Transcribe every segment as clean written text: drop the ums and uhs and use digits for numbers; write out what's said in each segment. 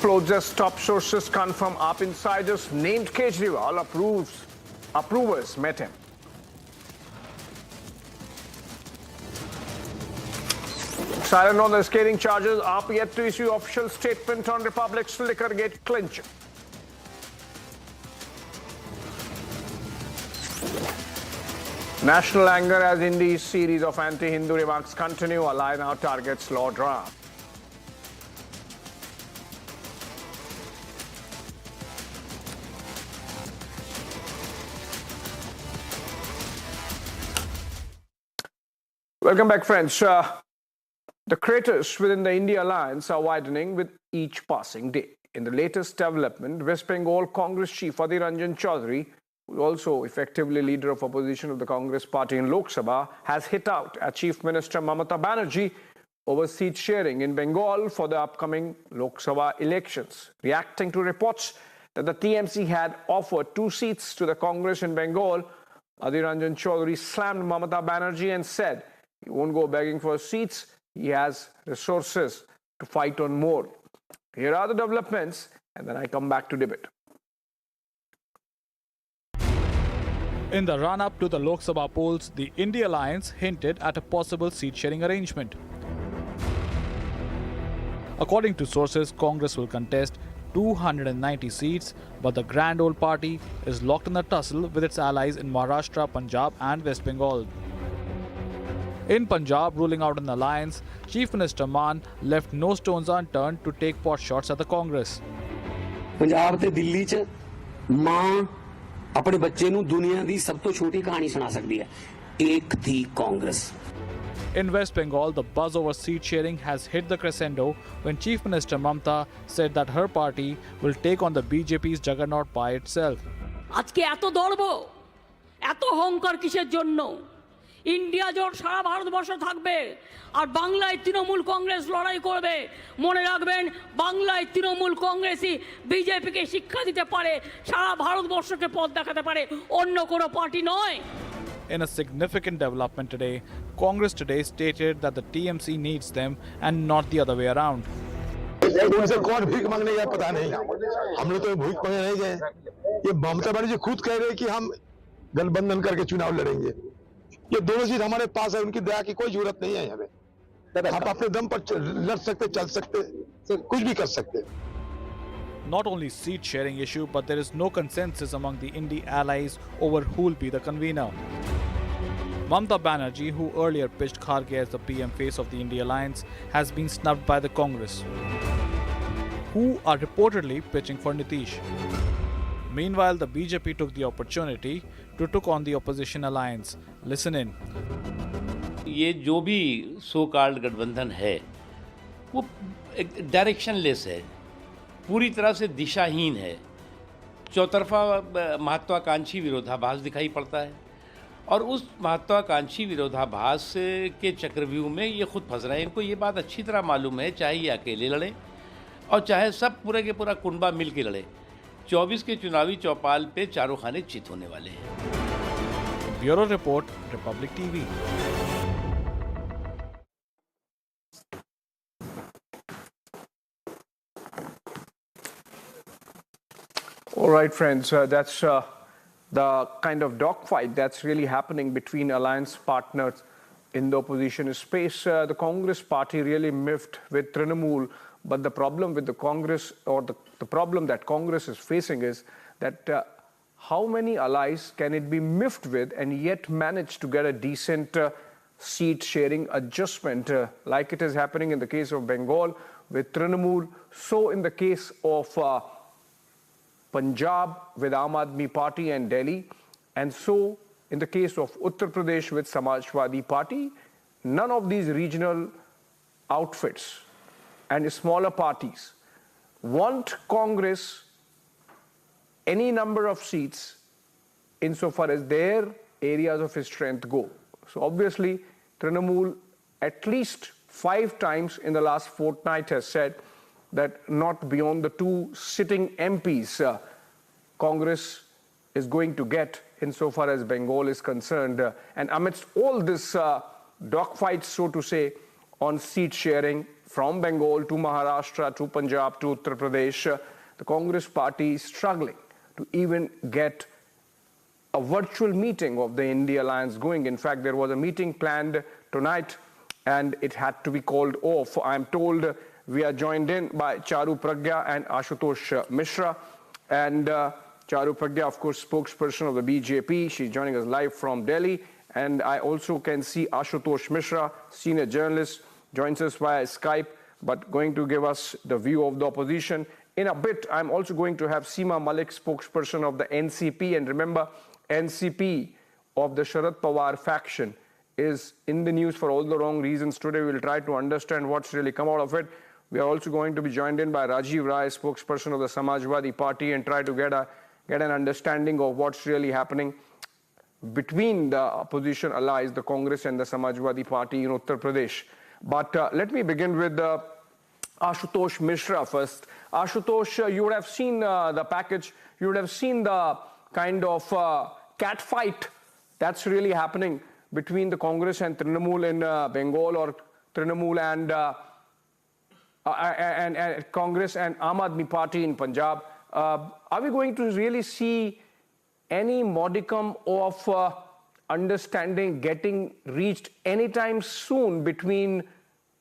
explodes as top sources confirm AAP insiders named Kejriwal approvers met him. Silent on the scathing charges, AAP yet to issue official statement on Republic's Liquorgate clinch. National anger as INDI's series of anti-Hindu remarks continue. Ally now targets law draft. Welcome back, friends. The craters within the India alliance are widening with each passing day. In the latest development, West Bengal Congress chief Adhir Ranjan Chaudhary, who is also effectively leader of opposition of the Congress party in Lok Sabha, has hit out at Chief Minister Mamata Banerjee over seat sharing in Bengal for the upcoming Lok Sabha elections. Reacting to reports that the TMC had offered 2 seats to the Congress in Bengal, Adhir Ranjan Chaudhary slammed Mamata Banerjee and said he won't go begging for seats. He has resources to fight on more. Here are the developments, and then I come back to debate. In the run-up to the Lok Sabha polls, the India alliance hinted at a possible seat-sharing arrangement. According to sources, Congress will contest 290 seats, but the grand old party is locked in a tussle with its allies in Maharashtra, Punjab and West Bengal. In Punjab, ruling out an alliance, Chief Minister Maan left no stones unturned to take pot shots at the Congress. Punjab ते दिल्ली च मां अपने बच्चे नूं दुनिया दी सब तो छोटी कहानी सुना सकती है एक थी Congress. In West Bengal, the buzz over seat sharing has hit the crescendo when Chief Minister Mamata said that her party will take on the BJP's juggernaut by itself. আজকে এত দর্ব এত অহংকার কিসের জন্য? ইন্ডিয়া জোট সারা ভারতবর্ষে থাকবে আর বাংলায় তৃণমূল কংগ্রেস লড়াই করবে। মনে রাখবেন, বাংলায় তৃণমূল কংগ্রেসই বিজেপিকে শিক্ষা দিতে পারে, সারা ভারতবর্ষকে পথ দেখাতে পারে, অন্য কোনো পার্টি নয়। In a significant development today, Congress today stated that the TMC needs them and not the other way around. उनसे कौन भीख मांगने गया पता नहीं, हम लोग तो भीख मांगने नहीं गए। ये ममता बनर्जी खुद कह रहे हैं कि हम गठबंधन करके चुनाव लड़ेंगे। ये दोनों चीज हमारे पास है, उनकी दया की कोई जरूरत नहीं है हमें। आप अपने दम पर लड़ सकते, चल सकते, कुछ भी कर सकते। Not only seat sharing issue, but there is no consensus among the INDI allies over who will be the convener. Mamata Banerjee, who earlier pitched Kharge as the PM face of the INDI alliance, has been snubbed by the Congress, who are reportedly pitching for Nitish. Meanwhile, the BJP took the opportunity to take on the opposition alliance. Listen in. ये जो भी so called गठबंधन है वो एक directionless है, पूरी तरह से दिशाहीन है, चौतरफा महत्वाकांक्षी विरोधाभास दिखाई पड़ता है और उस महत्वाकांक्षी विरोधाभास के चक्रव्यूह में ये खुद फंस रहे हैं। इनको ये बात अच्छी तरह मालूम है, चाहे ये अकेले लड़े और चाहे सब पूरे के पूरा कुनबा मिल के लड़े, 24 के चुनावी चौपाल पे चारों खाने चित होने वाले हैं। Bureau report, Republic TV. All right, friends, that's the kind of dogfight that's really happening between alliance partners in the opposition space. The Congress party really miffed with Trinamool, but the problem with the Congress, or the problem that Congress is facing, is that how many allies can it be miffed with and yet manage to get a decent seat sharing adjustment, like it is happening in the case of Bengal with Trinamool, so in the case of Punjab with Aam Aadmi Party and Delhi, and so in the case of Uttar Pradesh with Samajwadi Party. None of these regional outfits and smaller parties want Congress any number of seats insofar as their areas of strength go. So obviously, Trinamool at least 5 times in the last fortnight has said that not beyond the 2 sitting MPs Congress is going to get insofar as Bengal is concerned. And amidst all this dogfight, so to say, on seat sharing from Bengal to Maharashtra to Punjab to Uttar Pradesh, the Congress party is struggling to even get a virtual meeting of the INDI alliance going. In fact, there was a meeting planned tonight and it had to be called off. I'm told we are joined in by Charu Pragya and Ashutosh Mishra. And Charu Pragya, of course, spokesperson of the BJP. She's joining us live from Delhi. And I also can see Ashutosh Mishra, senior journalist, joins us via Skype, but going to give us the view of the opposition. In a bit, I'm also going to have Seema Malik, spokesperson of the NCP. And remember, NCP of the Sharad Pawar faction is in the news for all the wrong reasons. Today, we'll try to understand what's really come out of it. We are also going to be joined in by Rajiv Rai, spokesperson of the Samajwadi Party, and try to get an understanding of what's really happening between the opposition allies, the Congress and the Samajwadi Party in Uttar Pradesh. But let me begin with Ashutosh Mishra first. Ashutosh, you would have seen the package, you would have seen the kind of cat fight that's really happening between the Congress and Trinamool in Bengal, or Trinamool and Congress and Aam Aadmi Party in Punjab. Are we going to really see any modicum of understanding getting reached anytime soon between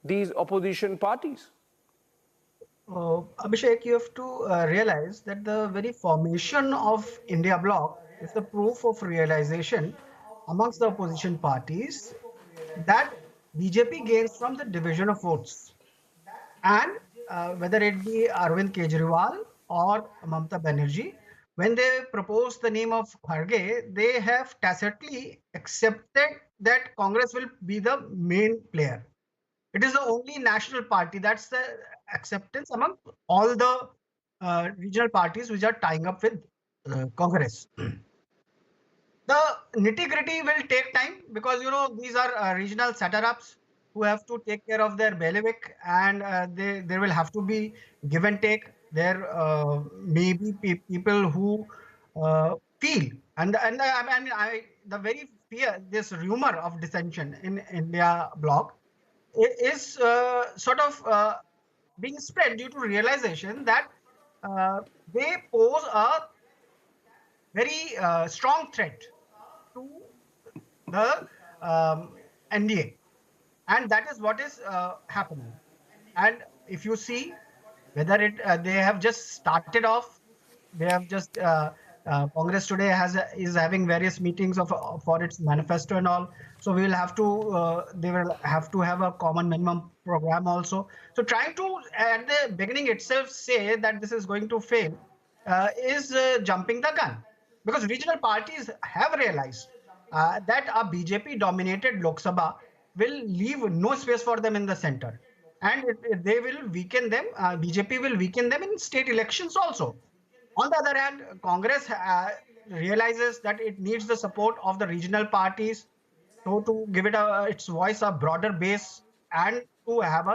these opposition parties? Abhishek, you have to realize that the very formation of India bloc is the proof of realization amongst the opposition parties that BJP gains from the division of votes. And whether it be Arvind Kejriwal or Mamata Banerjee, when they proposed the name of Kharge, they have tacitly accepted that Congress will be the main player. It is the only national party, that's the acceptance among all the regional parties which are tying up with Congress. The nitty-gritty will take time because, you know, these are regional setups who have to take care of their bailiwick, and there will have to be give and take. There may be people who feel, and I mean, the very fear, this rumor of dissension in India bloc is sort of being spread due to realization that they pose a very strong threat to the NDA, and that is what is happening. And if you see whether they have just started off, they have just Congress today is having various meetings for its manifesto and all. So we will have to they will have to have a common minimum program also. So trying to at the beginning itself say that this is going to fail is jumping the gun, because regional parties have realized that a BJP dominated Lok Sabha will leave no space for them in the center, and they will weaken them. BJP will weaken them in state elections also. On the other hand, Congress realizes that it needs the support of the regional parties, so to give it its voice a broader base and to have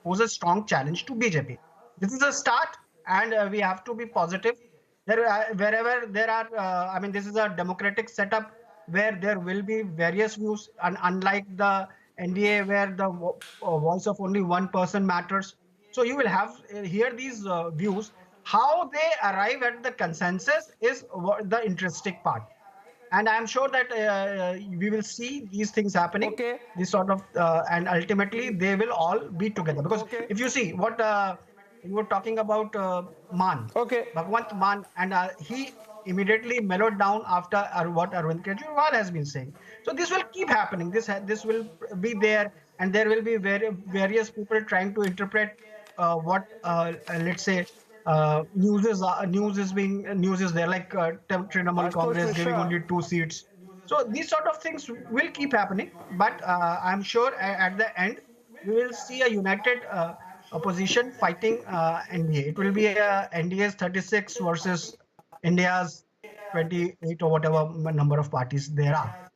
pose a strong challenge to BJP. This is a start, and we have to be positive. Wherever there are, I mean, this is a democratic setup where there will be various views, and unlike the NDA where the voice of only one person matters. So you will have here these views. How they arrive at the consensus is the interesting part. And I'm sure that we will see these things happening, Okay. this sort of, and ultimately they will all be together. Because Okay. if you see what you were talking about Man, Okay. Bhagwant Man, and he immediately mellowed down after what Arvind Kejriwal has been saying. So this will keep happening. This will be there, and there will be various people trying to interpret what let's say news is there, like Trinamool Congress giving only 2 seats. So these sort of things will keep happening, but I'm sure at the end we will see a united opposition fighting NDA. It will be NDA's 36 versus India's 28 or whatever number of parties there are.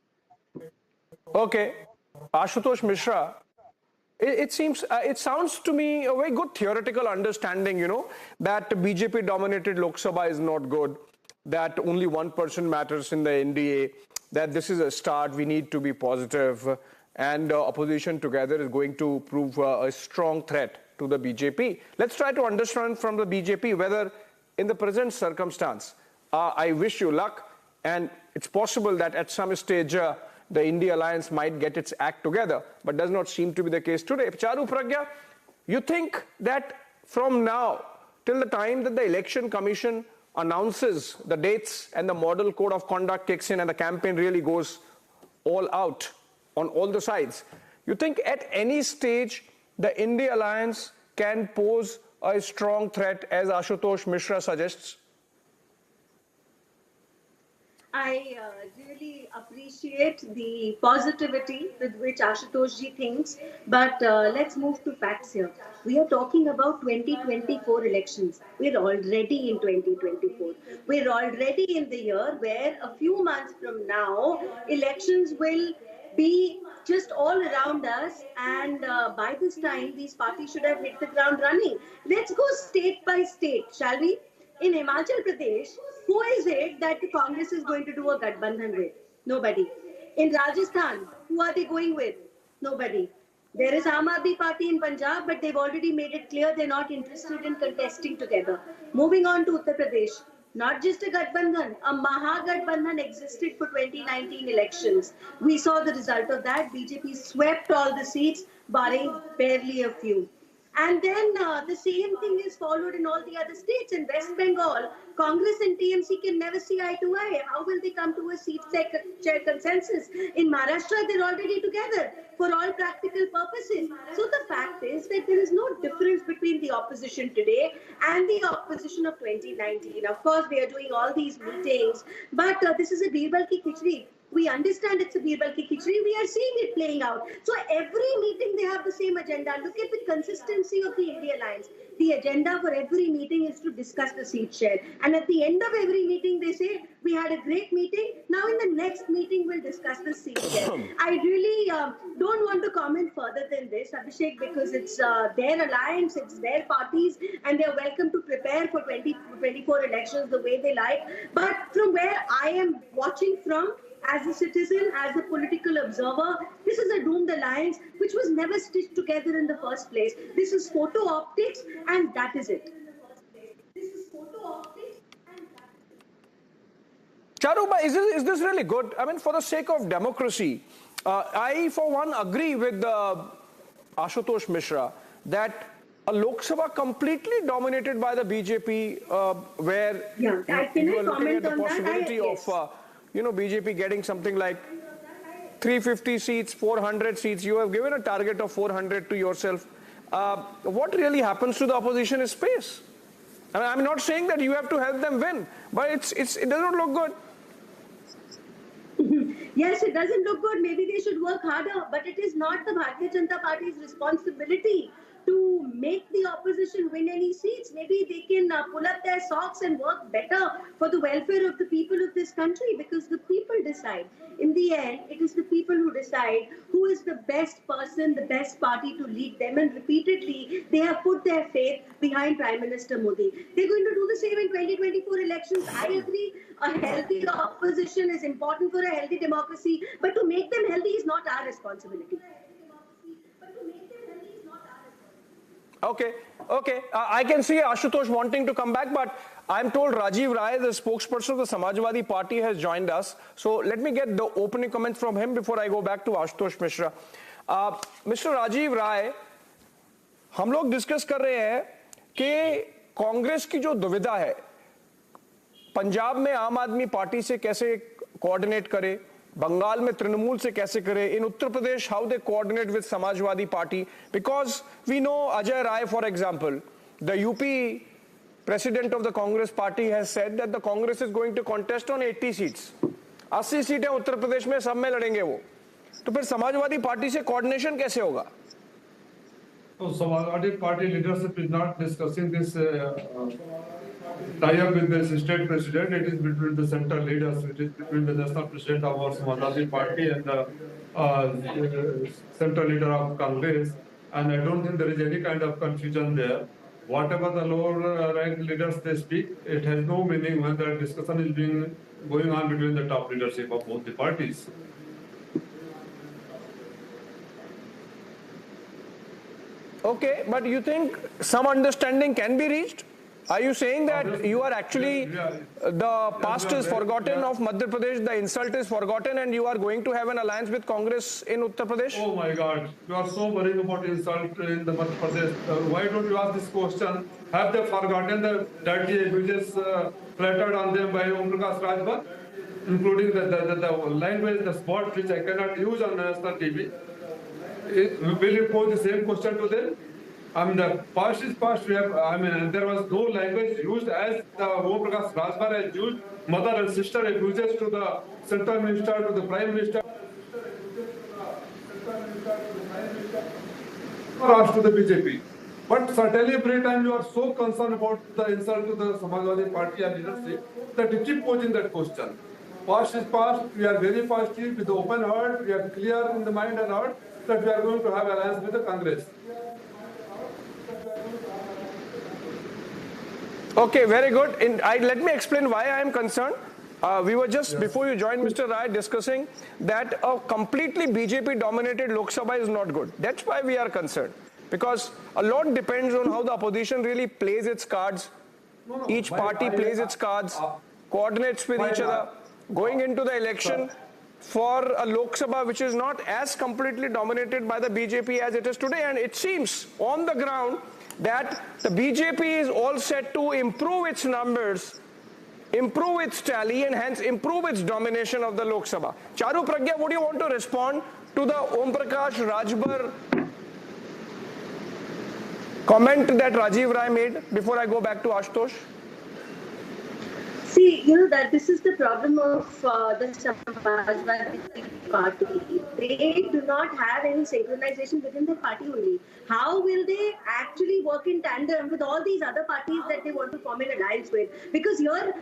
Okay, Ashutosh Mishra, it seems, it sounds to me a very good theoretical understanding, you know, that BJP dominated Lok Sabha is not good, that only one person matters in the NDA, that this is a start, we need to be positive, and opposition together is going to prove a strong threat to the BJP. Let's try to understand from the BJP whether in the present circumstance, I wish you luck, and it's possible that at some stage the India alliance might get its act together, but does not seem to be the case today. Charu, Pragya, you think that from now till the time that the Election Commission announces the dates and the model code of conduct kicks in and the campaign really goes all out on all the sides, you think at any stage the India alliance can pose a strong threat as Ashutosh Mishra suggests? I really appreciate the positivity with which Ashutosh ji thinks, but let's move to facts here. We are talking about 2024 elections. We're already in 2024. We're already in the year where a few months from now, elections will be just all around us, and by this time, these parties should have hit the ground running. Let's go state by state, shall we? In Himachal Pradesh, who is it that the Congress is going to do a Gathbandhan with? Nobody. In Rajasthan, who are they going with? Nobody. There is Amity Party in Punjab, but they've already made it clear they're not interested in contesting together. Moving on to Uttar Pradesh, not just a Gathbandhan, a Mahagathbandhan existed for 2019 elections. We saw the result of that. BJP swept all the seats, barring barely a few. And then the same thing is followed in all the other states. In West Bengal, Congress and TMC can never see eye to eye. How will they come to a seat share consensus? In Maharashtra, they're already together for all practical purposes. So the fact is that there is no difference between the opposition today and the opposition of 2019. Of course, they are doing all these meetings, but this is a birbal ki khichdi. We understand it's a birbal ki khichdi. We are seeing it playing out. So every meeting they have the same agenda. Look at the consistency of the India Alliance. The agenda for every meeting is to discuss the seat share. And at the end of every meeting, they say, we had a great meeting. Now in the next meeting, we'll discuss the seat share. I really don't want to comment further than this, Abhishek, because it's their alliance, it's their parties, and they're welcome to prepare for 2024 elections the way they like. But from where I am watching from, as a citizen, as a political observer, this is a doomed alliance which was never stitched together in the first place. This is photo optics, and that is it. Charuba, is this really good? I mean, for the sake of democracy, I, for one, agree with Ashutosh Mishra that a Lok Sabha completely dominated by the BJP, where you are looking at the possibility of BJP getting something like 350 seats, 400 seats. You have given a target of 400 to yourself. What really happens to the opposition is space. I mean, I'm not saying that you have to help them win, but it does not look good. Yes, it doesn't look good. Maybe they should work harder, but it is not the Bharatiya Janata Party's responsibility to make the opposition win any seats. Maybe they can pull up their socks and work better for the welfare of the people of this country, because the people decide. In the end, it is the people who decide who is the best person, the best party to lead them. And repeatedly, they have put their faith behind Prime Minister Modi. They're going to do the same in 2024 elections. I agree, a healthy opposition is important for a healthy democracy, but to make them healthy is not our responsibility. Okay. I can see Ashutosh wanting to come back, but I'm told Rajiv Rai, the spokesperson of the Samajwadi Party, has joined us. So let me get the opening comments from him before I go back to Ashutosh Mishra. Mr. Rajiv Rai, हम लोग discuss कर रहे हैं कि कांग्रेस की जो दुविधा है, पंजाब में आम आदमी पार्टी से कैसे कोऑर्डिनेट करे, बंगाल में तृणमूल से कैसे करे, in Uttar Pradesh how they coordinate with Samajwadi Party, because we know Ajay Rai, for example, the UP president of the Congress Party, has said that the Congress is going to contest on 80 seats. 80 सीटें उत्तर प्रदेश में सब में लड़ेंगे वो, तो फिर Samajwadi party से coordination कैसे होगा? So Samajwadi Party leadership is not discussing this tie-up with the state president. It is between the central leaders. It is between the national president of our Samajwadi Party and the central leader of Congress. And I don't think there is any kind of confusion there. Whatever the lower ranked leaders they speak, it has no meaning when the discussion is going on between the top leadership of both the parties. Okay, but you think some understanding can be reached? Are you saying that you are actually, the past is forgotten of Madhya Pradesh, the insult is forgotten, and you are going to have an alliance with Congress in Uttar Pradesh? Oh my God, you are so worried about insult in the Madhya Pradesh. Why don't you ask this question? Have they forgotten the dirty abuses flattered on them by Om Prakash Rajbar, including the language, the spot which I cannot use on national TV? Will you pose the same question to them? I mean, the past is past. There was no language used as the Om Prakash Rajbar has used mother and sister abuses to the central minister, to the prime minister, or asked to the BJP. But certainly every time you are so concerned about the insult to the Samajwadi Party and leadership that you keep posing that question. Past is past. We are very positive with the open heart. We are clear in the mind and heart that we are going to have alliance with the Congress. Okay, very good. Let me explain why I am concerned. We were just, before you joined, Mr. Rai, discussing that a completely BJP-dominated Lok Sabha is not good. That's why we are concerned. Because a lot depends on how the opposition really plays its cards. Each party plays its cards, coordinates with each other. Going into the election for a Lok Sabha which is not as completely dominated by the BJP as it is today. And it seems on the ground that the BJP is all set to improve its numbers, improve its tally, and hence improve its domination of the Lok Sabha. Charu Pragya, would you want to respond to the Om Prakash Rajbar comment that Rajiv Rai made before I go back to Ashutosh? See, that this is the problem of the Samajwadi Party. They do not have any synchronization within the party only. How will they actually work in tandem with all these other parties that they want to form an alliance with? Because here,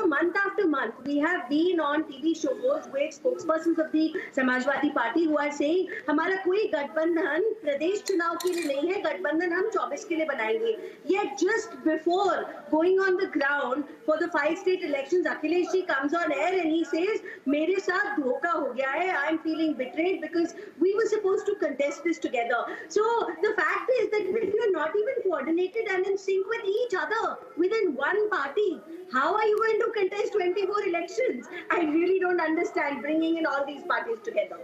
month after month, we have been on TV shows with spokespersons of the Samajwadi Party who are saying, "Hamara koi gadbandhan Pradesh chunav ke liye nahi hai, gadbandhan hum 24 ke liye banayenge." Yet just before going on the ground for the 5 state elections, Akhilesh ji comes on air and he says, "Mere saath dhoka ho gaya hai. I'm feeling betrayed because we were supposed to contest this together." So the fact is that if you're not even coordinated and in sync with each other within one party, how are you going to contest 24 elections? I really don't understand bringing in all these parties together.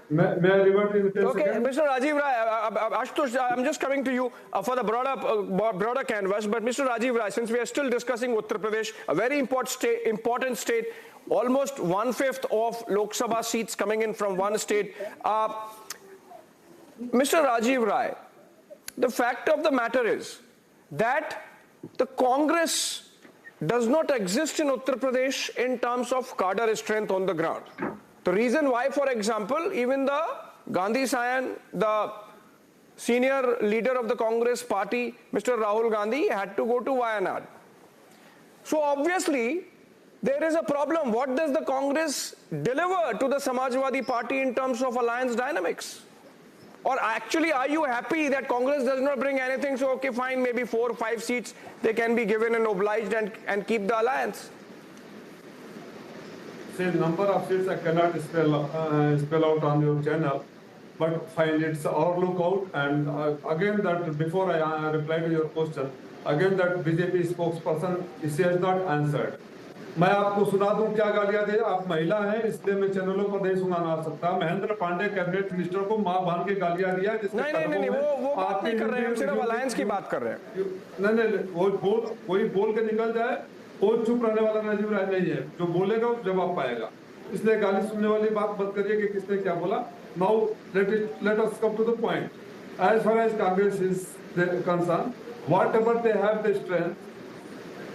May I revert in 10 Okay, seconds? Mr. Rajiv Rai, Ashutosh, I'm just coming to you for the broader canvas. But Mr. Rajiv Rai, since we are still discussing Uttar Pradesh, a very important state, almost 1/5 of Lok Sabha seats coming in from one state. Mr. Rajiv Rai, the fact of the matter is that the Congress does not exist in Uttar Pradesh in terms of cadre strength on the ground. The reason why, for example, even the Gandhi Sayan, the senior leader of the Congress party, Mr. Rahul Gandhi, had to go to Wayanad. So obviously, there is a problem. What does the Congress deliver to the Samajwadi Party in terms of alliance dynamics? Or actually, are you happy that Congress does not bring anything? So, okay, fine, maybe 4 or 5 seats, they can be given and obliged and keep the alliance. Say number of seats I cannot spell out on your channel, but fine, it's our lookout. And again, that before I reply to your question, again that BJP spokesperson, she has not answered. मैं आपको सुना दूं क्या गालियां दे, आप महिला हैं इसलिए मैं चैनलों पर नहीं सुना सकता। महेंद्र पांडे कैबिनेट मिनिस्टर को मां बहन के गालियां दिया, जिसके नहीं, वो बात नहीं कर रहे हैं, हम सिर्फ अलायंस की बात कर रहे हैं। नहीं, वो कोई बोल के निकल जाए, वो चुप रहने वाला राजीव राय नहीं है, जो बोलेगा वो जवाब पाएगा। इसलिए गाली सुनने वाली बात मत करिए कि किसने क्या बोला। Now let us come to the point. As far as Congress is concerned, whatever they have the strength,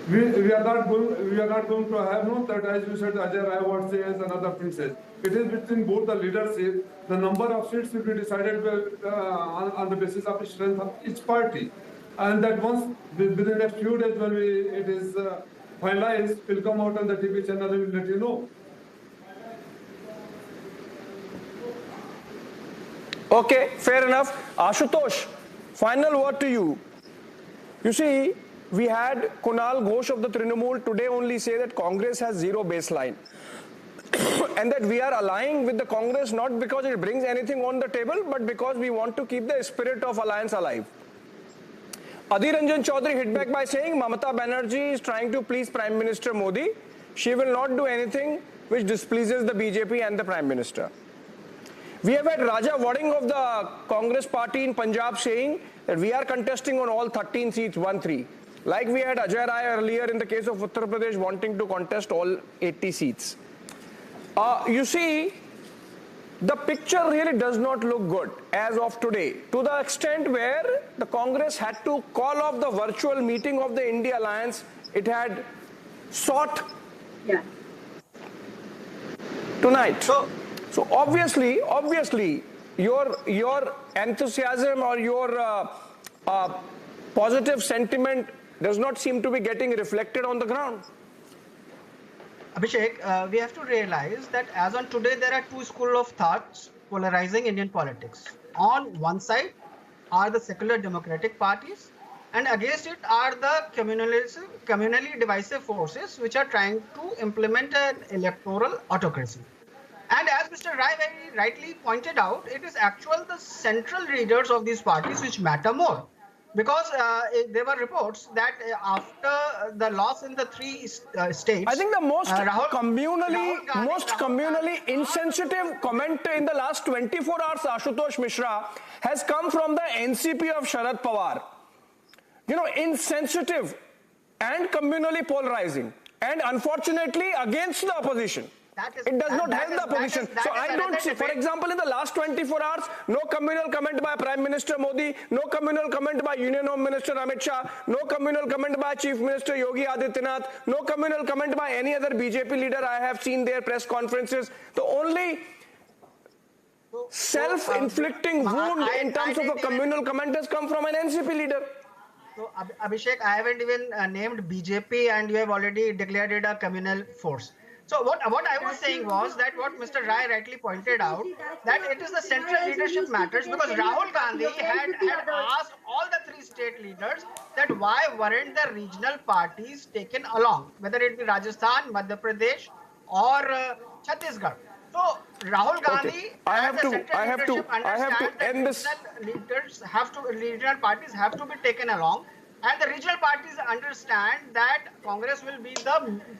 we are not going to have that, as you said, Ajay Rai what says and other things says. It is between both the leadership. The number of seats will be decided on the basis of the strength of each party, and that once within the next few days when it is finalized, will come out on the TV channel and will let you know. Okay, fair enough. Ashutosh, final word to you. You see, we had Kunal Ghosh of the Trinamool today only say that Congress has zero baseline. and that we are allying with the Congress not because it brings anything on the table, but because we want to keep the spirit of alliance alive. Adhir Ranjan Chaudhary hit back by saying Mamata Banerjee is trying to please Prime Minister Modi. She will not do anything which displeases the BJP and the Prime Minister. We have had Raja Wading of the Congress party in Punjab saying that we are contesting on all 13 seats, 1-3. Like we had Ajay Rai earlier in the case of Uttar Pradesh wanting to contest all 80 seats. You see, the picture really does not look good as of today, to the extent where the Congress had to call off the virtual meeting of the India Alliance it had sought tonight. So obviously, your enthusiasm or your positive sentiment does not seem to be getting reflected on the ground. Abhishek, we have to realize that as on today, there are two schools of thoughts polarizing Indian politics. On one side are the secular democratic parties, and against it are the communally divisive forces which are trying to implement an electoral autocracy. And as Mr. Rai very rightly pointed out, it is actually the central leaders of these parties which matter more. Because there were reports that after the loss in the three states, I think the most communally insensitive comment in the last 24 hours, Ashutosh Mishra, has come from the NCP of Sharad Pawar. You know, insensitive and communally polarizing, and unfortunately against the opposition. It does not help the opposition. So I don't see, for example, in the last 24 hours, no communal comment by Prime Minister Modi, no communal comment by Union Home Minister Amit Shah, no communal comment by Chief Minister Yogi Adityanath, no communal comment by any other BJP leader I have seen their press conferences. The only self-inflicting wound in terms of a communal comment has come from an NCP leader. So Abhishek, I haven't even named BJP and you have already declared it a communal force. So what I was saying was that what Mr. Rai rightly pointed out, that it is the central leadership matters, because Rahul Gandhi had asked all the three state leaders that why weren't the regional parties taken along, whether it be Rajasthan, Madhya Pradesh or Chhattisgarh. So Rahul Gandhi and the central leadership understand that regional parties have to be taken along, and the regional parties understand that Congress will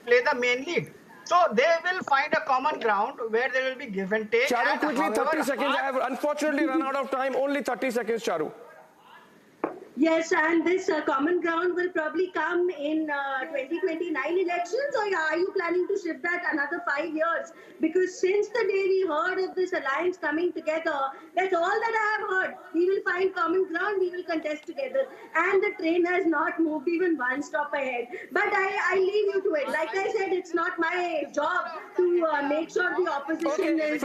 play the main lead. So they will find a common ground where there will be give and take. Charu, quickly, 30 seconds. I have unfortunately run out of time. Only 30 seconds, Charu. Yes, and this common ground will probably come in 2029 elections, or are you planning to shift that another 5 years? Because since the day we heard of this alliance coming together, that's all that I have heard. We will find common ground, we will contest together. And the train has not moved even one stop ahead. But I leave you to it. Like I said, it's not my job to make sure the opposition is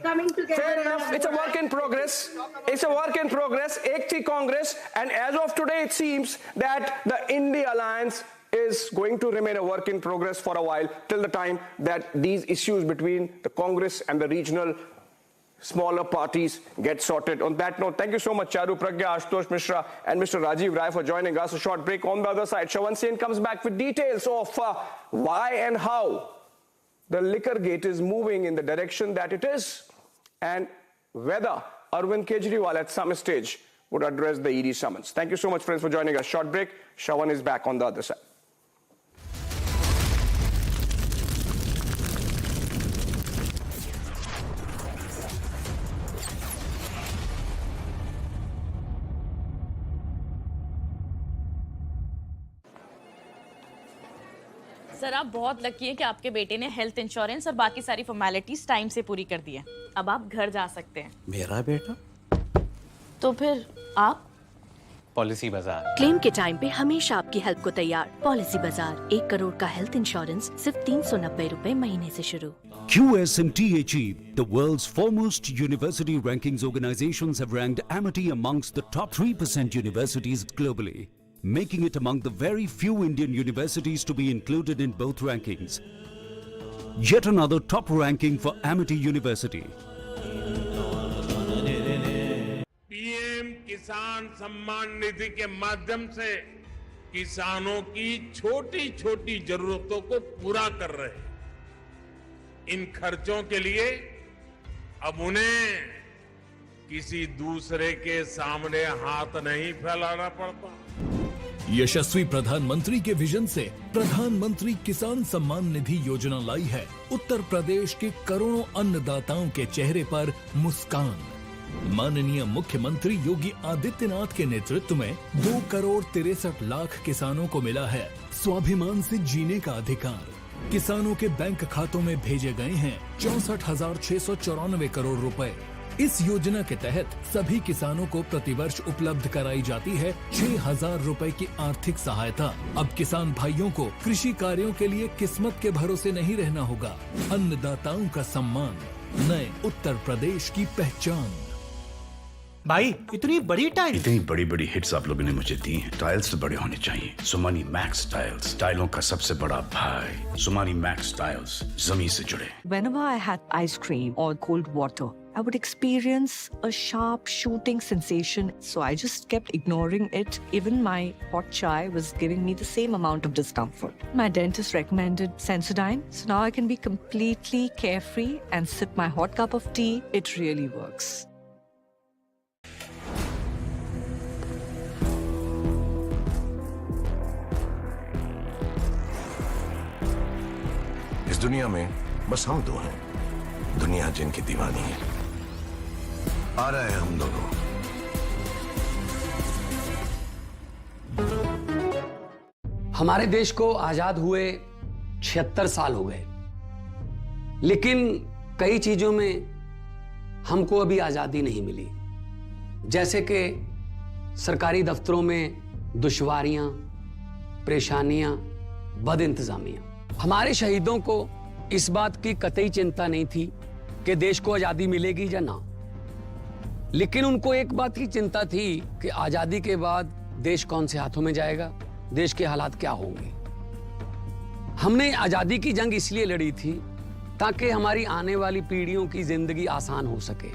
coming together. Fair enough. It's a work in progress. It's a work in progress. Ek thi Congress. And as of today, it seems that the INDI alliance is going to remain a work in progress for a while, till the time that these issues between the Congress and the regional smaller parties get sorted. On that note, thank you so much, Charu, Pragya, Ashutosh Mishra and Mr. Rajiv Rai for joining us. A short break. On the other side, Shravan Sen comes back with details of why and how the liquor gate is moving in the direction that it is, and whether Arvind Kejriwal at some stage would address the ED summons. Thank you so much, friends, for joining us. Short break. Shravan is back on the other side. Sir, आप बहुत lucky हैं कि आपके बेटे ने health insurance और बाकी सारी फॉर्मेलिटीज टाइम से पूरी कर दी है। अब आप घर जा सकते हैं। मेरा बेटा? तो फिर आप? पॉलिसी बाजार। क्लेम के टाइम पे हमेशा आपकी हेल्प को तैयार। पॉलिसी बाजार, 1 करोड़ का हेल्थ इंश्योरेंस सिर्फ 390 रुपए महीने से शुरू। QSMTHE, the world's foremost university rankings organizations, have ranked Amity amongst the top 3% universities globally, making it among the very few Indian universities to be included in both rankings. Yet another top ranking for Amity University. PM किसान सम्मान निधि के माध्यम से किसानों की छोटी छोटी जरूरतों को पूरा कर रहे हैं। इन खर्चों के लिए अब उन्हें किसी दूसरे के सामने हाथ नहीं फैलाना पड़ता। यशस्वी प्रधानमंत्री के विजन से प्रधानमंत्री किसान सम्मान निधि योजना लाई है उत्तर प्रदेश के करोड़ों अन्नदाताओं के चेहरे पर मुस्कान। माननीय मुख्यमंत्री योगी आदित्यनाथ के नेतृत्व में 2,63,00,000 किसानों को मिला है स्वाभिमान से जीने का अधिकार। किसानों के बैंक खातों में भेजे गए हैं 64,694 करोड़ रुपए। इस योजना के तहत सभी किसानों को प्रतिवर्ष उपलब्ध कराई जाती है 6,000 रुपए की आर्थिक सहायता। अब किसान भाइयों को कृषि कार्यों के लिए किस्मत के भरोसे नहीं रहना होगा। अन्नदाताओं का सम्मान, नए उत्तर प्रदेश की पहचान। भाई इतनी बड़ी बड़ी हिट्स आप लोगों ने मुझे दी हैं। टाइल्स तो बड़े होने चाहिए। सुमानी मैक्स टाइल्स, टाइलों का सबसे बड़ा भाई। सुमानी मैक्स टाइल्स जमीन से जुड़े। Whenever I had ice cream or cold water, I would experience a sharp shooting sensation. So I just kept ignoring it. Even my hot chai was giving me the same amount of discomfort. My dentist recommended Sensodyne. So now I can be completely carefree and sip my hot cup of tea. It really works. इस दुनिया में बस हम दो हैं, दुनिया जिनकी दीवानी है। आ रहे हैं हम दोनों। हमारे देश को आजाद हुए 76 साल हो गए, लेकिन कई चीजों में हमको अभी आजादी नहीं मिली। जैसे कि सरकारी दफ्तरों में दुश्वारियां, परेशानियां, बदइंतजामियां। हमारे शहीदों को इस बात की कतई चिंता नहीं थी कि देश को आजादी मिलेगी या ना, लेकिन उनको एक बात की चिंता थी कि आजादी के बाद देश कौन से हाथों में जाएगा, देश के हालात क्या होंगे। हमने आजादी की जंग इसलिए लड़ी थी ताकि हमारी आने वाली पीढ़ियों की जिंदगी आसान हो सके,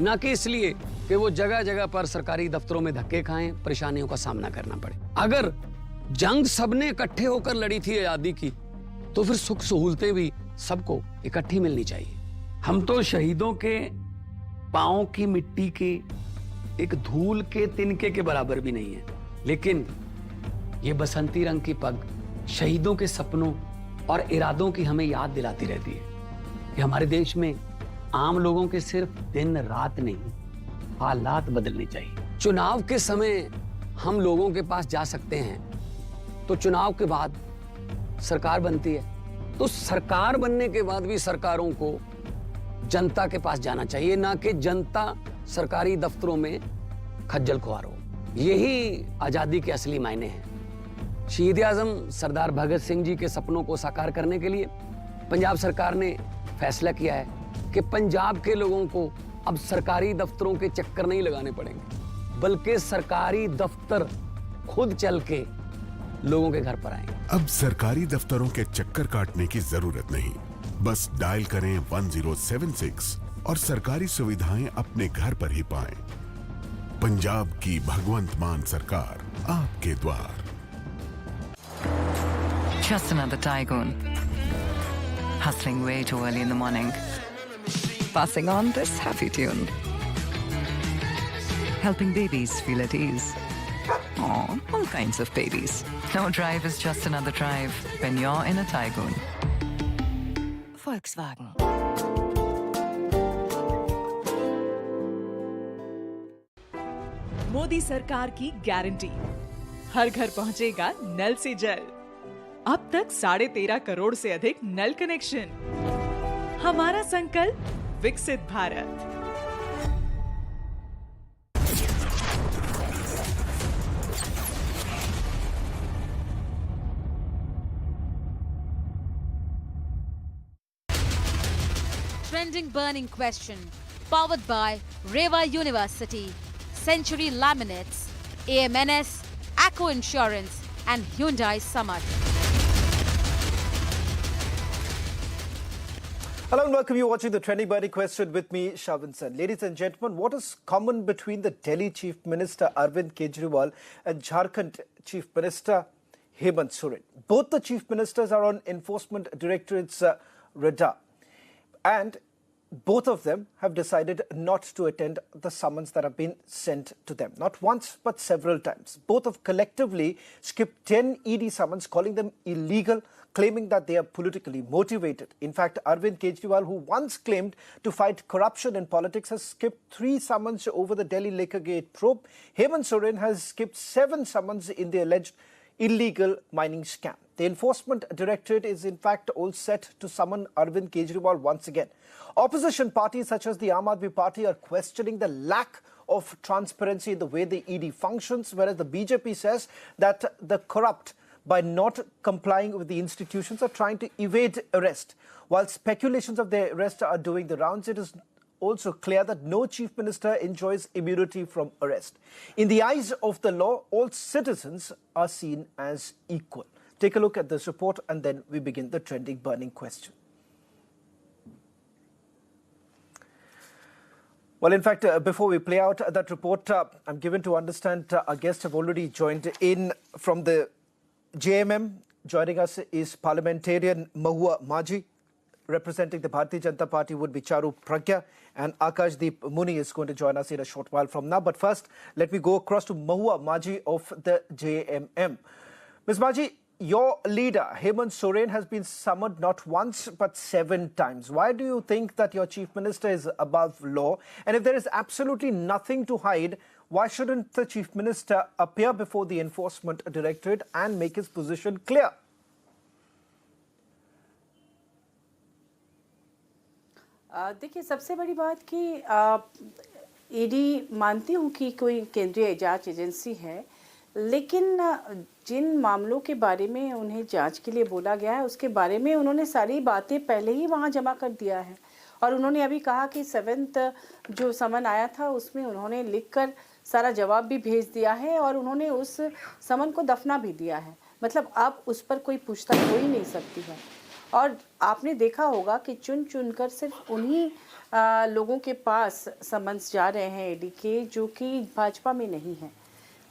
ना कि इसलिए कि वो जगह जगह पर सरकारी दफ्तरों में धक्के खाएं, परेशानियों का सामना करना पड़े। अगर जंग सबने इकट्ठे होकर लड़ी थी आजादी की, तो फिर सुख सहूलतें भी सबको इकट्ठी मिलनी चाहिए। हम तो शहीदों के पांव की मिट्टी के एक धूल के तिनके के बराबर भी नहीं है, लेकिन ये बसंती रंग की पग शहीदों के सपनों और इरादों की हमें याद दिलाती रहती है कि हमारे देश में आम लोगों के सिर्फ दिन रात नहीं, हालात बदलने चाहिए। चुनाव के समय हम लोगों के पास जा सकते हैं, तो चुनाव के बाद सरकार बनती है, तो सरकार बनने के बाद भी सरकारों को जनता के पास जाना चाहिए, ना कि जनता सरकारी दफ्तरों में खज्जल खुआर हो। यही आजादी के असली मायने हैं। शहीद आजम सरदार भगत सिंह जी के सपनों को साकार करने के लिए पंजाब सरकार ने फैसला किया है कि पंजाब के लोगों को अब सरकारी दफ्तरों के चक्कर नहीं लगाने पड़ेंगे, बल्कि सरकारी दफ्तर खुद चल के लोगों के घर पर आएंगे। अब सरकारी दफ्तरों के चक्कर काटने की जरूरत नहीं, बस डायल करें 1076 और सरकारी सुविधाएं अपने घर पर ही पाएं। पंजाब की भगवंत मान सरकार आपके द्वार। Just another tycoon, hustling way too early in the morning, passing on this happy tune, helping babies feel at ease. Oh, all kinds of babies. No drive is just another drive when you're in a Tycoon. Volkswagen. Modi सरकार की guarantee, हर घर पहुंचेगा नल से जल। अब तक 13.5 करोड़ से अधिक नल कनेक्शन। हमारा संकल्प विकसित Bharat. Trending burning question, powered by Reva University, Century Laminates, AMNS, Acco Insurance and Hyundai Samajwadi. Hello and welcome. You're watching the Trending Burning Question with me, Shavan Sen. Ladies and gentlemen, what is common between the Delhi Chief Minister Arvind Kejriwal and Jharkhand Chief Minister Hemant Soren? Both the Chief Ministers are on Enforcement Directorate's radar. and both of them have decided not to attend the summons that have been sent to them. Not once, but several times. Both have collectively skipped 10 ED summons, calling them illegal, claiming that they are politically motivated. In fact, Arvind Kejriwal, who once claimed to fight corruption in politics, has skipped 3 summons over the Delhi Liquorgate probe. Hemant Soren has skipped 7 summons in the alleged illegal mining scam. The Enforcement Directorate is in fact all set to summon Arvind Kejriwal once again. Opposition parties such as the Amity Party are questioning the lack of transparency in the way the ED functions, whereas the BJP says that the corrupt, by not complying with the institutions, are trying to evade arrest. While speculations of their arrest are doing the rounds, it is also clear that no chief minister enjoys immunity from arrest. In the eyes of the law, all citizens are seen as equal. Take a look at this report and then we begin the trending burning question. Well, in fact, before we play out that report, I'm given to understand our guests have already joined in from the JMM. Joining us is parliamentarian Mahua Maji. Representing the Bharatiya Janata Party would be Charu Pragya, and Akashdeep Muni is going to join us in a short while from now. But first, let me go across to Mahua Maji of the JMM. Ms. Maji, your leader, Hemant Soren, has been summoned not once but 7 times. Why do you think that your chief minister is above law? And if there is absolutely nothing to hide, why shouldn't the chief minister appear before the Enforcement Directorate and make his position clear? देखिए, सबसे बड़ी बात कि ED मानती हूँ कि कोई केंद्रीय जांच एजेंसी है, लेकिन जिन मामलों के बारे में उन्हें जांच के लिए बोला गया है उसके बारे में उन्होंने सारी बातें पहले ही वहाँ जमा कर दिया है। और उन्होंने अभी कहा कि 7th जो समन आया था उसमें उन्होंने लिखकर सारा जवाब भी भेज दिया है और उन्होंने उस समन को दफना भी दिया है। मतलब अब उस पर कोई पूछताछ हो ही नहीं सकती है। और आपने देखा होगा कि चुन चुनकर सिर्फ उन्हीं लोगों के पास समन्स जा रहे हैं ईडी के जो कि भाजपा में नहीं है।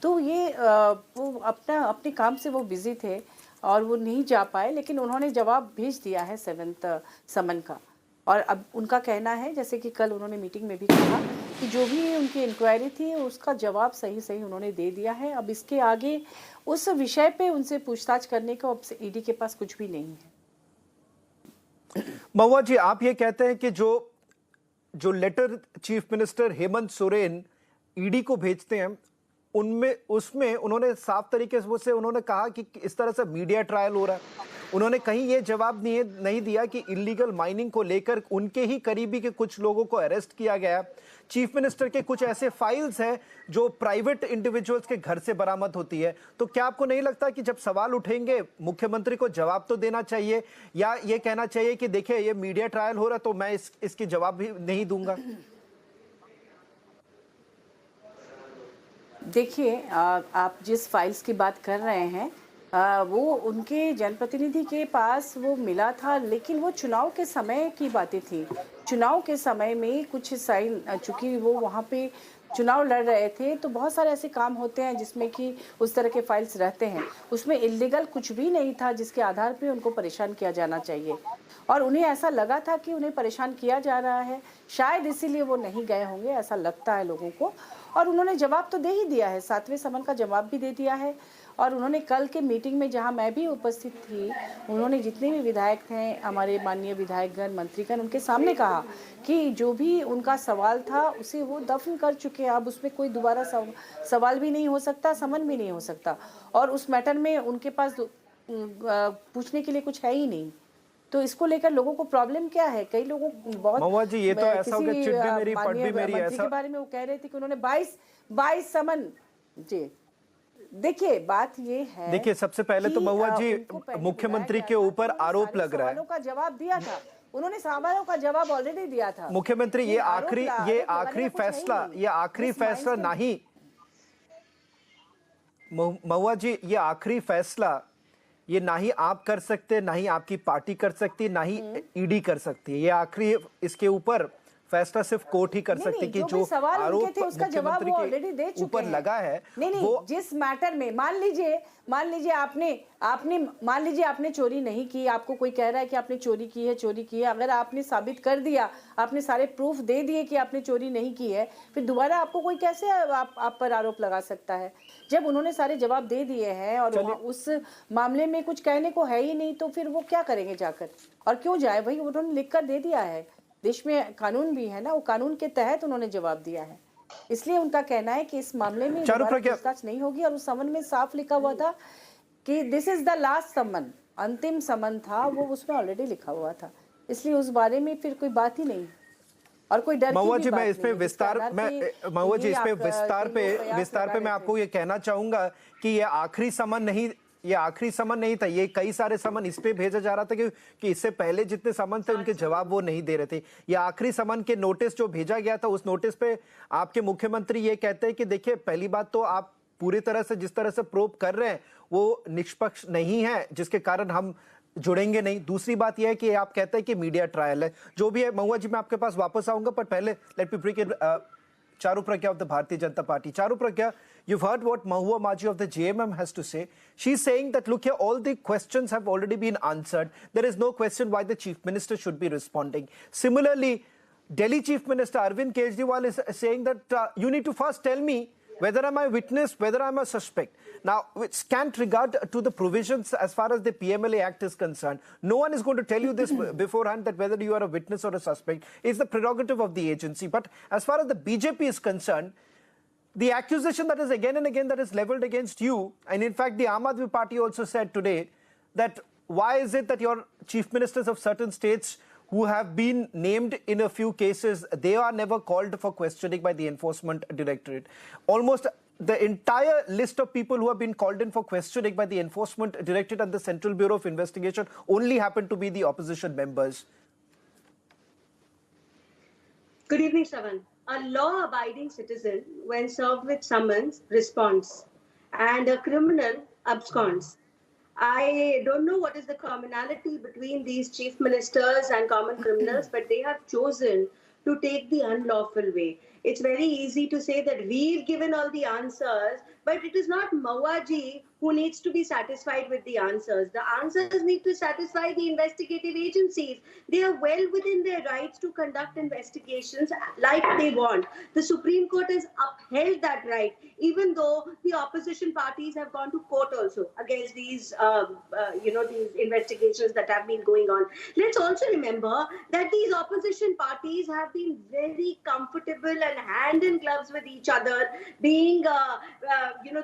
तो ये वो अपने काम से वो बिजी थे और वो नहीं जा पाए, लेकिन उन्होंने जवाब भेज दिया है 7th समन का। और अब उनका कहना है, जैसे कि कल उन्होंने मीटिंग में भी कहा, कि जो भी उनकी इंक्वायरी थी उसका जवाब सही सही उन्होंने दे दिया है। अब इसके आगे उस विषय पे उनसे पूछताछ करने को अब ईडी के पास कुछ भी नहीं है। महुआ जी, आप ये कहते हैं कि जो letter chief minister Hemant Soren ED को भेजते हैं उसमें उन्होंने साफ तरीके से उन्होंने कहा कि इस तरह से मीडिया ट्रायल हो रहा है। उन्होंने कहीं ये जवाब नहीं दिया कि इलीगल माइनिंग को लेकर उनके ही करीबी के कुछ लोगों को अरेस्ट किया गया। चीफ मिनिस्टर के कुछ ऐसे फाइल्स हैं जो प्राइवेट इंडिविजुअल्स के घर से बरामद होती है। तो क्या आपको नहीं लगता कि जब सवाल उठेंगे मुख्यमंत्री को जवाब तो देना चाहिए, या ये कहना चाहिए कि देखिए ये मीडिया ट्रायल हो रहा है तो मैं इसके जवाब भी नहीं दूंगा? देखिए, आप जिस फाइल्स की बात कर रहे हैं वो उनके जनप्रतिनिधि के पास वो मिला था, लेकिन वो चुनाव के समय की बातें थी। चुनाव के समय में कुछ साइन, चूँकि वो वहाँ पे चुनाव लड़ रहे थे तो बहुत सारे ऐसे काम होते हैं जिसमें कि उस तरह के फाइल्स रहते हैं। उसमें इलीगल कुछ भी नहीं था जिसके आधार पे उनको परेशान किया जाना चाहिए, और उन्हें ऐसा लगा था कि उन्हें परेशान किया जा रहा है, शायद इसीलिए वो नहीं गए होंगे, ऐसा लगता है लोगों को। और उन्होंने जवाब तो दे ही दिया है, 7वें समन का जवाब भी दे दिया है। और उन्होंने कल के मीटिंग में, जहां मैं भी उपस्थित थी, उन्होंने जितने भी विधायक हैं, हमारे माननीय विधायकगण, मंत्रीगण, उनके सामने कहा कि जो भी उनका सवाल था उसे वो दफन कर चुके हैं। अब उसमें कोई दोबारा सवाल भी नहीं हो सकता, समन भी नहीं हो सकता, और उस मैटर में उनके पास पूछने के लिए कुछ है ही नहीं। तो इसको लेकर लोगों को प्रॉब्लम क्या है? कई लोगों बहुत महुआ जी, ये तो ऐसा होगा, चिट भी मेरी पट भी मेरी ऐसा के बारे में वो कह रहे थे कि उन्होंने 22 समन। जी देखिए, बात ये है, देखिए सबसे पहले तो महुआ जी मुख्यमंत्री के ऊपर आरोप लग रहा है। सवालों का जवाब दिया था उन्होंने, सवालों का जवाब ऑलरेडी दिया था। मुख्यमंत्री ये आखिरी फैसला नहीं, महुआ जी ये आखिरी फैसला ये ना ही आप कर सकते, ना ही आपकी पार्टी कर सकती, ना ही ईडी कर सकती है। ये आखिरी इसके ऊपर फैसला सिर्फ कोर्ट ही कर सकती कि जो आरोप उसका जवाब वो ऑलरेडी दे चुके ऊपर हैं। लगा है नहीं, जिस मैटर में मान लीजिए आपने चोरी नहीं की, आपको कोई कह रहा है कि आपने चोरी की है, अगर आपने साबित कर दिया, आपने सारे प्रूफ दे दिए कि आपने चोरी नहीं की है, फिर दोबारा आपको कोई कैसे आप पर आरोप लगा सकता है? जब उन्होंने सारे जवाब दे दिए हैं और उस मामले में कुछ कहने को है ही नहीं, तो फिर वो क्या करेंगे जाकर, और क्यों जाए भाई? उन्होंने लिख कर दे दिया है, देश में कानून भी है ना, वो कानून के तहत उन्होंने जवाब दिया है, इसलिए उनका कहना है कि इस मामले में पूछताछ नहीं होगी। और उस समन में साफ लिखा हुआ था कि दिस इज द लास्ट समन, अंतिम समन था वो, उसमें ऑलरेडी लिखा हुआ था, इसलिए उस बारे में फिर कोई बात ही नहीं और कोई डर की भी बात नहीं। मैं इस पे विस्तार पे मैं आपको ये कहना चाहूंगा कि ये आखिरी समन नहीं था, ये कई सारे समन इस पे भेजा जा रहा था कि इससे पहले जितने समन थे उनके जवाब वो नहीं दे रहे थे। ये आखिरी समन के नोटिस जो भेजा गया था, उस नोटिस पे आपके मुख्यमंत्री ये कहते हैं कि देखिए, पहली बात तो आप पूरी तरह से जिस तरह से प्रोब कर रहे हैं वो निष्पक्ष नहीं है, जिसके कारण हम जुड़ेंगे नहीं। दूसरी बात यह है कि आप कहते हैं कि मीडिया ट्रायल है, जो भी है। महुआ जी, मैं आपके पास वापस आऊंगा, पर पहले let me bring in Charu Pragya of the Bharatiya Janata Party. Charu Pragya, you've heard what Mahua Maji of the JMM has to say. She's saying that, look here, all the questions have already been answered. There is no question why the Chief Minister should be responding. Similarly, Delhi Chief Minister Arvind Kejriwal is saying that you need to first tell me whether I'm a witness, whether I'm a suspect. Now, with scant regard to the provisions as far as the PMLA Act is concerned, no one is going to tell you this beforehand, that whether you are a witness or a suspect is the prerogative of the agency. But as far as the BJP is concerned, the accusation that is again and again that is leveled against you, and in fact the Amity Party also said today that why is it that your chief ministers of certain states who have been named in a few cases, they are never called for questioning by the Enforcement Directorate. Almost the entire list of people who have been called in for questioning by the Enforcement Directorate and the Central Bureau of Investigation only happen to be the opposition members. Good evening, Shravan. A law-abiding citizen, when served with summons, responds, and a criminal absconds. I don't know what is the commonality between these chief ministers and common criminals, but they have chosen to take the unlawful way. It's very easy to say that we've given all the answers, but it is not Mawaji who needs to be satisfied with the answers. The answers need to satisfy the investigative agencies. They are well within their rights to conduct investigations like they want. The Supreme Court has upheld that right, even though the opposition parties have gone to court also against these, these investigations that have been going on. Let's also remember that these opposition parties have been very comfortable and hand in gloves with each other, being,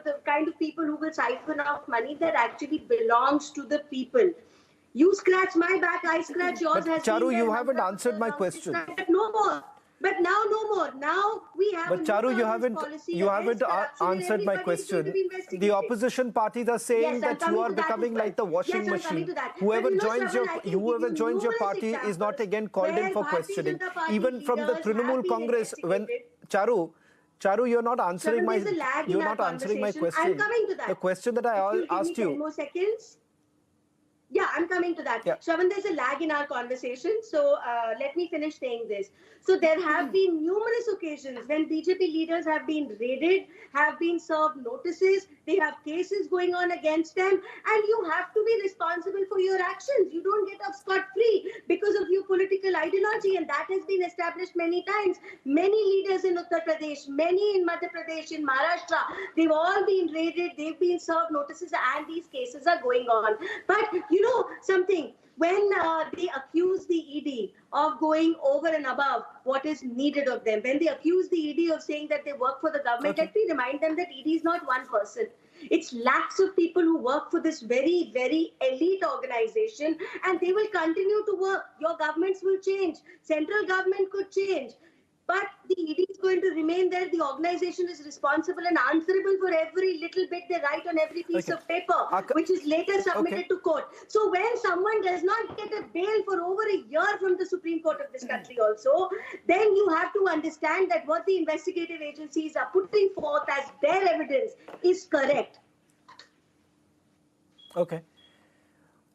the kind of people who will siphon off money that actually belongs to the people. You scratch my back, I scratch yours. But Charu, you haven't answered my question. No more. But now no more. Now we have. But Charu, you haven't answered my question. The opposition parties are saying that you are becoming like the washing machine. Whoever joins your party is not again called in for questioning. Even from the Trinamool Congress, when Charu, you're not answering my question. I'm coming to that. The question that I asked you. 10 more seconds. Yeah, I'm coming to that. Yeah. Shravan, there's a lag in our conversation, so let me finish saying this. So there have been numerous occasions when BJP leaders have been raided, have been served notices, they have cases going on against them, and you have to be responsible for your actions. You don't get off scot-free because of your political ideology, and that has been established many times. Many leaders in Uttar Pradesh, many in Madhya Pradesh, in Maharashtra, they've all been raided, they've been served notices, and these cases are going on. But you know something, when they accuse the ED of going over and above what is needed of them, when they accuse the ED of saying that they work for the government, let me remind them that ED is not one person. It's lakhs of people who work for this very, very elite organization, and they will continue to work. Your governments will change. Central government could change. But the ED is going to remain there. The organization is responsible and answerable for every little bit they write on every piece of paper, which is later submitted to court. So when someone does not get a bail for over a year from the Supreme Court of this country also, then you have to understand that what the investigative agencies are putting forth as their evidence is correct. Okay.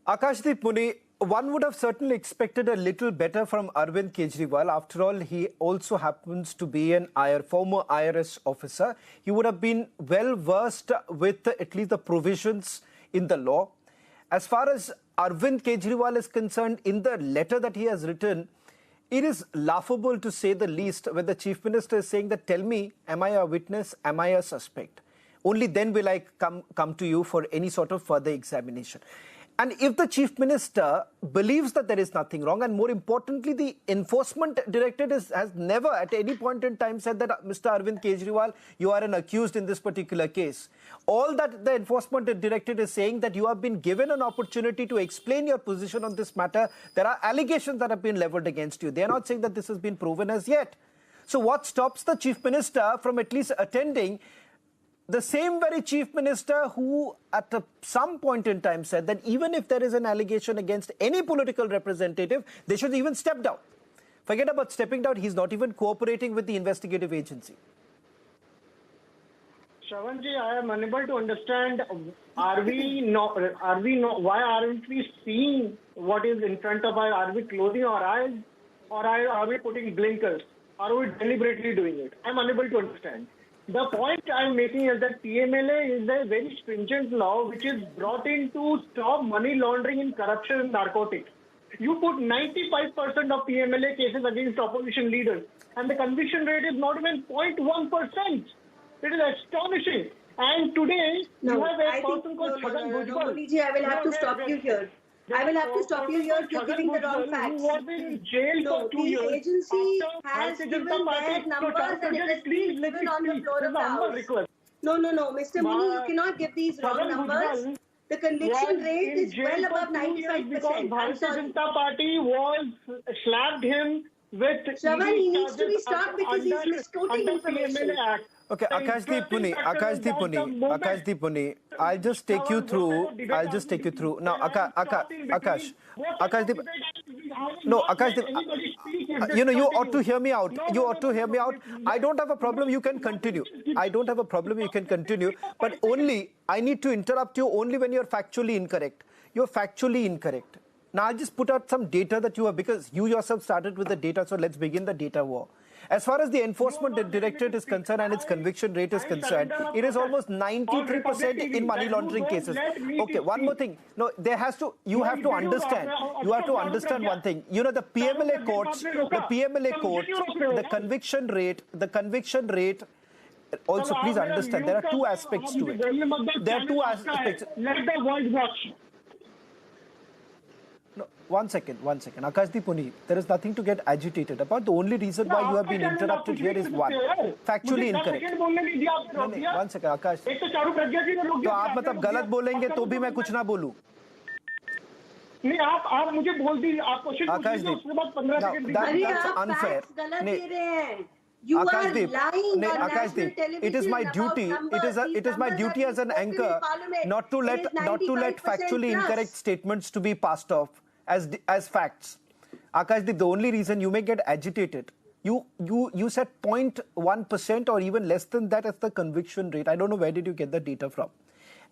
Akashdeep Muni, one would have certainly expected a little better from Arvind Kejriwal. After all, he also happens to be an former IRS officer. He would have been well versed with at least the provisions in the law. As far as Arvind Kejriwal is concerned, in the letter that he has written, it is laughable to say the least when the Chief Minister is saying that, tell me, am I a witness, am I a suspect? Only then will I come to you for any sort of further examination. And if the Chief Minister believes that there is nothing wrong, and more importantly, the Enforcement Directorate has never at any point in time said that, Mr. Arvind Kejriwal, you are an accused in this particular case. All that the Enforcement Directorate is saying that you have been given an opportunity to explain your position on this matter. There are allegations that have been leveled against you. They are not saying that this has been proven as yet. So what stops the Chief Minister from at least attending? The same very Chief Minister who at some point in time said that even if there is an allegation against any political representative, they should even step down. Forget about stepping down, he's not even cooperating with the investigative agency. Shravanji, I am unable to understand, why aren't we seeing what is in front of us? Are we closing our eyes or are we putting blinkers? Are we deliberately doing it? I'm unable to understand. The point I'm making is that PMLA is a very stringent law which is brought in to stop money laundering and corruption and narcotics. You put 95% of PMLA cases against opposition leaders and the conviction rate is not even 0.1%. It is astonishing. And today, you have a person called Chhagan Bhujbal. I will have to stop you here. I will have to stop you here. You're giving the wrong facts. No, the agency has given their numbers and it has been given on the floor of the House. No, Mr. Muni, you cannot give these wrong numbers. The conviction rate is well above 95%. Because Bharatiya Janata Party was slapped him with... Shravan, he needs to be stopped because he's misquoting information. Okay, Akashdeep Puni, I'll just take you through. Now, Akashdeep, you ought to hear me out. I don't have a problem, you can continue. But only, I need to interrupt you only when you're factually incorrect. You're factually incorrect. Now, I'll just put out some data that you have, because you yourself started with the data, so let's begin the data war. As far as the Enforcement Directorate is concerned and its conviction rate is concerned, it is almost 93% in money laundering cases. Okay, one more thing. No, you have to understand one thing. You know, the PMLA courts, the conviction rate, also please understand, there are two aspects to it. There are two aspects. Let the world watch. No, one second. Akashdeep Puni, there is nothing to get agitated about. The only reason why you have been interrupted here is one. Factually incorrect. One second, Akash. तो आप मतलब गलत बोलेंगे तो भी मैं कुछ ना बोलूं. नहीं आप मुझे बोल दीजिए आप क्वेश्चन पूछिए उसके बाद 15 second that's unfair. Akashdeep, it is my duty. It is my duty as an anchor not to let factually incorrect statements to be passed off as facts. Akashdeep, the only reason you may get agitated, you said 0.1% or even less than that as the conviction rate. I don't know where did you get the data from.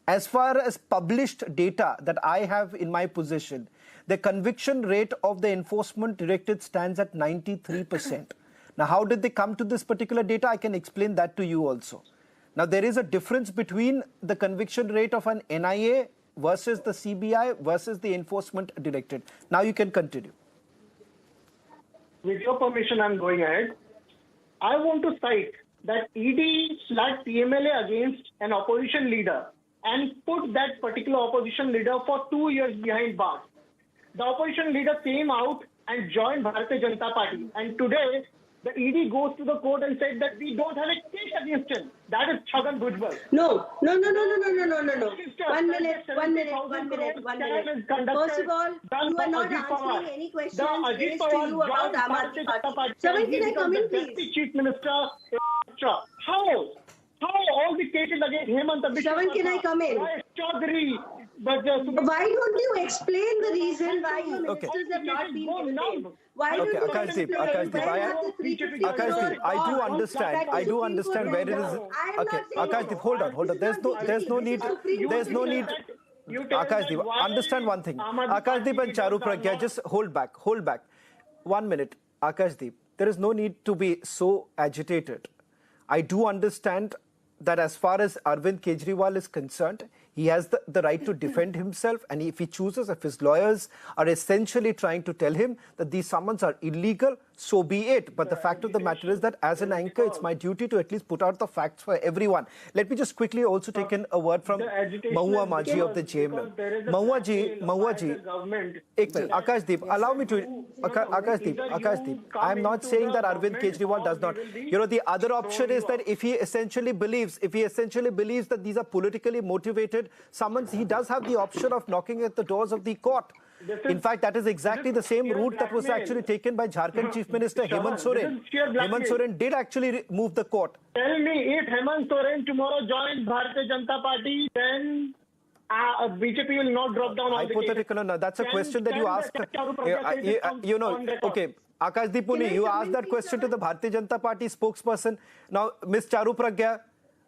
As far as published data that I have in my possession, the conviction rate of the Enforcement Directorate stands at 93%. Now, how did they come to this particular data? I can explain that to you also. Now, there is a difference between the conviction rate of an NIA versus the CBI versus the Enforcement Directorate. Now, you can continue. With your permission, I'm going ahead. I want to cite that ED slapped PMLA against an opposition leader and put that particular opposition leader for 2 years behind bars. The opposition leader came out and joined Bharatiya Janata Party. And today, the ED goes to the court and said that we don't have a case against him. That is Chhagan Bhujbal. No. 1 minute. First of all, you are not answering any questions raised to you about Amity Party. Shravan, can I come in, please? Chief Minister, how all the cases against him and the Shravan, can I come in? Why don't you explain the reason why your ministers have not been given? Why don't you explain? Akashdeep, I do understand where it is. Okay, Akashdeep, hold on. There's no need. Akashdeep, understand one thing. Akashdeep and Charu Pragya, just hold back. 1 minute. Akashdeep, there is no need to be so agitated. I do understand that as far as Arvind Kejriwal is concerned, he has the right to defend himself, and if he chooses, if his lawyers are essentially trying to tell him that these summons are illegal, so be it. But the fact of the matter is that as an anchor, it's my duty to at least put out the facts for everyone. Let me just quickly also take in a word from Mahua Maji of the JMM. Mahua ji, ek minute. Akashdeep, allow me to, Akashdeep, I'm not saying that Arvind Kejriwal does not. You know, the other option is that if he essentially believes that these are politically motivated summons, he does have the option of knocking at the doors of the court. In fact, that is exactly the same route that was actually taken by Jharkhand Chief Minister Hemant Soren. Hemant Soren did actually move the court. Tell me, if Hemant Soren tomorrow joins Bharatiya Janata Party, then BJP will not drop down on the hypothetical, no, that's a question that you asked. You know, okay. Akashdeep Puni, you asked that question to the Bharatiya Janata Party spokesperson. Now, Ms. Charu Pragya,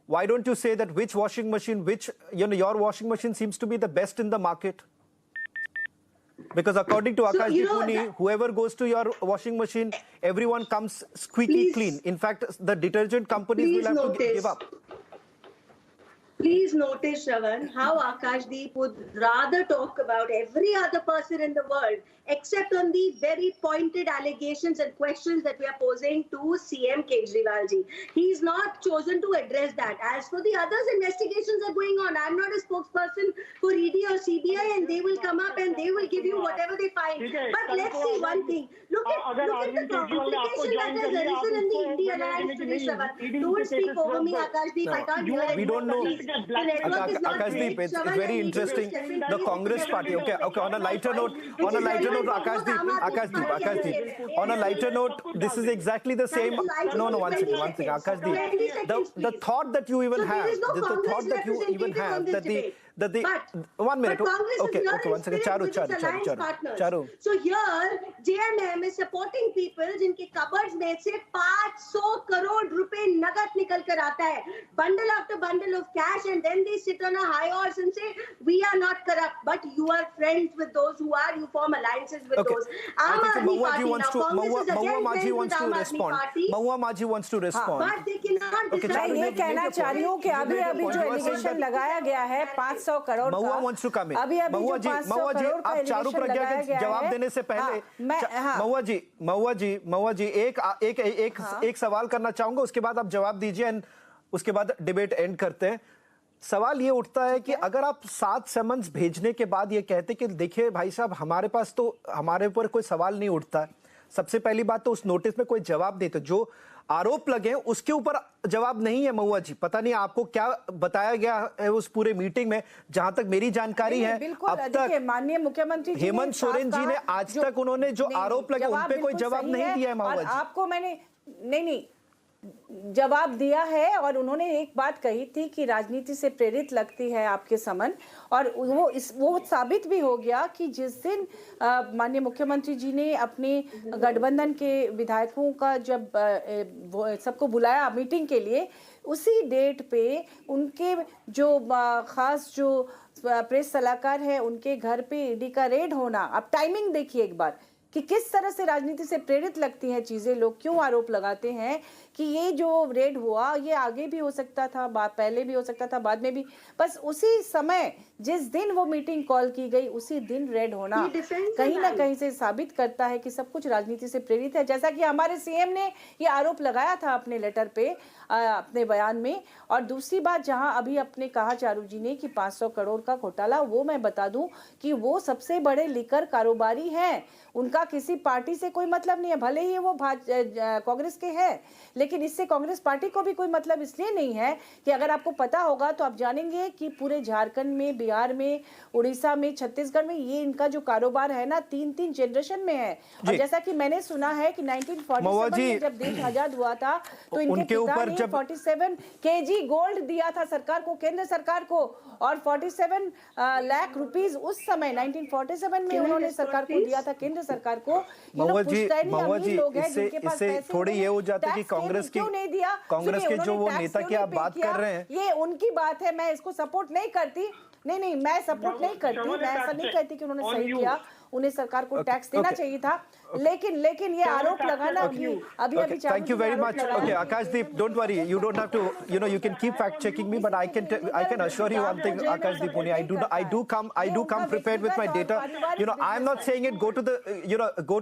why don't you say that which washing machine, your washing machine seems to be the best in the market? Because according to Akashdeep Puni, whoever goes to your washing machine, everyone comes squeaky clean. In fact, the detergent companies will have to give up. Please notice, Shravan, how Akashdeep would rather talk about every other person in the world except on the very pointed allegations and questions that we are posing to CM Kejriwal ji. He's not chosen to address that. As for the others, investigations are going on. I'm not a spokesperson for ED or CBI, and they will come up and they will give you whatever they find. But let's see one thing. Look at the complication that has arisen in the INDI alliance today, Shravan. Don't speak over me, Akashdeep. I can't hear it. We don't know. Akashdeep, it's very interesting. The Congress Party. Okay. On a lighter note, Akashdeep. On a lighter note, this is exactly the same. No, one second, Akashdeep. The thought that you even have, that the 1 minute. Okay, one second. Charu. So here, JMM is supporting people जिनके cupboards में से 500 करोड़ रुपए नगद निकल कर आता है, bundle after bundle of cash, and then they sit on a high horse and say we are not corrupt, but you are friends with those who are. You form alliances with those. Mahua Maji wants to respond. Mahua Maji wants to respond. But they cannot decide. मैं ये कहना चाह रही हूँ कि अभी जो allegation लगाया गया है 500 करोड़ का, Mahua wants to come in. Mahua ji, आप चारू प्रज्ञा के जवाब देने से पहले, Mahua जी, एक सवाल करना चाहूंगा, उसके बाद आप जवाब दीजिए एंड उसके बाद डिबेट एंड करते हैं. सवाल ये उठता है कि अगर आप 7 समन्स भेजने के बाद ये कहते कि देखिए भाई साहब, हमारे पास तो हमारे ऊपर कोई सवाल नहीं उठता है. सबसे पहली बात तो उस नोटिस में कोई जवाब दे, तो जो आरोप लगे उसके ऊपर जवाब नहीं है. महुआ जी, पता नहीं आपको क्या बताया गया है उस पूरे मीटिंग में. जहां तक मेरी जानकारी है, अब तक माननीय मुख्यमंत्री हेमंत सोरेन जी ने आज तक उन्होंने जो आरोप लगे उन पे कोई जवाब नहीं दिया है. महुआ जी, आपको मैंने नहीं जवाब दिया है, और उन्होंने एक बात कही थी कि राजनीति से प्रेरित लगती है आपके समन, और वो साबित भी हो गया कि जिस दिन माननीय मुख्यमंत्री जी ने अपने गठबंधन के विधायकों का जब सबको बुलाया मीटिंग के लिए, उसी डेट पे उनके जो खास जो प्रेस सलाहकार है उनके घर पे ईडी का रेड होना. अब टाइमिंग देखिए एक बार कि किस तरह से राजनीति से प्रेरित लगती हैं चीजें. लोग क्यों आरोप लगाते हैं कि ये जो रेड हुआ ये आगे भी हो सकता था, पहले भी हो सकता था, बाद में भी, बस उसी समय जिस दिन वो मीटिंग कॉल की गई उसी दिन रेड होना कहीं ना कहीं से साबित करता है कि सब कुछ राजनीति से प्रेरित है, जैसा कि हमारे सीएम ने ये आरोप लगाया था अपने लेटर पे, अपने बयान में. और दूसरी बात, जहां अभी अपने कहा चारू जी ने कि 500 करोड़ का घोटाला, वो मैं बता दूं कि वो सबसे बड़े लिकर कारोबारी हैं. उनका किसी पार्टी से कोई मतलब नहीं है, भले ही वो कांग्रेस के हैं, लेकिन इससे कांग्रेस पार्टी को भी कोई मतलब इसलिए नहीं है कि अगर आपको पता होगा तो आप जानेंगे कि पूरे झारखंड में, बिहार में, उड़ीसा में, छत्तीसगढ़ में ये इनका जो कारोबार है ना 3 जनरेशन में है. और जैसा कि मैंने सुना है कि 1947 में जब देश आजाद हुआ था तो इनके पिता ने 47 kg गोल्ड दिया था सरकार को, केंद्र सरकार को, और 47 लाख रुपीस उस समय 1947 में उन्होंने सरकार को दिया था, केंद्र सरकार को. महुआ जी, इससे थोड़ी ये हो जाती है कि कांग्रेस क्यों नहीं दिया, कांग्रेस के जो वो नेता की आप बात कर रहे हैं, ये उनकी बात है, मैं इसको सपोर्ट नहीं करती. नहीं, मैं सपोर्ट नहीं करती, मैं ऐसा नहीं कहती कि उन्होंने सही किया, उन्हें सरकार को टैक्स देना चाहिए था, लेकिन ये आरोप लगाना कि अभी Thank you very much. Okay, Akashdeep, don't worry, you don't have to, you can keep fact checking me, but I can assure you one thing, Akashdeep Muni, I do come prepared with my data. I'm not saying it. Go to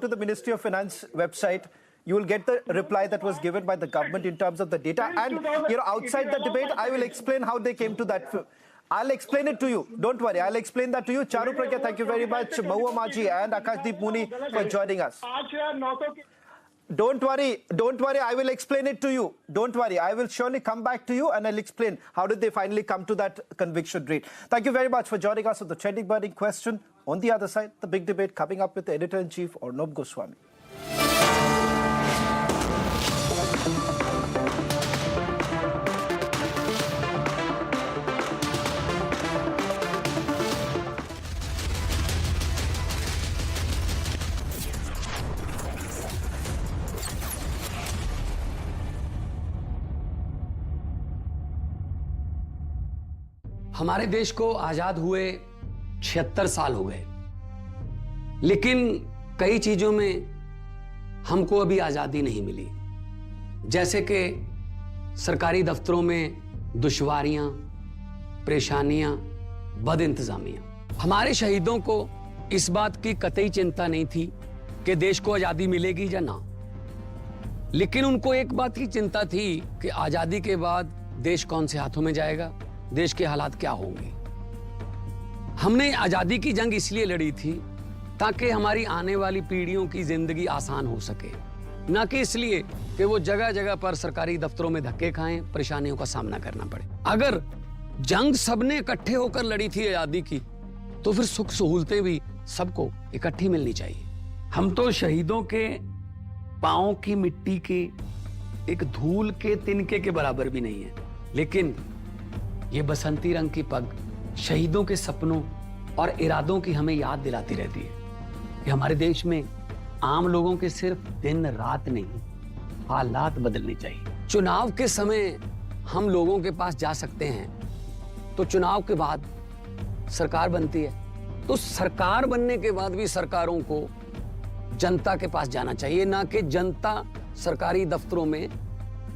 the Ministry of Finance website. You will get the reply that was given by the government in terms of the data, and outside the debate, I will explain how they came to that. I'll explain it to you. Don't worry. I'll explain that to you. Charu Pragya, thank you very much. Mahua Maji and Akashdeep Muni for joining us. Don't worry. I will explain it to you. Don't worry. I will surely come back to you and I'll explain how did they finally come to that conviction rate. Thank you very much for joining us on the trending burning question. On the other side, the big debate coming up with the editor-in-chief, Arnab Goswami. हमारे देश को आजाद हुए 76 साल हो गए, लेकिन कई चीजों में हमको अभी आजादी नहीं मिली, जैसे कि सरकारी दफ्तरों में दुश्वारियां, परेशानियां, बदइंतजामियां। हमारे शहीदों को इस बात की कतई चिंता नहीं थी कि देश को आजादी मिलेगी या ना, लेकिन उनको एक बात की चिंता थी कि आजादी के बाद देश कौन से हाथों में जाएगा, देश के हालात क्या होंगे। हमने आजादी की जंग इसलिए लड़ी थी ताकि हमारी आने वाली पीढ़ियों की जिंदगी आसान हो सके, ना कि इसलिए कि वो जगह जगह पर सरकारी दफ्तरों में धक्के खाएं, परेशानियों का सामना करना पड़े। अगर जंग सबने इकट्ठे होकर लड़ी थी आजादी की, तो फिर सुख सहूलतें भी सबको इकट्ठी मिलनी चाहिए। हम तो शहीदों के पांव की मिट्टी के एक धूल के तिनके के बराबर भी नहीं है, लेकिन ये बसंती रंग की पग शहीदों के सपनों और इरादों की हमें याद दिलाती रहती है कि हमारे देश में आम लोगों के सिर्फ दिन रात नहीं, हालात बदलने चाहिए। चुनाव के समय हम लोगों के पास जा सकते हैं, तो चुनाव के बाद सरकार बनती है, तो सरकार बनने के बाद भी सरकारों को जनता के पास जाना चाहिए, ना कि जनता सरकारी दफ्तरों में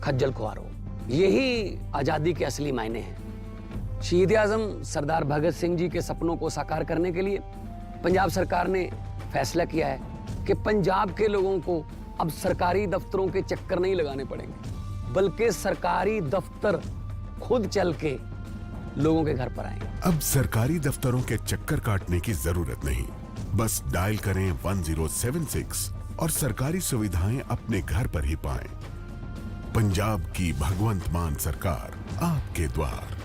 खज्जल खुआर हो। यही आजादी के असली मायने हैं। शहीद आजम सरदार भगत सिंह जी के सपनों को साकार करने के लिए पंजाब सरकार ने फैसला किया है कि पंजाब के लोगों को अब सरकारी दफ्तरों के चक्कर नहीं लगाने पड़ेंगे, बल्कि सरकारी दफ्तर खुद चल के लोगों के घर पर आएंगे। अब सरकारी दफ्तरों के चक्कर काटने की जरूरत नहीं, बस डायल करें 1076 और सरकारी सुविधाएं अपने घर पर ही पाएं। पंजाब की भगवंत मान सरकार आपके द्वार।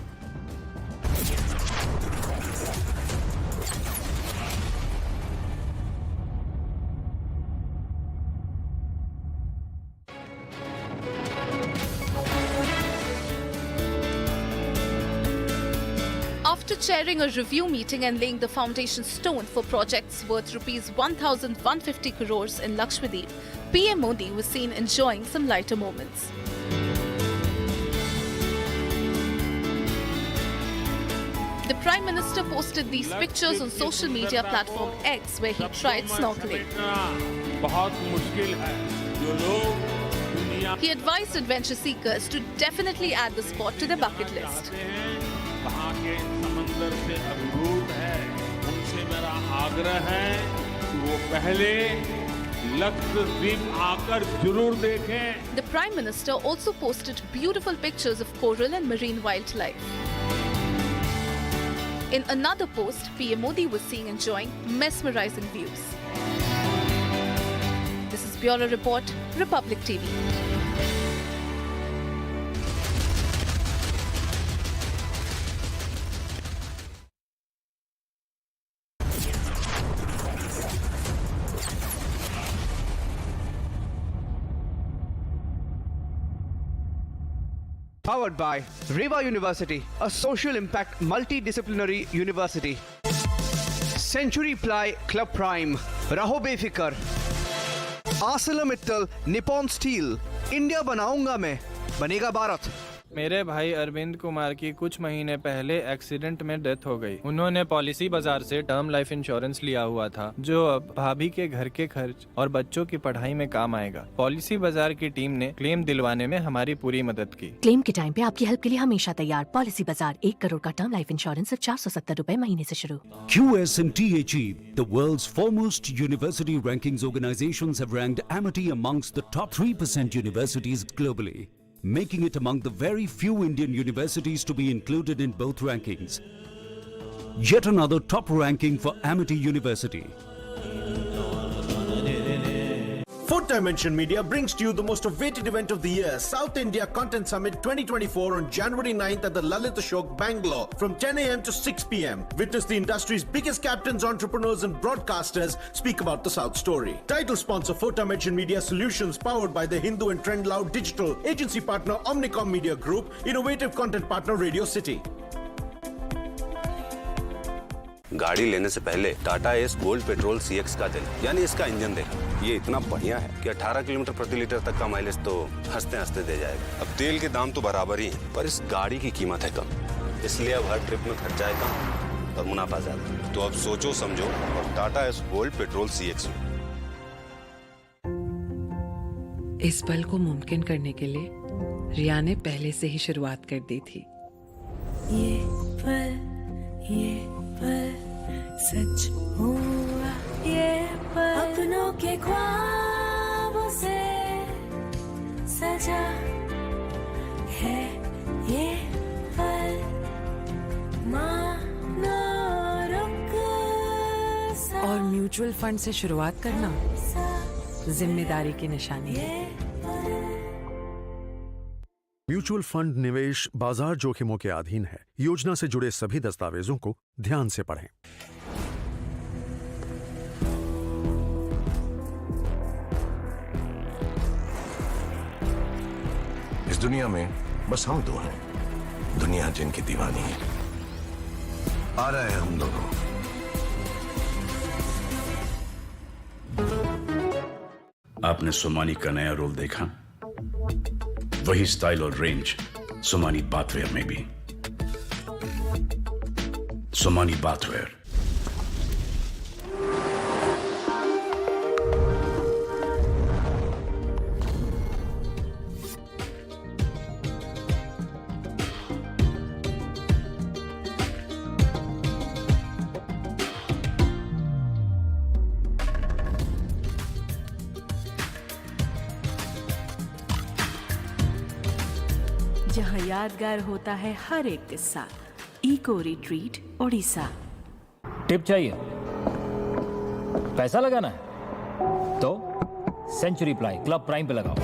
After chairing a review meeting and laying the foundation stone for projects worth rupees 1,150 crores in Lakshadweep, PM Modi was seen enjoying some lighter moments. The Prime Minister posted these pictures on social media platform X, where he tried snorkeling. He advised adventure seekers to definitely add the spot to their bucket list. The Prime Minister also posted beautiful pictures of coral and marine wildlife. In another post, PM Modi was seen enjoying mesmerizing views. This is Bureau Report, Republic TV. Powered by Reva University, a social impact multidisciplinary university. Century Ply Club Prime, Raho Befikar. ArcelorMittal Nippon Steel, India बनाऊंगा मैं, बनेगा भारत. मेरे भाई अरविंद कुमार की कुछ महीने पहले accident में डेथ हो गई। उन्होंने पॉलिसी बाजार से टर्म लाइफ इंश्योरेंस लिया हुआ था, जो अब भाभी के घर के खर्च और बच्चों की पढ़ाई में काम आएगा। पॉलिसी बाजार की टीम ने क्लेम दिलवाने में हमारी पूरी मदद की। क्लेम के टाइम पे आपकी हेल्प के लिए हमेशा तैयार। पॉलिसी बाजार, 1 करोड़ का टर्म लाइफ इंश्योरेंस सिर्फ 470 रुपए महीने से शुरू। QS&THE, the world's foremost university rankings organizations have ranked Amity amongst the top 3% universities globally, making it among the very few Indian universities to be included in both rankings. Yet another top ranking for Amity University. Fourth Dimension Media brings to you the most awaited event of the year, South India Content Summit 2024 on January 9th at the Lalit Ashok, Bangalore from 10 a.m. to 6 p.m. Witness the industry's biggest captains, entrepreneurs and broadcasters speak about the South story. Title sponsor Fourth Dimension Media Solutions, powered by The Hindu and Trend Loud Digital. Agency partner Omnicom Media Group. Innovative content partner Radio City. गाड़ी लेने से पहले Tata S gold petrol CX का तेल, यानी इसका engine देखो। ये इतना बढ़िया है कि 18 किलोमीटर प्रति लीटर तक का माइलेज तो हंसते हंसते दे जाएगा। अब तेल के दाम तो बराबर ही हैं, पर इस गाड़ी की कीमत है कम, इसलिए अब हर ट्रिप में खर्चा है कम और मुनाफा ज्यादा। तो अब सोचो समझो और Tata S gold petrol CX। इस पल को मुमकिन करने के लिए रिया ने पहले से ही शुरुआत कर दी थी। ये पल सच हुआ, ये पल अपनों के ख्वाबों से सजा है, ये पल मानो रुक सा। और म्यूचुअल फंड से शुरुआत करना जिम्मेदारी की निशानी है। म्यूचुअल फंड निवेश बाजार जोखिमों के अधीन है। योजना से जुड़े सभी दस्तावेजों को ध्यान से पढ़ें। इस दुनिया में बस हम दो हैं, दुनिया जिनकी दीवानी है। आ रहे हैं हम दोनों। आपने सोमानी का नया रोल देखा? वही स्टाइल और रेंज सोमानी बाथवेयर में भी। सोमानी बाथवेयर। जहां यादगार होता है हर एक किस्सा। Eco retreat Odisha. टिप चाहिए? पैसा लगाना है तो सेंचुरी प्लाई क्लब प्राइम पे लगाओ।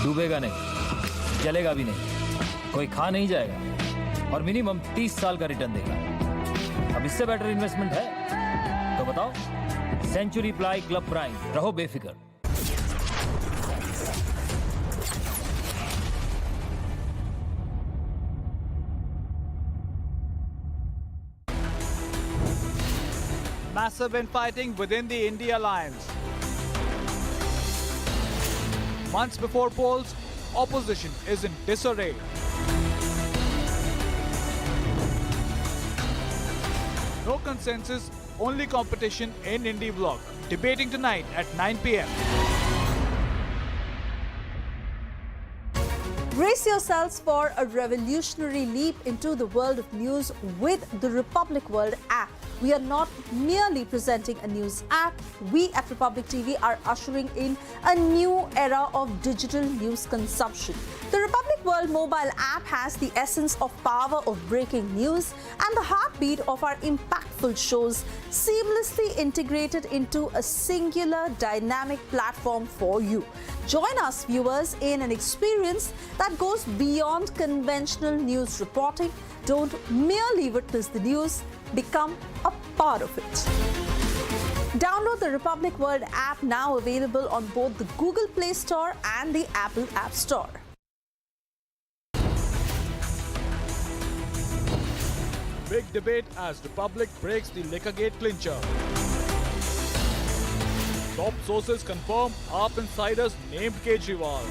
डूबेगा नहीं, जलेगा भी नहीं, कोई खा नहीं जाएगा और मिनिमम 30 साल का रिटर्न देगा। अब इससे बेटर इन्वेस्टमेंट है तो बताओ? सेंचुरी प्लाई क्लब प्राइम, रहो बेफिक्र। Massive infighting within the INDI alliance. Months before polls, opposition is in disarray. No consensus, only competition in INDI bloc. Debating tonight at 9 p.m. Brace yourselves for a revolutionary leap into the world of news with the Republic World app. We are not merely presenting a news app. We at Republic TV are ushering in a new era of digital news consumption. The Republic World mobile app has the essence of power of breaking news and the heartbeat of our impactful shows seamlessly integrated into a singular dynamic platform for you. Join us, viewers, in an experience that goes beyond conventional news reporting. Don't merely witness the news, become a part of it. Download the Republic World app, now available on both the Google Play Store and the Apple App Store. Big debate as Republic breaks the Liquorgate clincher. Top sources confirm AAP insiders named Kejriwal.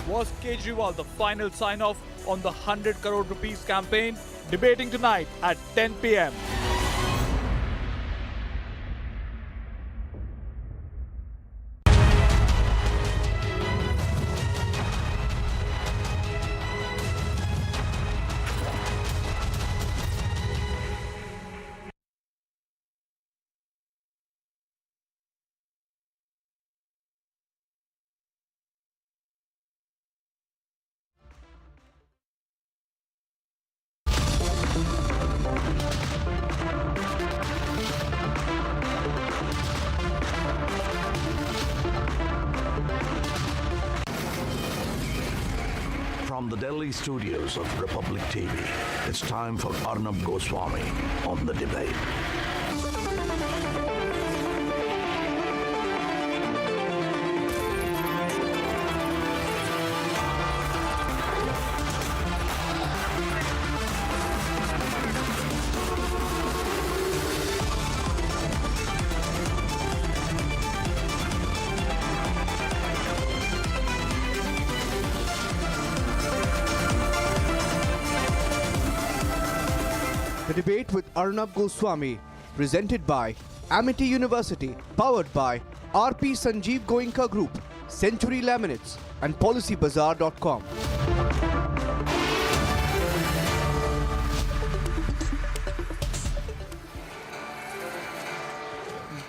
Was Kejriwal the final sign-off on the 100 crore rupees campaign? Debating tonight at 10 p.m. From the Delhi studios of Republic TV, it's time for Arnab Goswami on The Debate. The Debate with Arnab Goswami, presented by Amity University, powered by RP Sanjeev Goenka Group, Century Laminates, and PolicyBazaar.com.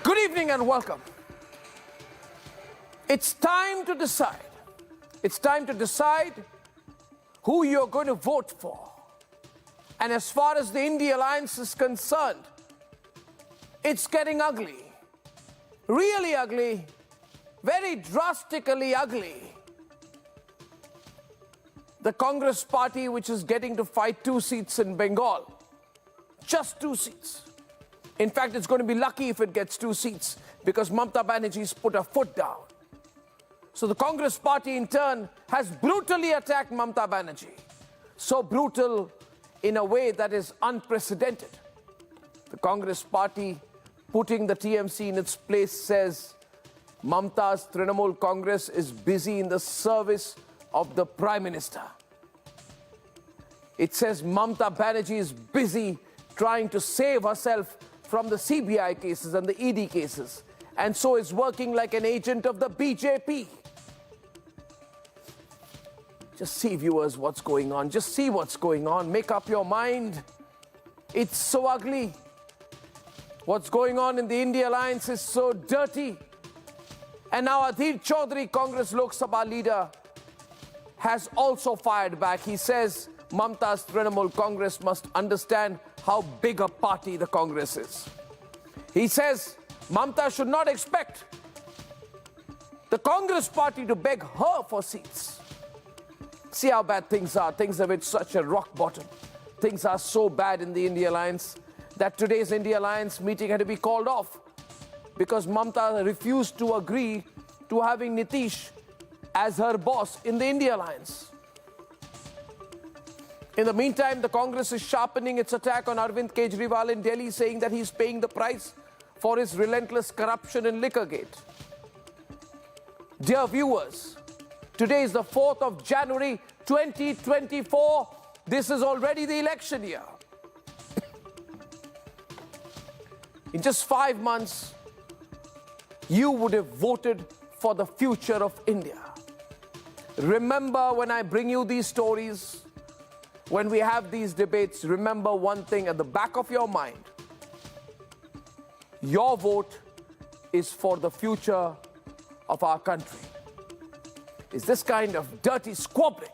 Good evening and welcome. It's time to decide. It's time to decide who you're going to vote for. And as far as the INDI alliance is concerned, it's getting ugly. Really ugly. Very drastically ugly. The Congress party, which is getting to fight 2 seats in Bengal. Just 2 seats. In fact, it's going to be lucky if it gets 2 seats because Mamata Banerjee's put her foot down. So the Congress party, in turn, has brutally attacked Mamata Banerjee. So brutal in a way that is unprecedented. The Congress party, putting the TMC in its place, says Mamata's Trinamool Congress is busy in the service of the Prime Minister. It says Mamata Banerjee is busy trying to save herself from the CBI cases and the ED cases, and so is working like an agent of the BJP. Just see, viewers, what's going on. Just see what's going on. Make up your mind. It's so ugly. What's going on in the INDI alliance is so dirty. And now Adhir Chaudhary, Congress Lok Sabha leader, has also fired back. He says Mamata's Trinamool Congress must understand how big a party the Congress is. He says Mamata should not expect the Congress party to beg her for seats. See how bad things are. Things have hit such a rock bottom. Things are so bad in the INDI alliance that today's INDI alliance meeting had to be called off because Mamata refused to agree to having Nitish as her boss in the INDI alliance. In the meantime, the Congress is sharpening its attack on Arvind Kejriwal in Delhi, saying that he's paying the price for his relentless corruption in Liquorgate. Dear viewers, today is the 4th of January, 2024. This is already the election year. In just 5 months, you would have voted for the future of India. Remember, when I bring you these stories, when we have these debates, remember one thing at the back of your mind. Your vote is for the future of our country. Is this kind of dirty squabbling,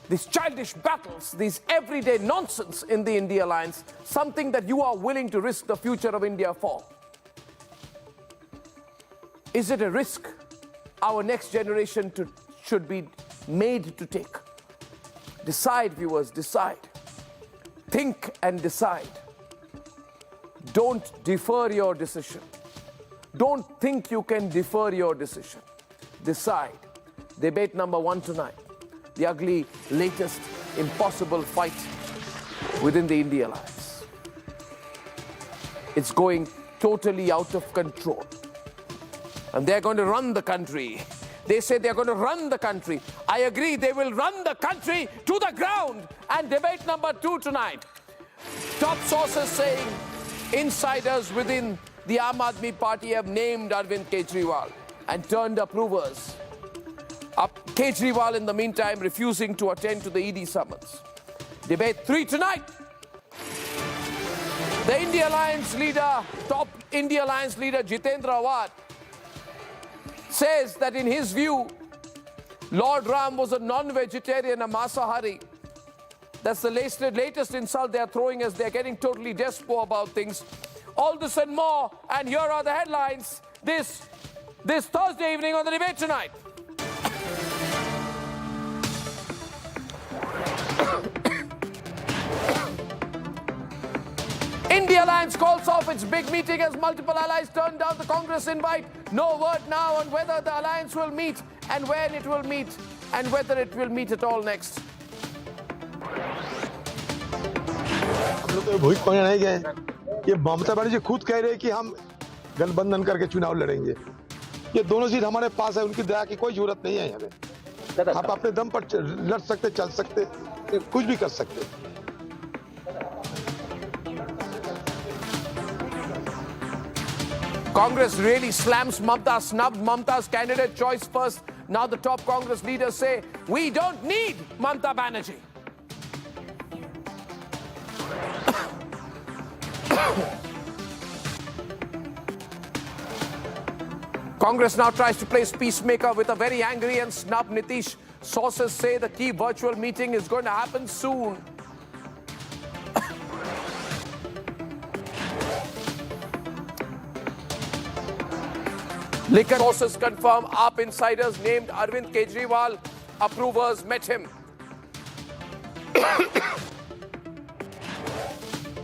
these childish battles, these everyday nonsense in the INDI alliance, something that you are willing to risk the future of India for? Is it a risk our next generation should be made to take? Decide, viewers, decide. Think and decide. Don't defer your decision. Don't think you can defer your decision. Decide. Debate number 1 tonight. The ugly, latest, impossible fight within the INDI alliance. It's going totally out of control. And they're going to run the country. They say they're going to run the country. I agree, they will run the country to the ground. And debate number 2 tonight. Top sources saying insiders within the Aam Aadmi Party have named Arvind Kejriwal and turned approvers. Kejriwal, in the meantime, refusing to attend to the ED summons. Debate 3 tonight. The India Alliance leader, top India Alliance leader Jitendra Awad, says that in his view, Lord Ram was a non-vegetarian, a Masahari. That's the latest insult they're throwing as they're getting totally despo about things. All this and more, and here are the headlines this Thursday evening on the debate tonight. India Alliance calls off its big meeting as multiple allies turn down the Congress invite. No word now on whether the alliance will meet and when it will meet and whether it will meet at all next. हम लोग तो भूख खोने नहीं गए। ये ममता बनर्जी खुद कह रहे हैं कि हम गठबंधन करके चुनाव लड़ेंगे। ये दोनों सीट हमारे पास है, उनकी दया की कोई जरूरत नहीं है हमें। हम अपने दम पर लड़ सकते, चल सकते, कुछ भी कर सकते। Congress really slams Mamta, snubbed Mamta's candidate choice first. Now the top Congress leaders say, we don't need Mamta Banerjee. Congress now tries to play peacemaker with a very angry and snubbed Nitish. Sources say the key virtual meeting is going to happen soon. Liquor sources confirm AAP insiders named Arvind Kejriwal. Approvers met him.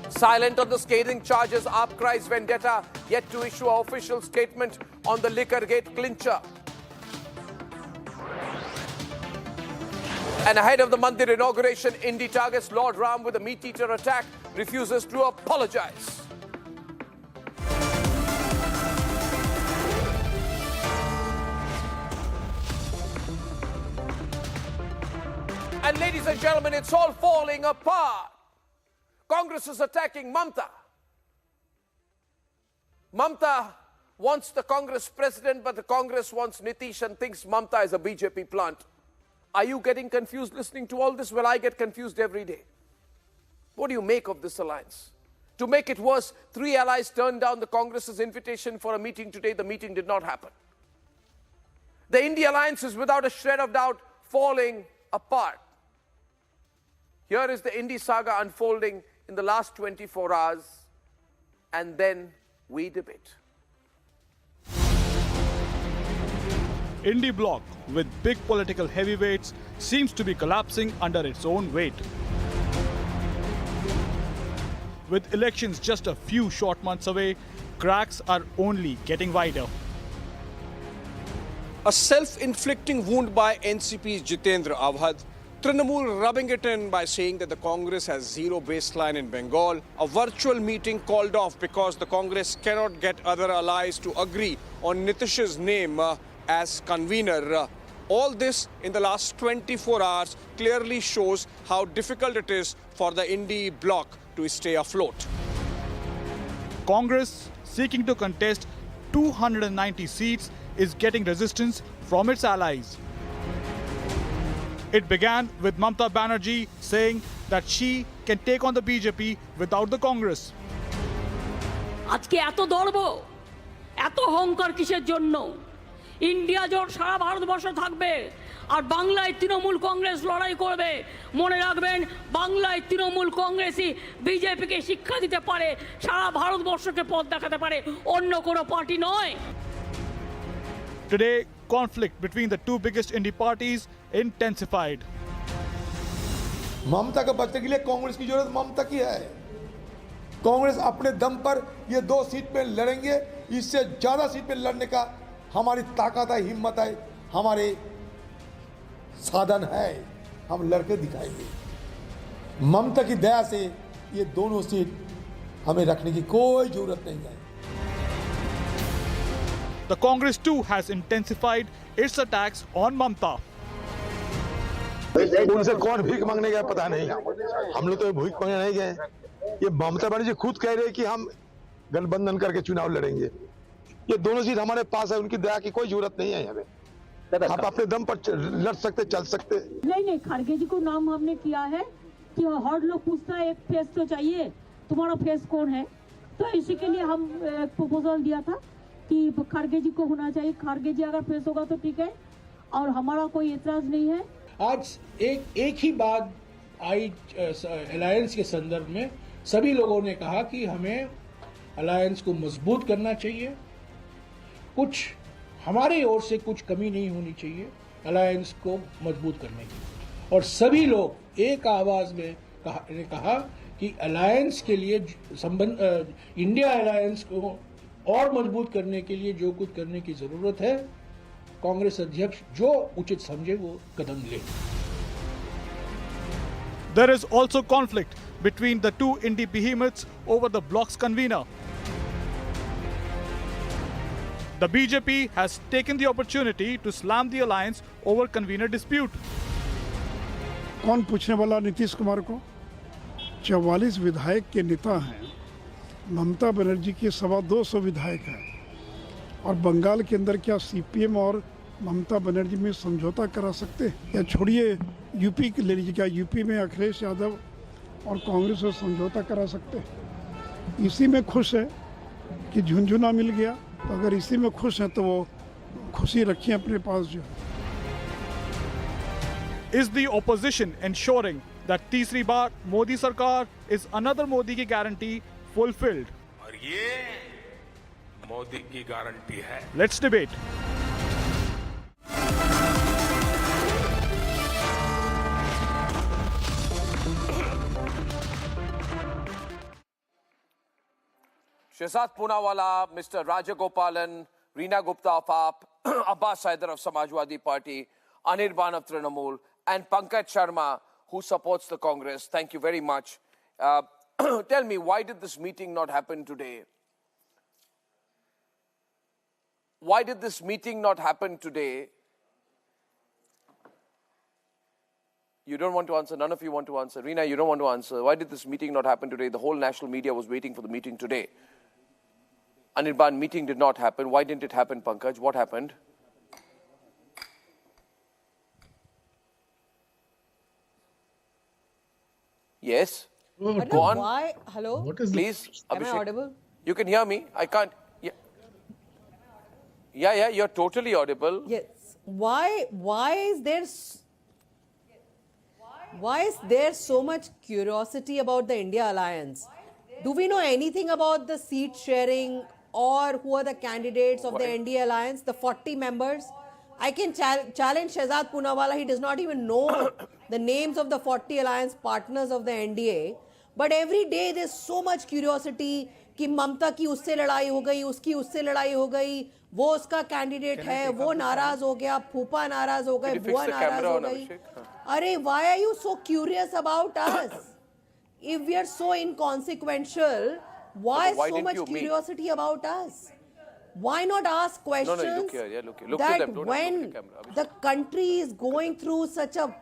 Silent on the scathing charges, AAP cries vendetta, yet to issue an official statement on the Liquorgate clincher. And ahead of the Mandir inauguration, INDI targets Lord Ram with a meat-eater attack, refuses to apologize. And ladies and gentlemen, it's all falling apart. Congress is attacking Mamta. Mamta wants the Congress president, but the Congress wants Nitish and thinks Mamta is a BJP plant. Are you getting confused listening to all this? Well, I get confused every day. What do you make of this alliance? To make it worse, 3 allies turned down the Congress's invitation for a meeting today. The meeting did not happen. The India Alliance is without a shred of doubt falling apart. Here is the INDI saga unfolding in the last 24 hours, and then we debate. INDI bloc, with big political heavyweights, seems to be collapsing under its own weight. With elections just a few short months away, cracks are only getting wider. A self-inflicting wound by NCP's Jitendra Awad, Trinamool rubbing it in by saying that the Congress has zero baseline in Bengal, a virtual meeting called off because the Congress cannot get other allies to agree on Nitish's name as convener. All this in the last 24 hours clearly shows how difficult it is for the INDI bloc to stay afloat. Congress, seeking to contest 290 seats, is getting resistance from its allies. It began with Mamta Banerjee saying that she can take on the BJP without the Congress. আজকে এত দর্ব এত অহংকার কিসের জন্য India জোট সারা ভারতবর্ষে থাকবে আর বাংলায় তৃণমূল কংগ্রেস লড়াই করবে মনে রাখবেন বাংলায় তৃণমূল কংগ্রেসই বিজেপিকে শিক্ষা দিতে পারে সারা ভারতবর্ষকে পথ দেখাতে পারে অন্য কোনো পার্টি নয় Today, conflict between the two biggest INDI parties intensified. ममता को बचने के लिए कांग्रेस की जरूरत ममता की है। कांग्रेस अपने दम पर ये 2 सीट पे लड़ेंगे, इससे ज्यादा सीट पे लड़ने का हमारी ताकत है, हिम्मत है, हमारे साधन है, हम लड़के दिखाएंगे। ममता की दया से ये दोनों सीट हमें रखने की कोई जरूरत नहीं है। The Congress too has intensified its attacks on Mamta. उनसे कौन भीख मांगने गया पता नहीं, हम लोग तो भीख मांगने नहीं गए। ये ममता बनर्जी खुद कह रहे हैं कि हम गठबंधन करके चुनाव लड़ेंगे। ये दोनों सीट हमारे पास है, उनकी दया की कोई जरूरत नहीं है हमें। आप अपने दम पर लड़ सकते, चल सकते। नहीं, खड़गे जी को नाम हमने किया है कि हर लोग पूछता है एक फेस तो चाहिए, तुम्हारा फेस कौन है, तो इसी के लिए हम प्रपोजल दिया था कि खड़गे जी को होना चाहिए। खड़गे जी अगर फेस होगा तो ठीक है, और हमारा कोई एतराज नहीं है। आज एक ही बात आई अलायंस के संदर्भ में, सभी लोगों ने कहा कि हमें अलायंस को मजबूत करना चाहिए, कुछ हमारी ओर से कुछ कमी नहीं होनी चाहिए अलायंस को मजबूत करने की। और सभी लोग एक आवाज में कहा कि अलायंस के लिए इंडिया अलायंस को और मजबूत करने के लिए जो कुछ करने की जरूरत है, कांग्रेस अध्यक्ष जो उचित समझे वो कदम ले। There is also conflict between the two INDI behemoths over the bloc's convener. The BJP has taken the opportunity to slam the alliance over convener dispute. कौन पूछने वाला नीतीश कुमार को? 44 विधायक के नेता हैं, ममता बनर्जी के 225 विधायक हैं, और बंगाल के अंदर क्या सीपीएम और ममता बनर्जी में समझौता करा सकते हैं? या छोड़िए यूपी ले लीजिए, क्या यूपी में अखिलेश यादव और कांग्रेस से समझौता करा सकते हैं? इसी में खुश है कि झुंझुना मिल गया, तो अगर इसी में खुश हैं तो वो खुशी रखिए अपने पास। जो Is the opposition ensuring that तीसरी बार मोदी सरकार is another मोदी की गारंटी fulfilled? और ये मोदी की गारंटी है। Let's debate. Shehzad Poonawala, Mr. Rajagopalan, Reena Gupta of AAP, Abbas Haider of Samajwadi Party, Anirban of Trinamool, and Pankaj Sharma, who supports the Congress. Thank you very much. Tell me, why did this meeting not happen today? Why did this meeting not happen today? You don't want to answer. None of you want to answer. Reena, you don't want to answer. Why did this meeting not happen today? The whole national media was waiting for the meeting today. Anirban meeting did not happen. Why didn't it happen, Pankaj? What happened? Yes. Go on. Why? Hello? What is Please, Am I Abhishek. audible? You can hear me. I can't. Yeah, you're totally audible. Yes. Why is there so much curiosity about the India alliance? Do we know anything about the seat sharing or who are the candidates of the NDA alliance, the 40 members? I can challenge Shehzad Poonawala. He does not even know the names of the 40 alliance partners of the NDA. But every day there's so much curiosity कि ममता की उससे लड़ाई हो गई, उसकी उससे लड़ाई हो गई, वो उसका कैंडिडेट है, वो नाराज हो गया, फूफा नाराज हो गए, बुआ नाराज हो गई. अरे, why are you so curious about us? If we are so inconsequential, why so much curiosity about us? Why not ask questions look here, look that to them. when the country is going through such a...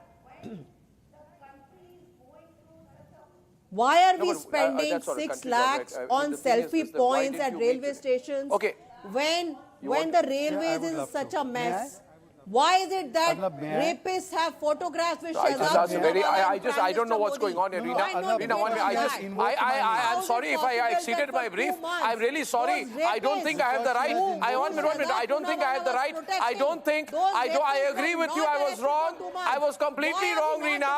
Why are we spending 6 lakhs on selfie points at railway stations? Okay. When the railways is in such a mess? Why is it that rapists have photographs with Shehzad Poonawala? I don't know what's going on here, Reena. I'm sorry if I exceeded my brief. I'm really sorry. I don't think I have the right. One minute. I don't think I have the right. I agree with you. I was wrong. I was completely wrong, Reena.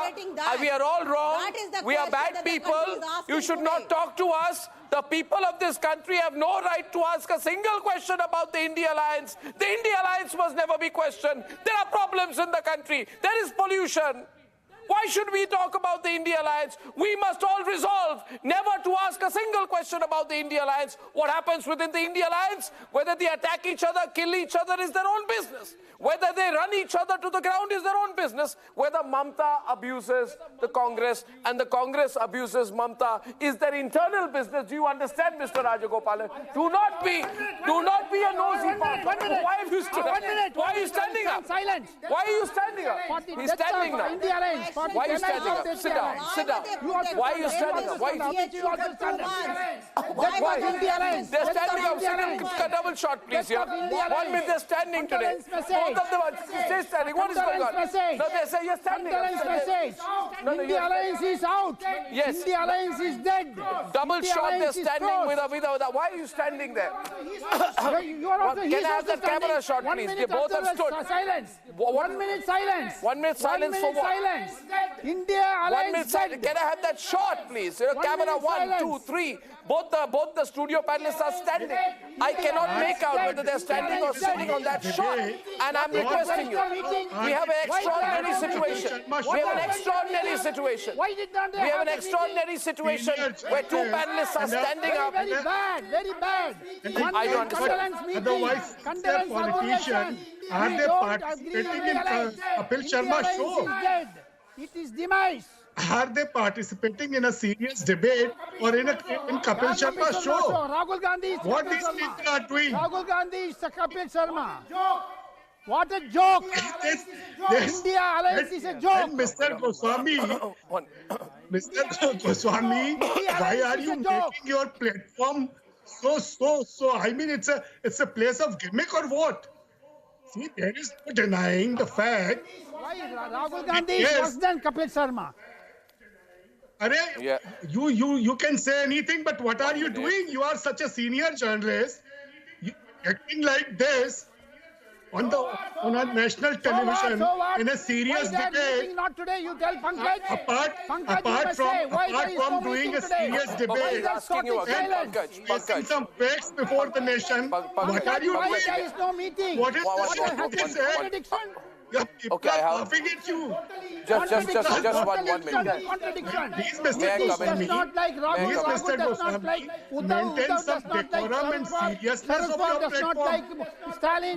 We are all wrong. We are bad people. You should not talk to us. The people of this country have no right to ask a single question about the India alliance. The India alliance must never be questioned. There are problems in the country. There is pollution. Why should we talk about the India alliance? We must all resolve never to ask a single question about the India alliance. What happens within the India alliance, whether they attack each other, kill each other, is their own business. Whether they run each other to the ground is their own business. Whether Mamta abuses the Congress and the Congress abuses Mamta is their internal business. Do you understand, Mr. Rajagopalan? Do not be a nosy part. Why are you standing up? Silence. Why are you standing up? He's standing now. Why are you standing up? Sit down. Sit down. Why are you standing up? Why? They're standing up. Sit a double shot, please. Here. 1 minute. They're standing today. Both of them stay standing. What is going on? No, they say you're standing up. India alliance is out. Yes. India alliance is dead. Double shot. They're standing with a. Why are you standing there? Can I have that camera shot, please? They both have stood. Silence. 1 minute silence. 1 minute silence for what? Silence. India alliance. 1 minute silence. Can I have that shot, please? Camera 1, 2, 3. Both the studio panelists are standing. I cannot make out whether they're standing or sitting on that shot. And I'm requesting you. We have an extraordinary situation. We have an extraordinary situation. We have an extraordinary situation where two panelists are standing up. Very bad. Very bad. I don't understand. Otherwise, their politicians are they participating in Kapil Sharma show? It is demise. Are they participating in a serious debate or in Kapil Sharma show? Rahul Gandhi is what these people are doing? Rahul Gandhi is Kapil Sharma. What a joke! India alliance is a joke. And Mr. Goswami, why are you making your platform so? I mean, it's a place of gimmick or what? See, there is no denying the fact. Why Rahul Gandhi is worse than Kapil Sharma? Yeah. You can say anything, but what are you doing? You are such a senior journalist. You acting like this on a national television in a serious debate. Not today. You tell Pankaj. Apart from doing a serious debate, and some facts before the nation. What are you doing? There is no meeting. What is this? Okay, I have. Just 1 minute. Please, Mr. Goswami, maintain some decorum and seriousness of your platform. Stalin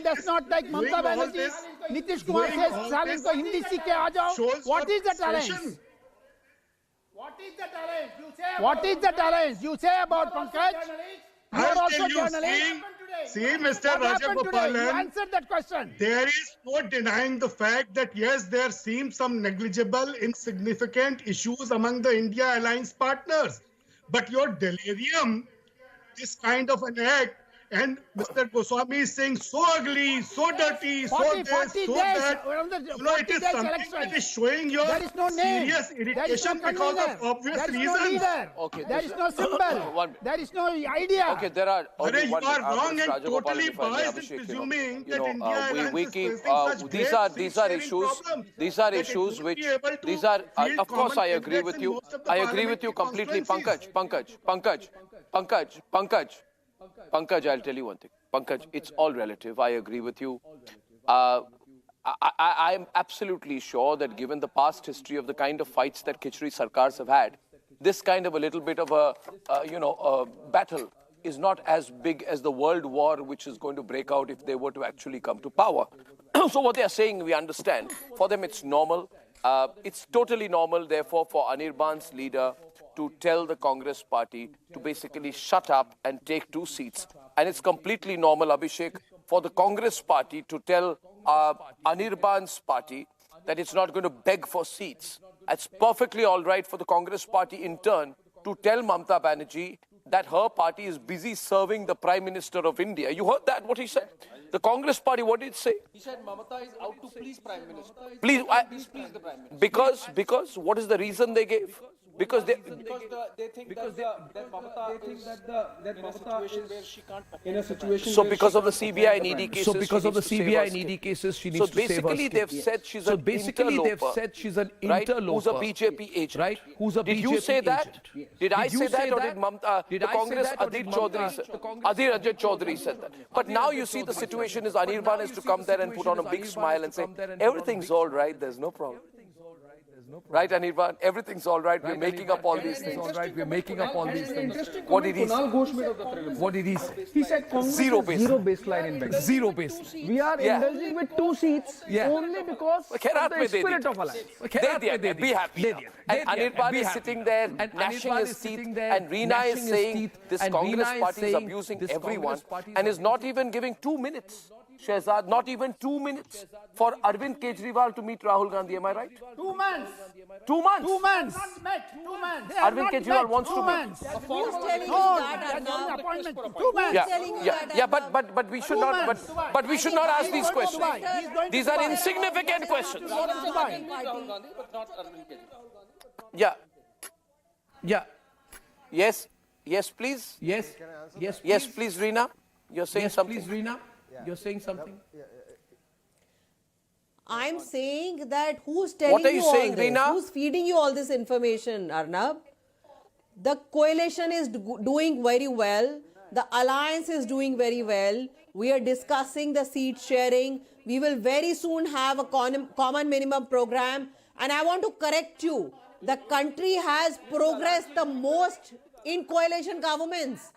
does not like Mamata Banerjee. Nitish Kumar says Stalin ko Hindi seekh ke aa jao. What is the alliance? What is the alliance? You say about Pankaj? You are also journalist. See, Mr. Rajagopalan, you answered that question. There is no denying the fact that yes, there seem some negligible, insignificant issues among the India alliance partners. But your delirium, this kind of an act, and Mr. Goswami is saying so ugly, so dirty, so this, so that. It is something that is showing your serious irritation because of obvious reasons. There is no symbol. There is no idea. Okay, there are. You are wrong and totally biased in presuming that India we keep these are issues which of course I agree with you. I agree with you completely, Pankaj, I'll tell you one thing. Pankaj, it's all relative. I agree with you. I am absolutely sure that given the past history of the kind of fights that Khichdi sarkars have had, this kind of a little bit of a battle is not as big as the world war which is going to break out if they were to actually come to power. So what they are saying, we understand. For them, it's normal. It's totally normal, therefore, for Anirban's leader to tell the Congress party to basically shut up and take 2 seats. And it's completely normal, Abhishek, for the Congress party to tell Anirban's party that it's not going to beg for seats. It's perfectly all right for the Congress party in turn to tell Mamata Banerjee that her party is busy serving the Prime Minister of India. You heard that, what he said? The Congress party, what did it say? He said Mamata is out to please Prime Minister. Please the Prime Minister. Because what is the reason they gave? Because they think that Mamata in a situation so because of the CBI and ED cases. So because of the CBI and ED cases, she needs to save her So basically, they've said she's an interloper, who's a BJP agent. Right? Who's a BJP agent. Did you say that? Did I say that, or did the Congress Adhir Chaudhary said that? But now you see the situation is Anirban is to come there and put on a big smile and say everything's all right. There's no problem. Right, Anirban? Everything's all right. We're making up all these things. All right, we're making up all these things. What did he say? What did he say? He said Congress Zero baseline in Bengal. Zero baseline. We are indulging with 2 seats only because of the spirit of alliance. Be happy. And Anirban is sitting there, gnashing his teeth, and Reena is saying this Congress party is abusing everyone and is not even giving 2 minutes. Shehzad, not even 2 minutes for Arvind Kejriwal to meet Rahul Gandhi. Am I right? 2 months. 2 months. 2 months. Not met. 2 months. Arvind Kejriwal wants to meet. Who's telling you that, Arnab? Appointment. 2 months. But we should not. But we should not ask these questions. These are insignificant questions. Yeah. Yes. Yes, please. Yes. Yes, please, Reena. You're saying something. Please, Reena. You're saying something. I'm saying that who's telling What are you all saying, this? Reena? Who's feeding you all this information, Arnab? The coalition is doing very well. The alliance is doing very well. We are discussing the seat sharing. We will very soon have a common minimum program. And I want to correct you. The country has progressed the most in coalition governments.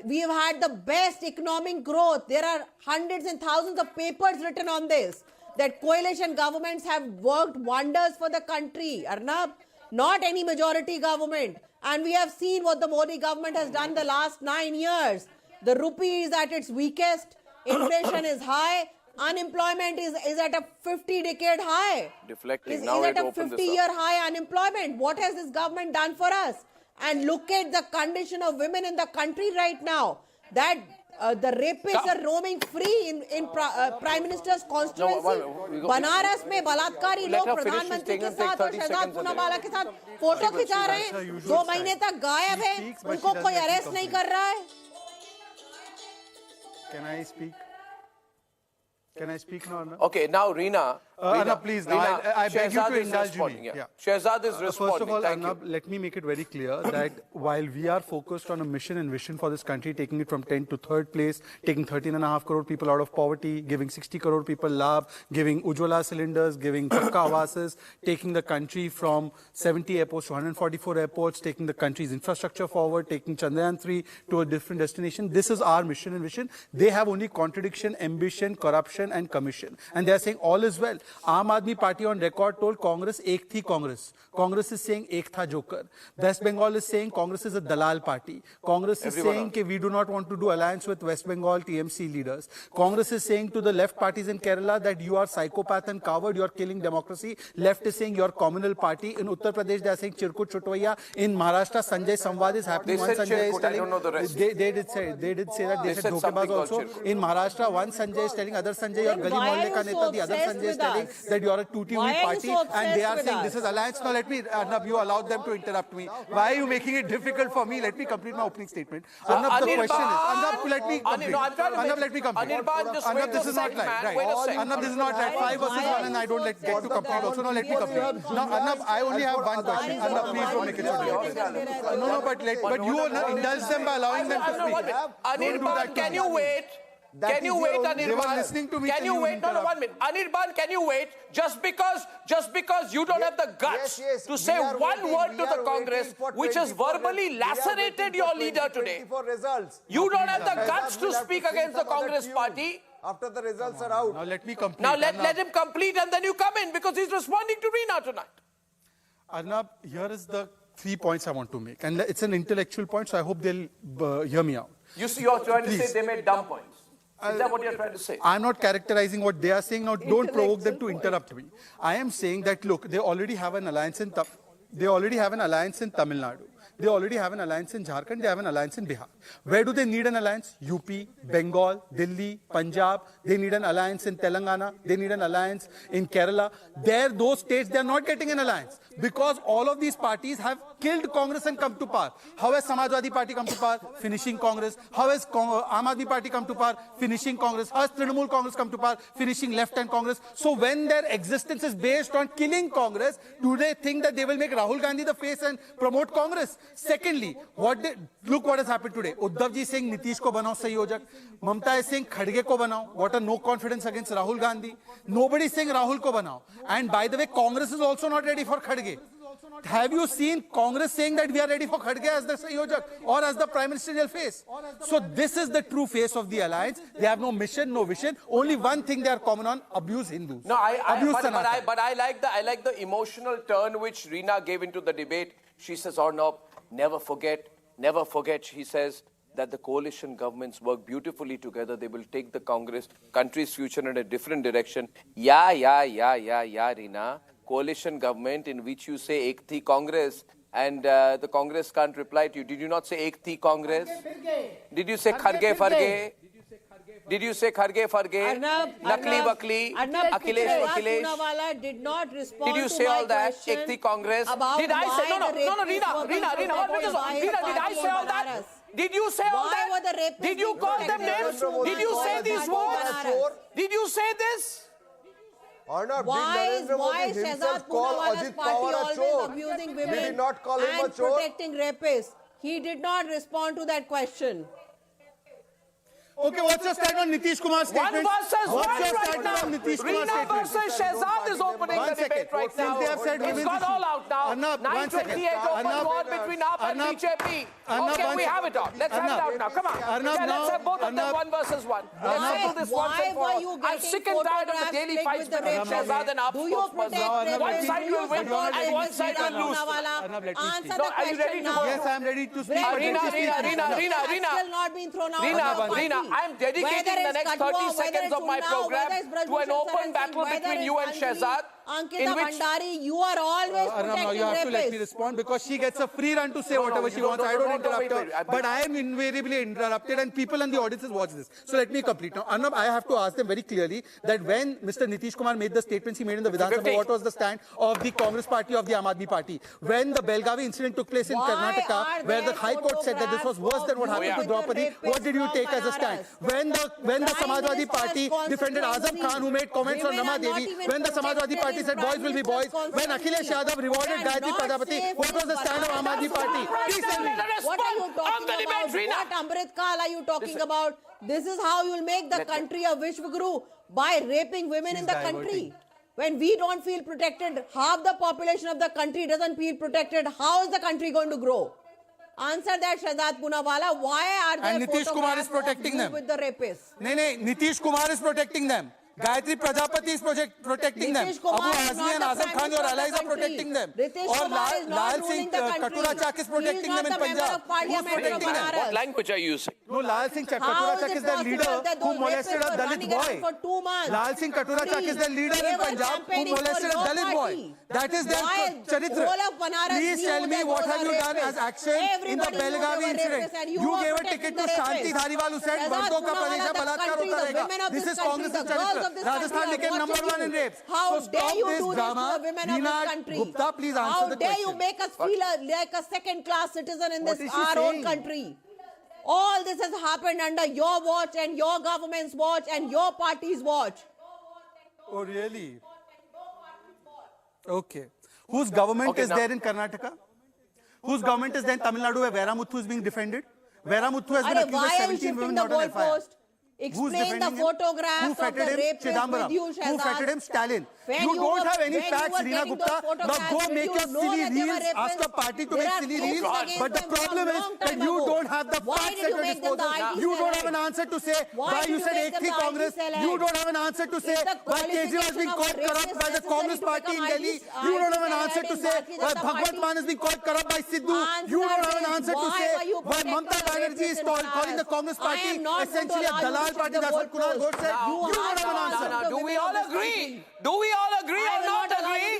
We have had the best economic growth. There are hundreds and thousands of papers written on this, that coalition governments have worked wonders for the country. Arnab, not any majority government. And we have seen what the Modi government has done the last 9 years. The rupee is at its weakest. Inflation is high. Unemployment is at a 50-decade high. Deflecting. Is Now at it a 50-year high unemployment. What has this government done for us? And look at the condition of women in the country right now. That the rapists are roaming free in Prime Minister's constituency. Banaras में बलात्कारी लोग प्रधानमंत्री के साथ और शहजाद पूनावाला के साथ photo खिंचा रहे हैं. 2 महीने तक गायब है. उनको कोई अरेस्ट नहीं कर रहा है. Can I speak? Can I speak now? Okay, now Reena. Arnab, please, now, I beg you to indulge me. Yeah. Shehzad is responding. First of all, Arnab, let me make it very clear that while we are focused on a mission and vision for this country, taking it from 10th to 3rd place, taking 13.5 crore people out of poverty, giving 60 crore people labh, giving Ujjwala cylinders, giving Pakka Awases, taking the country from 70 airports to 144 airports, taking the country's infrastructure forward, taking Chandrayaan 3 to a different destination. This is our mission and vision. They have only contradiction, ambition, corruption and commission. And they are saying all is well. Aam Aadmi Party on record told Congress, ek thi Congress. Congress is saying, ek tha Joker. West Bengal is saying Congress is a Dalal party. Congress is saying that we do not want to do alliance with West Bengal TMC leaders. Congress is saying to the left parties in Kerala that you are psychopath and coward, you are killing democracy. Left is saying you are communal party. In Uttar Pradesh, they are saying Chirkut Chutwaya. In Maharashtra, Sanjay Samvad is happening. They said Sanjay Chirkut, is telling, I don't know the rest. They did say that. They said Dhokebaz also. In Maharashtra, one Sanjay is telling other Sanjay, your Gali Mohalle ka neta, the other Sanjay is telling that you are a tutti-hui party, and they are saying this is alliance. Now let me, Arnab, you allowed them to interrupt me. Why are you making it difficult for me? Let me complete my opening statement. Arnab, the question is, Arnab, let me complete. Arnab, let me complete. Arnab, this is not right. Arnab, this is not right. 5 versus 1, and I don't get to complete also. Now let me complete. Now, Arnab, I only have one question. Arnab, please don't make it so difficult. No, but you indulge them by allowing them to speak. Anirban, can you wait? Can you wait, Anirban? They were listening to me. Can you wait? No, 1 minute. Anirban, can you wait? Just because you don't have the guts to say one word to the Congress, which has verbally lacerated your leader today. You don't have the guts to speak against the Congress party. After the results are out. Now let me complete. Now let him complete and then you come in because he's responding to Reena tonight. Arnab, here is the 3 points I want to make. And it's an intellectual point, so I hope they'll hear me out. You see, you're trying to say they made dumb points. Is that what you're trying to say? I'm not characterizing what they are saying. Now, don't provoke them to interrupt me. I am saying that, look, they already have an alliance in Tamil Nadu. They already have an alliance in Jharkhand. They have an alliance in Bihar. Where do they need an alliance? UP, Bengal, Delhi, Punjab. They need an alliance in Telangana. They need an alliance in Kerala. Those states, they are not getting an alliance because all of these parties have killed Congress and come to power. How has Samajwadi Party come to power? Finishing Congress. How has Aam Aadmi Party come to power? Finishing Congress. How has Trinamool Congress come to power? Finishing left-hand Congress. So when their existence is based on killing Congress, do they think that they will make Rahul Gandhi the face and promote Congress? Secondly, look what has happened today. Uddhav ji saying Nitish ko banao sahiyojak. Mamta is saying Khadge ko banao. What a no confidence against Rahul Gandhi. Nobody is saying Rahul ko banao. And by the way, Congress is also not ready for Khadge. Have you seen Congress saying that we are ready for Khadge as the Sahiyojak or as the Prime Ministerial face? So this is the true face of the alliance. They have no mission, no vision. Only one thing they are common on: abuse Hindus. No, But I like the emotional turn which Reena gave into the debate. She says, Arnab, never forget. She says that the coalition governments work beautifully together. They will take the country's future in a different direction. Yeah, Reena. Coalition government in which you say Ek Thi Congress and the Congress can't reply to you. Did you not say Ek Thi Congress? Did you say Kharge Farge? Did you say Kharge Farge? Nakli Bakli? Akhilesh Akhilesh? Did not respond. Did you say all that? Ek Thi Congress? Did I say no, Reena, did I say all that? Did you say all that? Did you call them names? Did you say these words? Did you say this? Why is Shehzad Poonawala's party always abusing women and protecting rapists? He did not respond to that question. Okay, what's your stand on Nitish Kumar's statement? One versus one right now. Reena versus Shehzad is opening the debate right now. It's gone all out now. 9:28 open war between AAP and BJP. Okay, we have it all. Let's have it out now. Come on. Let's have both of them one versus one. Let's settle this once and for all. I'm sick and tired of the daily fights between Shehzad and AAP spokespersons. One side will win and one side will lose. Answer the question now. Yes, I'm ready to speak. Reena. Still not been thrown out. Reena, I'm dedicating the next 30 seconds of my program to an open battle between you and Shehzad. Ankita Bhandari, you are always protecting Arnab, you have to let me rapists. respond because she gets a free run to say whatever she wants. I don't interrupt her. But I am invariably interrupted and people in the audiences watch this. So let me complete. Now, Arnab, I have to ask them very clearly that when Mr. Nitish Kumar made the statements he made in the Vidhan Sabha, what was the stand of the Congress Party, of the Aam Aadmi Party? When the Belgavi incident took place in Karnataka, where the High Court said that this was worse than what happened to Draupadi, what did you take as a stand? When the Samajwadi Party defended Azam Khan, who made comments on Rama Devi, when the Samajwadi Party said boys will be boys, when Akhilesh Yadav rewarded Gayatri Prajapati, what was the stand of Aam Aadmi Party? Please tell me. What are you talking about? What Amrit Kaal are you talking about? This is how you will make the country a Vishwaguru, by raping women in the country. When we don't feel protected, half the population of the country doesn't feel protected, how is the country going to grow? Answer that, Shehzad Poonawala. Why are there and Nitish Kumar is protecting them with the rapists? No, Nitish Kumar is protecting them. Gayatri Prajapati is protecting them. Abu Azmi and Azam Khan, your allies, are protecting them. Or Lal Singh Katurachak is protecting them in Punjab. Who's protecting them? What language are you using? No, Lal Singh Katurachak is the leader who molested a Dalit boy. For 2 months. Lal Singh Katurachak is the leader in Punjab who molested a Dalit boy. That is their charitra. Please tell me what have you done as action in the Belgavi incident. You gave a ticket to Shanti Dhariwal who said Mardon ka Parisha Balatkar hota rahega. This is Congress's charitra. Rajasthan became #1 in rapes. How so dare you do drama. this to the women of this country? Gupta, please answer How the dare question. you make us feel like a second-class citizen in What this is she our own saying? country? All this has happened under your watch and your government's watch and your party's watch. Oh, really? Okay. Whose government is there in Karnataka? Whose government is there in Tamil Nadu where Vera Muthu is being defended? Vera Muthu has been accused of 17 women not on FIR. Explain the photographs of the rapists with you, Shehzad. Who fetted him? Stalin. You don't have any facts, Reena Gupta. Now go make your silly reels. Ask a party to make silly reels. But the problem is that you don't have the facts at your disposal. You don't have an answer to say why you said Ek Thi Congress. You don't have an answer to say why Kejriwal has been caught corrupt by the Congress Party in Delhi. You don't have an answer to say why Bhagwat Mann has been caught corrupt by Sidhu. You don't have an answer to say why Mamata Banerjee is calling the Congress Party essentially a Dalal Party. That's what Kunal Ghosh said. You don't have an answer. Do we all agree? Do we all agree or not agree?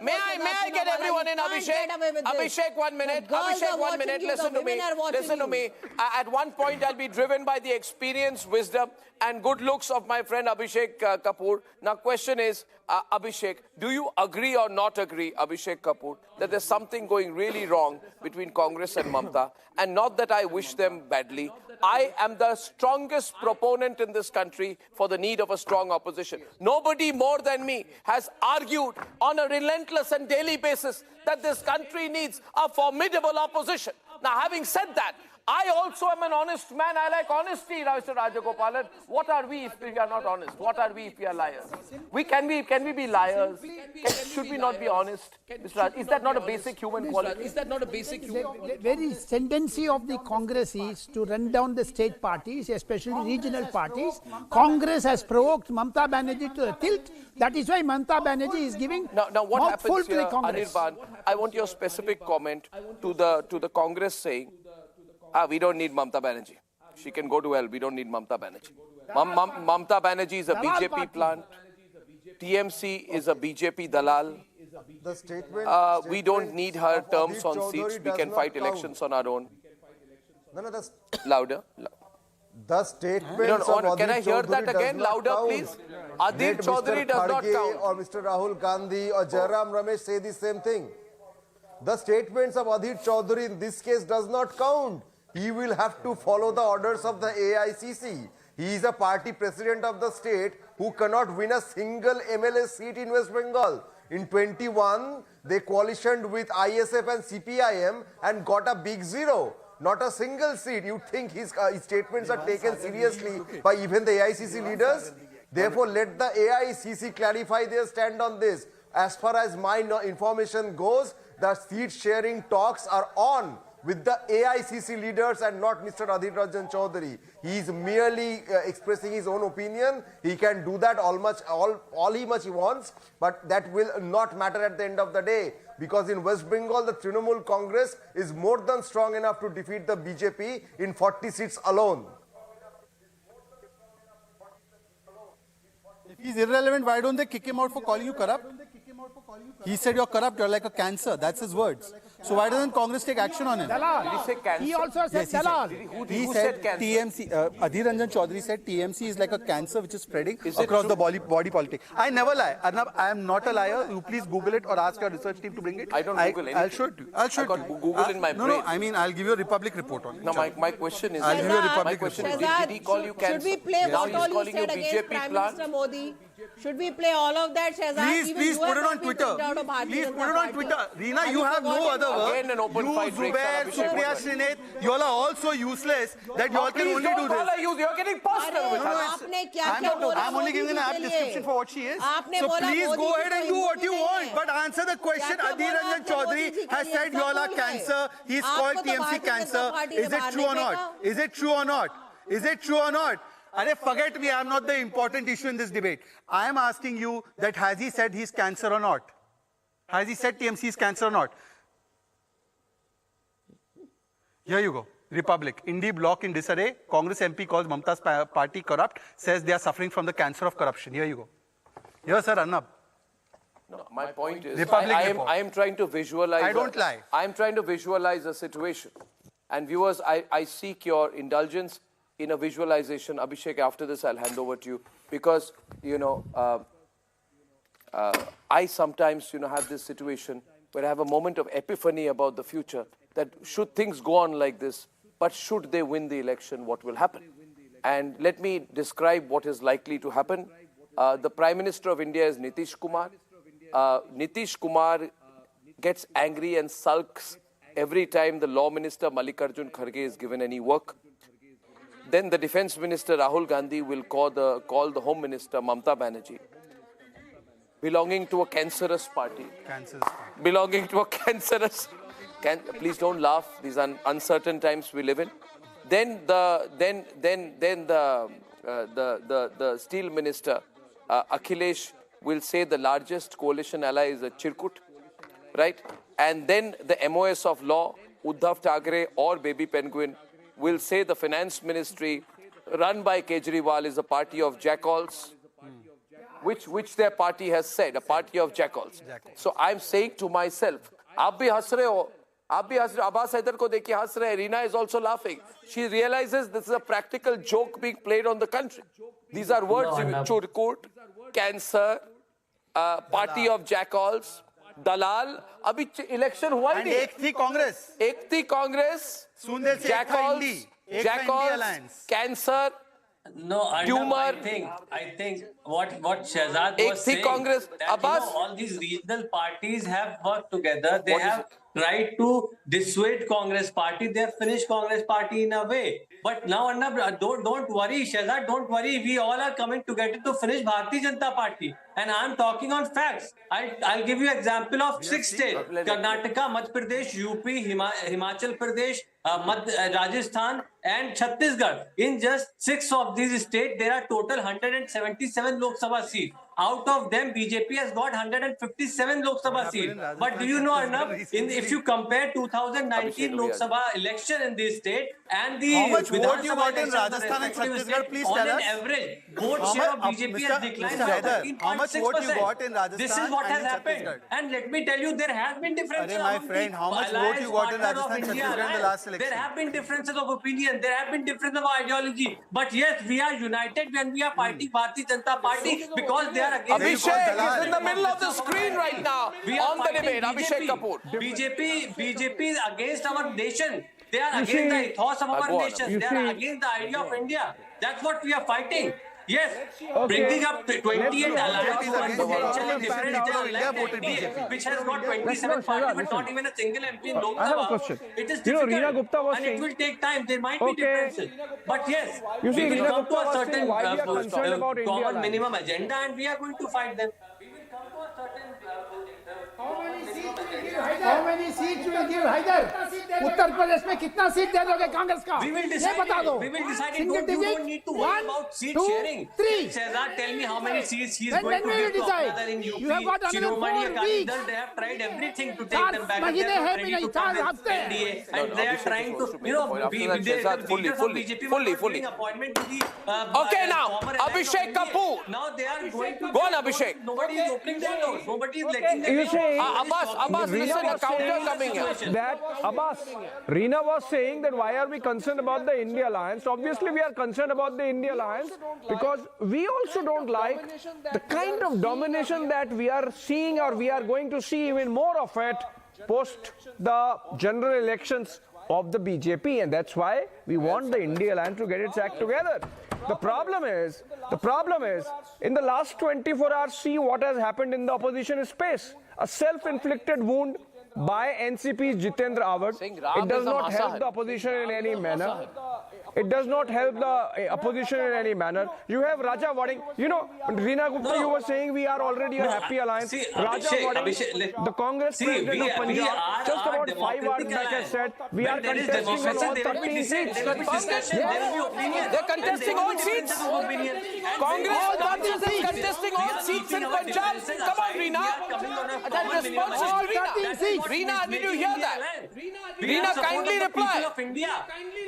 May I get everyone in, Abhishek? Abhishek, 1 minute. Abhishek, 1 minute. Listen to me. Listen to me. At one point, I'll be driven by the experience, wisdom, and good looks of my friend Abhishek Kapoor. Now, question is, Abhishek, do you agree or not agree, Abhishek Kapoor, that there's something going really wrong between Congress and Mamata? And not that I wish them badly. I am the strongest proponent in this country for the need of a strong opposition. Nobody more than me has argued on a relentless and daily basis that this country needs a formidable opposition. Now, having said that, I also am an honest man. I like honesty, Mr. Rajagopalan. What are we if we are not honest? What are we if we are liars? Can we be liars? Should we not be honest? Mr. Raj, is that not a basic human quality? Is that not a basic human quality? The very tendency of the Congress is to run down the state parties, especially regional parties. Congress has provoked Mamata Banerjee to a tilt. That is why Mamata Banerjee is giving now what happens to the Congress. Anirban, I want your specific comment to the Congress saying, we don't need Mamata Banerjee. She can go to hell. We don't need Mamata Banerjee. Mamata Banerjee is a BJP plant. TMC is a BJP dalal. The statement, we don't need her terms on seats. We can fight elections on our own. No, that's louder. The statements of can I hear Chaudhary that again? Louder, count. please. Adil Did Chaudhary Mr. does not Kharge count. Or Mr. Rahul Gandhi or Jairam Ramesh say the same thing. The statements of Adil Chaudhary in this case does not count. He will have to follow the orders of the AICC. He is a party president of the state who cannot win a single MLA seat in West Bengal. In 21, they coalitioned with ISF and CPIM and got a big zero. Not a single seat. You think his statements are taken seriously by even the AICC leaders? Therefore, let the AICC clarify their stand on this. As far as my information goes, the seat sharing talks are on with the AICC leaders and not Mr. Adhir Ranjan Chaudhary. He is merely expressing his own opinion. He can do that all much he wants, but that will not matter at the end of the day, because in West Bengal, the Trinamool Congress is more than strong enough to defeat the BJP in 40 seats alone. If he's irrelevant, why don't they kick him out for calling you corrupt? He said you're corrupt, you're like a cancer. That's his words. So why doesn't Congress take action on him? Dalal. Did he say cancer? He also said Dalal. He said TMC, Adhir Ranjan Chaudhary said TMC is like a cancer which is spreading across the body politic. I never lie. Arnab, I am not a liar. You please Google it or ask your research team to bring it. I don't Google anything. I'll show it to you. I'll show it to you. Google in my brain. No, I mean, I'll give you a Republic report on it. No, my question is, I'll give you a Republic report. Did he call you cancer? Should we play Now what he's all you calling said you against BJP Prime plant? Minister Modi? Should we play all of that, Shehzad? Please put it on Twitter. Please put it on Twitter. Reena, you have no other work. Again, an open fight breaks out. Supriya Srinath, you all are all so useless that you all can only do this. You're getting personal with her. I'm only giving an apt description for what she is. So please go ahead and do what you want, but answer the question. Adhir Ranjan Chaudhary has said you all are cancer. He's called TMC cancer. Is it true or not? Is it true or not? Is it true or not? Forget me, I'm not the important issue in this debate. I am asking you that has he said he's cancer or not? Has he said TMC is cancer or not? Here you go. Republic. INDI block in disarray. Congress MP calls Mamata's party corrupt. Says they are suffering from the cancer of corruption. Here you go. Here, sir, Arnab. No, my point is, I am trying to visualize. I don't lie. I am trying to visualize a situation. And viewers, I seek your indulgence in a visualization. Abhishek, after this, I'll hand over to you. Because, I sometimes, have this situation where I have a moment of epiphany about the future, that should things go on like this, but should they win the election, what will happen? And let me describe what is likely to happen. The Prime Minister of India is Nitish Kumar. Nitish Kumar gets angry and sulks every time the Law Minister Mallikarjun Kharge is given any work. Then the Defence Minister Rahul Gandhi will call the Home Minister Mamata Banerjee, belonging to a cancerous party. Belonging to a cancerous. Please don't laugh. These are uncertain times we live in. Then the Steel Minister Akhilesh will say the largest coalition ally is a Chirkut, right? And then the MOS of law, Uddhav Thackeray or Baby Penguin, will say the finance ministry run by Kejriwal is a party of jackals, which their party has said, a party of jackals. So I'm saying to myself, aap bhi has rahe ho, Abbas Haider ko dekhiye has rahe. Reena is also laughing. She realizes this is a practical joke being played on the country. These are words, Churkut, cancer, party of jackals, dalal. Abhi election hua hi nahi. Ek thi Congress. Ek thi Congress. Soon they'll say jackals, cancer, No, I think what Shehzad was saying, Congress, that Abbas, all these regional parties have worked together. They have tried to dissuade Congress Party. They have finished Congress Party in a way. But now, Anna, don't worry, Shehzad, don't worry. We all are coming together to finish Bharatiya Janata Party. And I'm talking on facts. I'll give you example of 6 states: Karnataka, Madhya Pradesh, UP, Himachal Pradesh, Rajasthan, and Chhattisgarh. In just 6 of these states, there are total 177 Lok Sabha seats. Out of them, BJP has got 157 Lok Sabha seats. But do you know, Arnab, if you compare 2019 Lok Sabha election in this state and the how much vote you got in election Rajasthan and Chhattisgarh, please tell us. on an average, vote share of BJP has declined by 13.6%. How much vote you got in Rajasthan? This is what and has in happened. And let me tell you, there has been differences. My friend, how much vote you got in Rajasthan and Chhattisgarh in the last election? There have been differences of opinion. There have been differences of ideology. But yes, we are united when we are fighting Bharatiya Janata Party because they are against. Abhishek is in the middle of the screen right now on the debate. Abhishek Kapoor. BJP is against our nation. They are against the ethos of our nation. They are against the idea of India. That's what we are fighting. Yes, bringing up 28 alliances potential in different states, which has got 27 parties but not even a single MP in Lok Sabha. It is difficult and it will take time. There might be differences. But yes, we will come to a certain common minimum agenda and we are going to fight them. We will come to a certain How many seats will you give Hyder? Uttar Pradesh में कितना seat दे दोगे कांग्रेस का? We will decide. बता दो. We will decide. Single You digit. don't need to worry about seat sharing. 3. Shehzad, tell me how many seats he is Then going to we will give to decide. another in UP. You have got another 4 weeks. They have tried everything to take 4 them back. महीने हैं भी नहीं, 4 हफ्ते. And they are trying to, you know, fully appointment to the. Okay, now Abhishek Kapoor. Now they are going to. Go on, Abhishek. Nobody is opening their doors. Nobody is letting them. You say Abbas, listen, a counter coming here. That Abbas, Reena was saying that why are we concerned about the India alliance? Obviously, we are concerned about the India alliance because we also don't like the kind of domination that we are seeing or we are going to see even more of it post the general elections of the BJP, and that's why we want the India alliance to get its act together. The problem is, in the last 24 hours, see what has happened in the opposition space. A self-inflicted wound by NCP's Jitendra Awad. It does not help the opposition in any manner. It does not help the opposition in any manner. You have Raja Wading. You know, Reena Gupta, you were saying we are already a happy alliance. Raja Wading, the Congress president of Punjab, just about 5 hours back has said we are contesting on all 13 seats. They're contesting all seats. Congress party is contesting all seats in Punjab. Come on, Reena. That response is to Reena. Reena, did you hear that? Reena, kindly reply.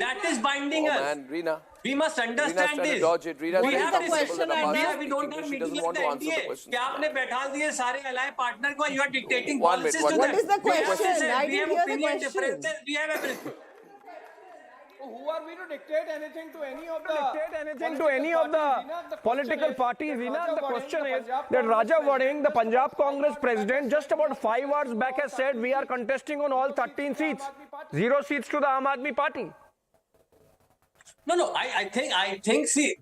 That is binding us. Man, Reena. We must understand this. Dodge it. Reena, We have very this comfortable in India. We don't have she doesn't meetings want of to the answer the NDA. question. क्या आपने बैठा दिए सारे allied partner को? You are dictating One policies minute, to one them. minute. What is the question? I We have didn't hear the opinion question. differences. We have everything. Who are we to dictate anything to any of the political parties? Reena, the question is that Raja Wading, the Punjab Congress president, just about 5 hours back has said we are contesting on all 13 seats. 0 seats to the Aam Aadmi Party. No. I think. See,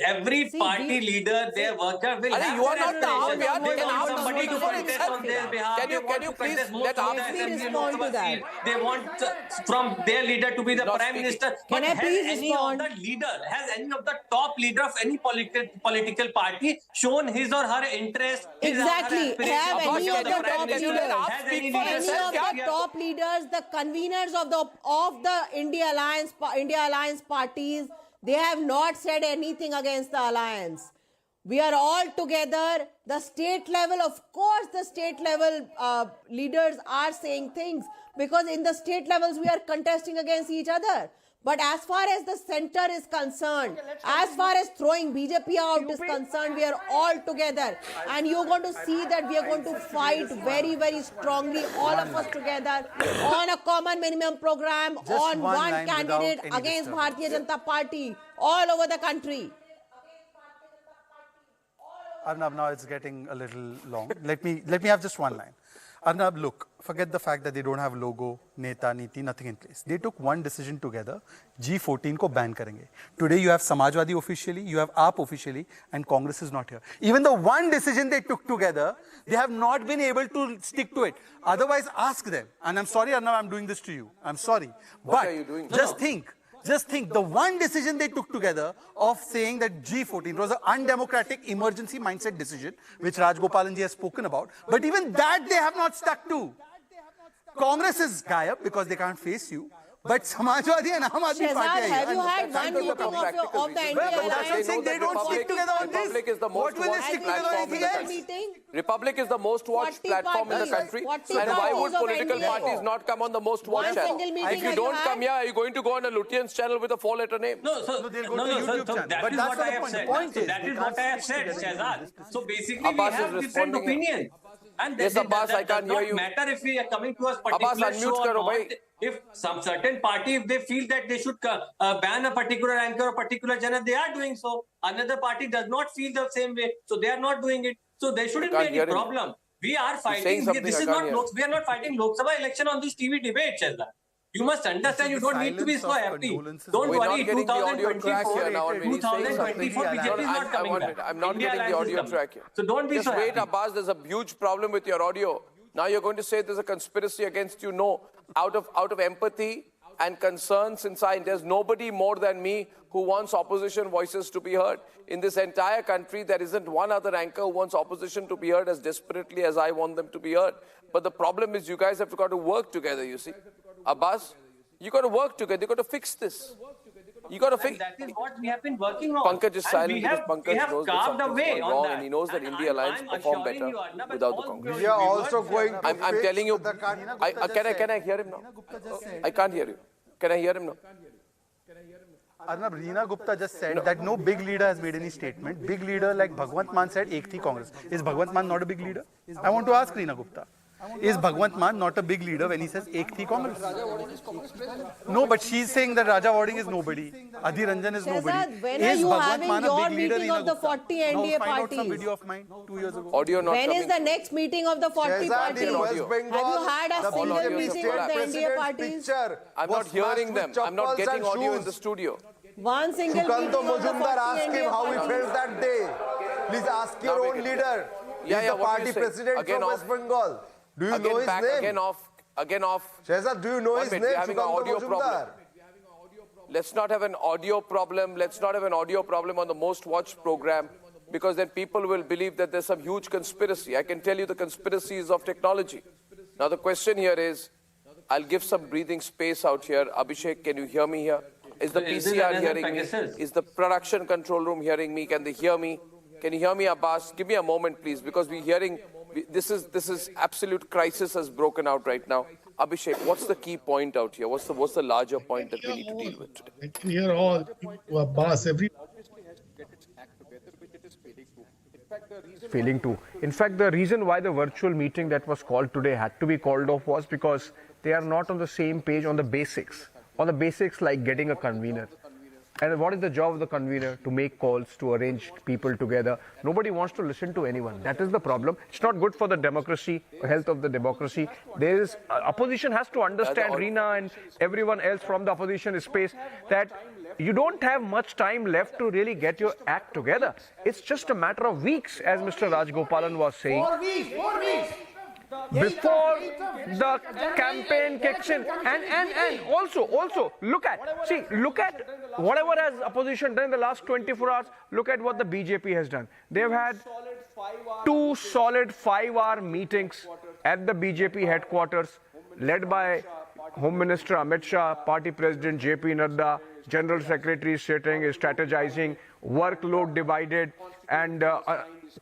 every party leader, their worker will have you are their not the arm. aspirations. We They are want taking somebody to out contest on their behalf. Can you please let respond to that? They want from their leader to be the prime minister. Can I please respond? Has any of the top leader of any political party shown his or her interest? Exactly. Have any of the top leaders? Any Any of the top leaders, the conveners of the India Alliance parties, they have not said anything against the alliance. We are all together. The state level, of course, the state level leaders are saying things because in the state levels we are contesting against each other. But as far as the center is concerned, as far as throwing BJP out is concerned, we are all together. And you're going to see that we are going to fight very, very strongly, all of us together, on a common minimum program, on one candidate against Bharatiya Janata Party, all over the country. Arnab, now it's getting a little long. Let me have just one line. Arnab, look, forget the fact that they don't have logo, neta, niti, nothing in place. They took one decision together, G14 ko ban karenge. Today you have Samajwadi officially, you have AAP officially, and Congress is not here. Even the one decision they took together, they have not been able to stick to it. Otherwise, ask them. And I'm sorry, Arnab, I'm doing this to you. I'm sorry. What are you doing? Just think, the one decision they took together of saying that G14 was an undemocratic emergency mindset decision, which Rajgopalan ji has spoken about, but even that they have not stuck to. Congress is gayab because they can't face you. But Samajwadi and Aam Aadmi Party have you had one meeting of the NDA alliance? They don't stick together on this. Republic is the most watched platform in the country. Republic is the most watched platform in the country. And why would political parties not come on the most watched channel? If you don't come here, are you going to go on a Lutyens channel with a 4-letter name? No, they'll go to YouTube channel. That is what I have said. That is what I have said, Shehzad. So basically, we have different opinions. And yes, Abbas, I can't hear you. Matter if we are coming to a particular show or not. If some certain party, if they feel that they should ban a particular anchor or particular channel, they are doing so. Another party does not feel the same way, so they are not doing it. So there shouldn't be any problem. We are fighting. This is not. We are not fighting Lok Sabha election on this TV debate, Shehzad. You must understand. You don't need to be so happy. Don't worry. 2024, BJP is not coming back. I'm not getting the audio track here. So don't be so happy. Wait, Abbas. There's a huge problem with your audio. Now you're going to say there's a conspiracy against you. No, out of empathy and concern, since there's nobody more than me who wants opposition voices to be heard. In this entire country, there isn't one other anchor who wants opposition to be heard as desperately as I want them to be heard. But the problem is you guys have got to work together, you see. Abbas, you got to work together. You got to fix this. You got to fix. That is what we have been working on. Pankaj is silent because Pankaj knows that something's wrong and he knows that India Alliance performed better without the Congress. We are also going to I'm telling you. Can I hear him now? I can't hear you. Can I hear him now? Arnab, Reena Gupta just said that no big leader has made any statement. Big leader like Bhagwant Mann said, Ek thi Congress. Is Bhagwant Mann not a big leader? I want to ask Reena Gupta. Is Bhagwant Mann not a big leader when he says Ek thi Congress? No, but she's saying that Raja Warding is nobody. Adhir Ranjan is nobody. When are you having your meeting of the 40 NDA parties? Some video of mine 2 years ago. Audio not when coming. is the next meeting of the 40 parties? Have you had a single meeting of the NDA parties? I'm not hearing them. I'm not getting audio in the studio. One single meeting of the 40 ask him NDA how he parties. felt that day. Please ask your own leader. He's the party president from West Bengal. Do you know his name? Again off. Shehzad, do you know his name? We're having an audio problem. Let's not have an audio problem. Let's not have an audio problem on the most watched program, because then people will believe that there's some huge conspiracy. I can tell you the conspiracy is of technology. Now the question here is, I'll give some breathing space out here. Abhishek, can you hear me here? Is the PCR hearing me? Is the production control room hearing me? Can they hear me? Can you hear me, Abbas? Give me a moment, please, because we're hearing. This is absolute crisis has broken out right now. Abhishek, what's the key point out here? What's the larger point that we need to deal with today? I can hear all. Abbas, every. Failing to. In fact, the reason why the virtual meeting that was called today had to be called off was because they are not on the same page on the basics. On the basics like getting a convener. And what is the job of the convener? To make calls, to arrange people together. Nobody wants to listen to anyone. That is the problem. It's not good for the democracy, health of the democracy. There is opposition has to understand, Reena and everyone else from the opposition space, that you don't have much time left to really get your act together. It's just a matter of weeks, as Mr. Rajgopalan was saying. 4 weeks. Before the campaign kicks in, and also look at whatever has opposition done in the last 24 hours. Look at what the BJP has done. They've had 2 solid 5-hour meetings at the BJP headquarters, led by Home Minister Amit Shah, Party President JP Nadda, General Secretary sitting, strategizing, workload divided, and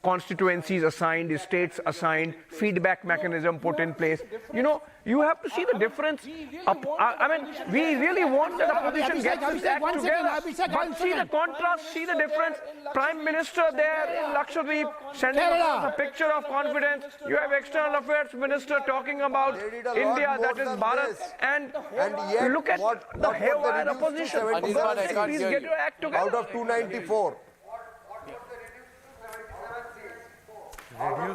constituencies assigned, states assigned, feedback mechanism put in place. You know, you have to see the difference. I mean, we really want that opposition gets its act together. But see the contrast, see the difference. Prime Minister there in Lakshadweep sending a picture of confidence. You have External Affairs Minister talking about India, that is Bharat. And look at the haywire opposition. Please get your act together. Out of 294.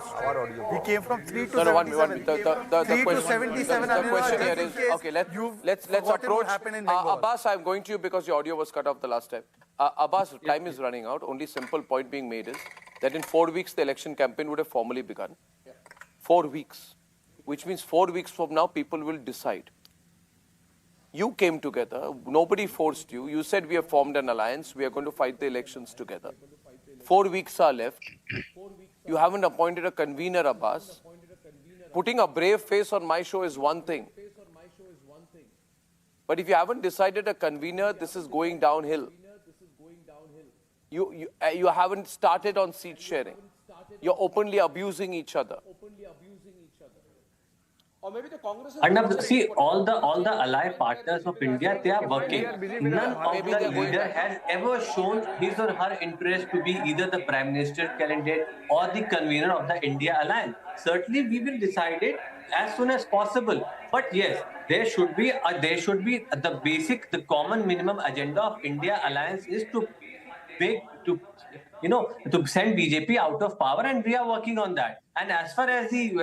reduced. He came from 3 to No, 77. the 3 to question, 77. the question here is, okay, let's approach. Bengal. Abbas, I'm going to you because your audio was cut off the last time. Abbas, time is running out. Only simple point being made is that in 4 weeks, the election campaign would have formally begun. 4 weeks, which means 4 weeks from now, people will decide. You came together, nobody forced you. You said we have formed an alliance, we are going to fight the elections together. 4 weeks are left. You haven't appointed a convener, Abbas. Putting a brave face on my show is one thing. But if you haven't decided a convener, this is going downhill. You haven't started on seat sharing. You're openly abusing each other. Or maybe the Congress. And see, all the ally partners of India, they are working. None of the leader has ever shown his or her interest to be either the Prime Minister candidate or the convener of the India Alliance. Certainly, we will decide it as soon as possible. But yes, there should be the basic, the common minimum agenda of India Alliance is to send BJP out of power, and we are working on that. And as far as the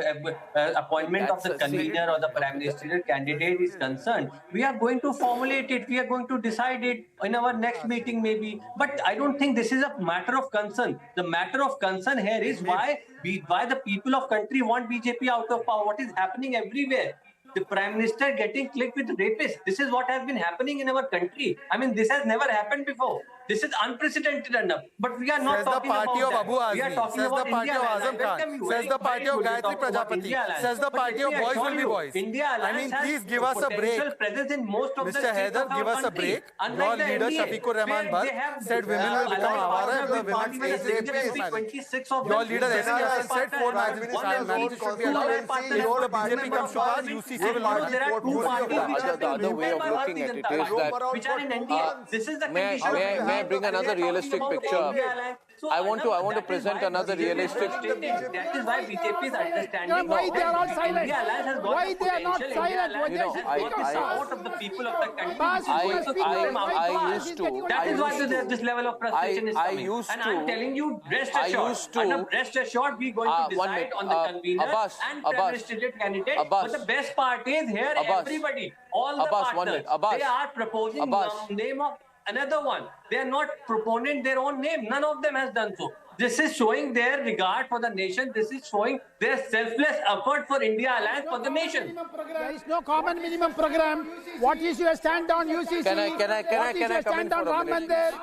appointment of the convener or the Prime Ministerial candidate is concerned, we are going to formulate it. We are going to decide it in our next meeting maybe. But I don't think this is a matter of concern. The matter of concern here is why the people of country want BJP out of power. What is happening everywhere? The Prime Minister getting clicked with rapists. This is what has been happening in our country. I mean, this has never happened before. This is unprecedented enough. But we are not talking about that. We are talking about India Alliance. Says the party of Gayatri Prajapati. Says the party of Boys Will Be Boys. I mean, please give us a break. Mr. Haider, give us a break. Your leader, Shafiqur Rahman Bhatt, said women will become awara if the women face Your leader, SC said 4 marriages should be allowed. If the BJP comes to power, UCC will not be The other way of looking at it is that may I bring another realistic picture? I want to present another realistic. That is why BJP is understanding. Why they are all silent? Why they are not silent? Out of the people of the country. I used to. That is why this level of frustration is coming. And I'm telling you, rest assured, we're going to decide on the convener and Prime Ministerial candidate. But the best part is here, everybody, all the partners, they are proposing the name of another one. They are not proponent their own name. None of them has done so. This is showing their regard for the nation. This is showing their selfless effort for India Alliance for the nation. There is no common minimum program. What is your stand on UCC? Can I come in for a minute?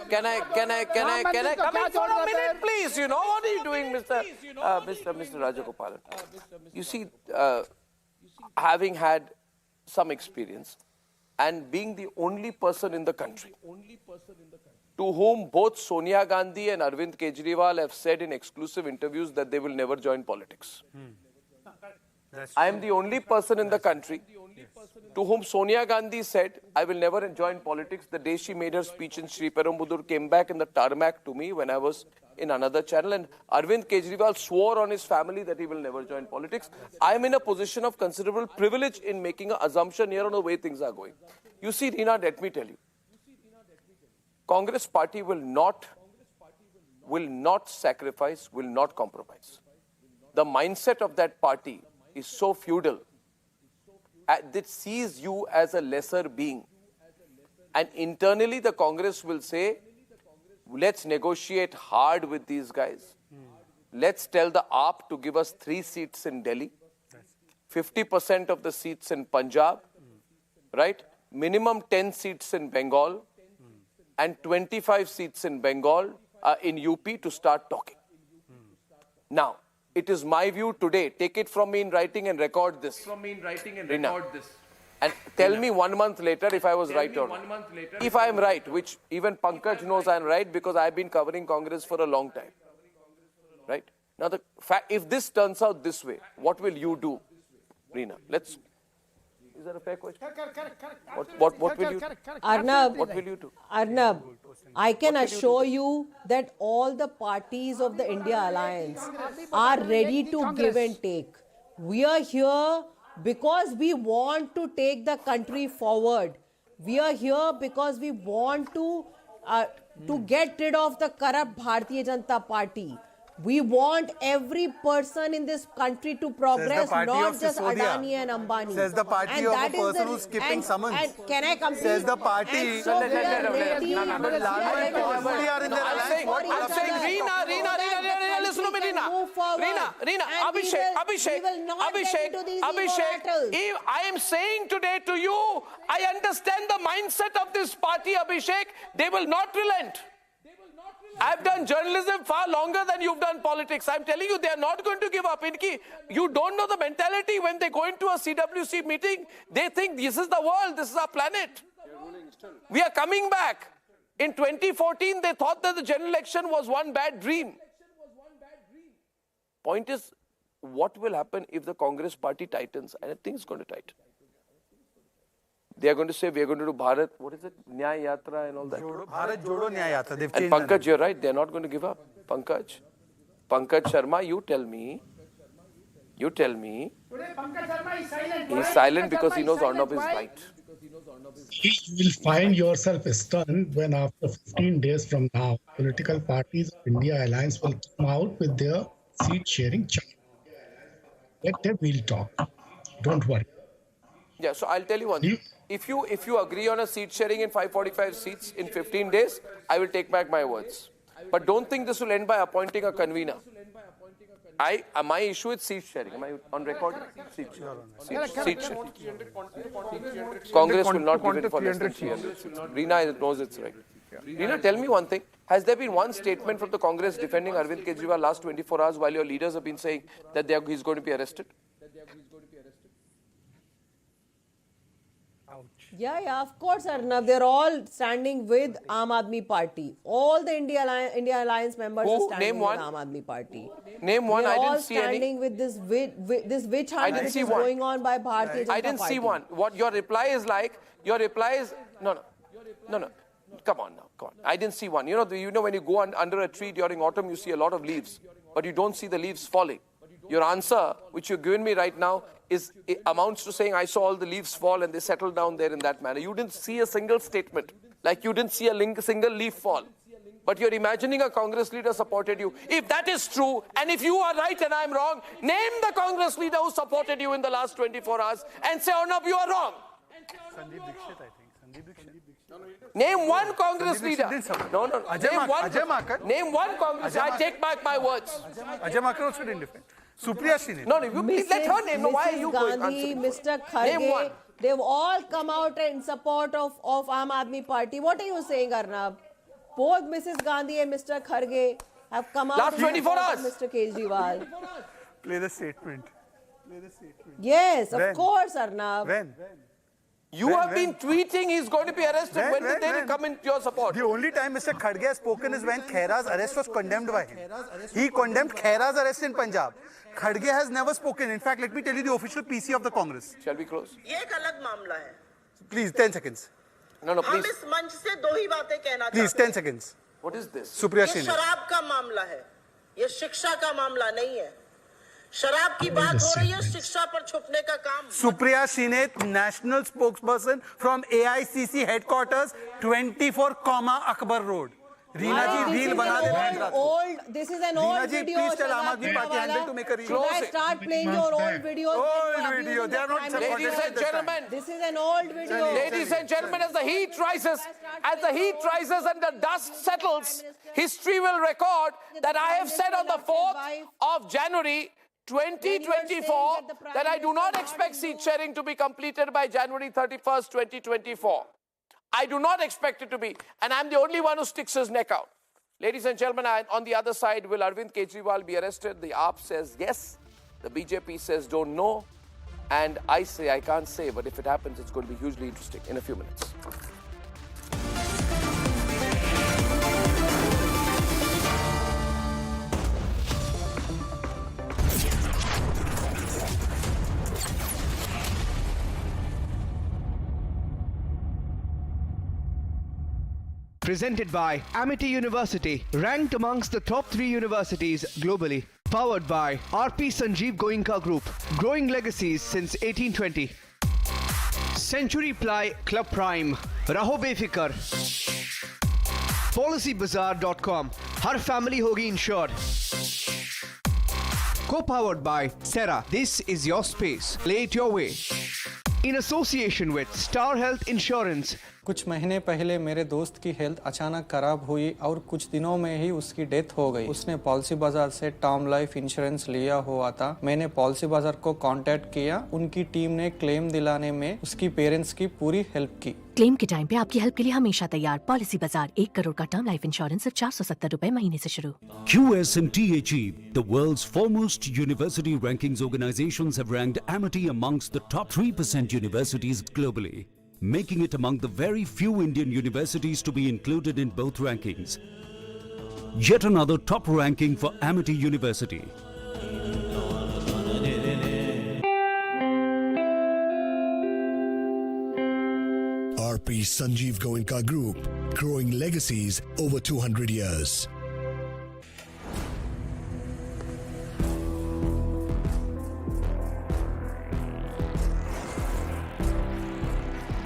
Can I come in for a minute, please? You know, what are you doing, Mr. Rajagopalan? You see, having had some experience, and being the only person in the country to whom both Sonia Gandhi and Arvind Kejriwal have said in exclusive interviews that they will never join politics. I am the only person in the country to whom Sonia Gandhi said, I will never join politics. The day she made her speech in Sri Perumbudur, came back in the tarmac to me when I was in another channel, and Arvind Kejriwal swore on his family that he will never join politics. I am in a position of considerable privilege in making an assumption here on the way things are going. You see, Reena, let me tell you, Congress party will not sacrifice, will not compromise. The mindset of that party is so feudal that sees you as a lesser being. And internally, the Congress will say, let's negotiate hard with these guys. Let's tell the AAP to give us 3 seats in Delhi, 50% of the seats in Punjab, right? Minimum 10 seats in Bengal, and 25 seats in Bengal, in UP to start talking. Now, it is my view today. Take it from me in writing and record this. And tell me 1 month later if I was right or not. If I am right, which even Pankaj knows I am right because I have been covering Congress for a long time. Right? Now, the fact, if this turns out this way, what will you do, Reena? Is that a fair question? What will you do? Arnab, what will you do? Arnab, I can assure you that all the parties of the India Alliance are ready to give and take. We are here because we want to take the country forward. We are here because we want to get rid of the corrupt Bharatiya Janata Party. We want every person in this country to progress, not just Adani and Ambani. Says the party and of that a is person the, who's skipping summons. And can I complete? Says the party. And so we are ready. I'm saying, Reena, listen to me, Reena, Abhishek, I am saying today to you, I understand the mindset of this party, Abhishek. They will not relent. I've done journalism far longer than you've done politics. I'm telling you, they are not going to give up. You don't know the mentality. When they go into a CWC meeting, they think this is the world, this is our planet. We are coming back. In 2014, they thought that the general election was one bad dream. Point is, what will happen if the Congress party tightens? And I think it's going to tighten. They are going to say, we are going to do Bharat, what is it? Nyaya Yatra and all that. Bharat Jodo Nyaya Yatra. They've and changed Pankaj, you're right. They're not going to give up. Pankaj Sharma, you tell me. Today, Pankaj Sharma is silent. He's silent because he knows Arnab is right. You will find yourself stunned when after 15 days from now, political parties of India Alliance will come out with their seat-sharing chart. Let them, we'll talk. Don't worry. Yeah, so I'll tell you one thing. If you agree on a seat sharing in 545 seats in 15 days, I will take back my words. But don't think this will end by appointing a convener. My issue is seat sharing. Am I on record? Seat sharing. Congress will not give it for less than 300 seats. Reena knows it's right. Reena, tell me one thing. Has there been one statement from the Congress defending Arvind Kejriwal last 24 hours while your leaders have been saying that he's going to be arrested? Yeah, of course, Arnab. They're all standing with Aam Aadmi Party. All the India Alliance members are standing with Aam Aadmi Party. Name one. I didn't see any. All standing with this witch hunt which is going on by Bharatiya Janata Party. I didn't see one. What your reply is like? Your reply is no. Come on now. I didn't see one. You know when you go under a tree during autumn, you see a lot of leaves, but you don't see the leaves falling. Your answer, which you've given me right now, amounts to saying I saw all the leaves fall and they settled down there in that manner. You didn't see a single statement, like you didn't see a single leaf fall. But you're imagining a Congress leader supported you. If that is true, and if you are right and I'm wrong, name the Congress leader who supported you in the last 24 hours and say, Arnab, you are wrong. Sandeep Dixit, I think. Name one Congress leader. No. Ajay Makar. Name one Congress. I take back my words. Ajay Makar also didn't defend. Supriya Srinath. No, you let her name. No, why are you going? Mr. Kharge, they've all come out in support of Aam Aadmi Party. What are you saying, Arnab? Both Mrs. Gandhi and Mr. Kharge have come out last in 24 support hours. of Mr. Kejriwal. Play the statement. Yes, of course, Arnab. When? You have been tweeting he's going to be arrested. When did they come into your support? The only time Mr. Kharge has spoken is when Khera's arrest was condemned by him. He condemned Khera's arrest in Punjab. Kharge has never spoken. In fact, let me tell you the official PC of the Congress. Shall we close? Please, 10 seconds. No, please. Please, 10 seconds. What is this? Supriya Srinath. शराब का मामला है, ये शिक्षा का मामला नहीं है. शराब की बात हो रही है, शिक्षा पर छुपने का काम. Supriya Srinath, national spokesperson from AICC headquarters, 24, Akbar Road. Reena ji, reel bana de. This is an old video. Please tell Aam Aadmi Party handle to make a reel. Should I start playing your old videos? Old video. They are not. Ladies and gentlemen, this is an old video. Ladies and gentlemen, as the heat rises and the dust settles, history will record that I have said on the 4th of January 2024 that I do not expect seat sharing to be completed by January 31st, 2024. I do not expect it to be, and I'm the only one who sticks his neck out. Ladies and gentlemen, on the other side, will Arvind Kejriwal be arrested? The AAP says yes, the BJP says don't know, and I say I can't say, but if it happens, it's going to be hugely interesting in a few minutes. Presented by Amity University, ranked amongst the top 3 universities globally. Powered by RP Sanjeev Goenka Group, growing legacies since 1820. Century Ply Club Prime, Raho Befikar. PolicyBazaar.com, Har family hogi insured. Co-powered by Sera. This is your space. Play it your way. In association with Star Health Insurance. कुछ महीने पहले मेरे दोस्त की health अचानक खराब हुई और कुछ दिनों में ही उसकी डेथ हो गई। उसने पॉलिसी बाजार से टर्म लाइफ इंश्योरेंस लिया हुआ था। मैंने पॉलिसी बाजार को कांटेक्ट किया। उनकी टीम ने क्लेम दिलाने में उसकी पेरेंट्स की पूरी हेल्प की। क्लेम के टाइम पे आपकी हेल्प के लिए हमेशा तैयार। पॉलिसी बाजार 1 करोड़ का टर्म लाइफ इंश्योरेंस सिर्फ 470 रुपए महीने से शुरू। QS&THE, the world's foremost university rankings organizations, have ranked Amity amongst the top 3% universities globally, making it among the very few Indian universities to be included in both rankings. Yet another top ranking for Amity University. RP Sanjeev Goenka Group, growing legacies over 200 years.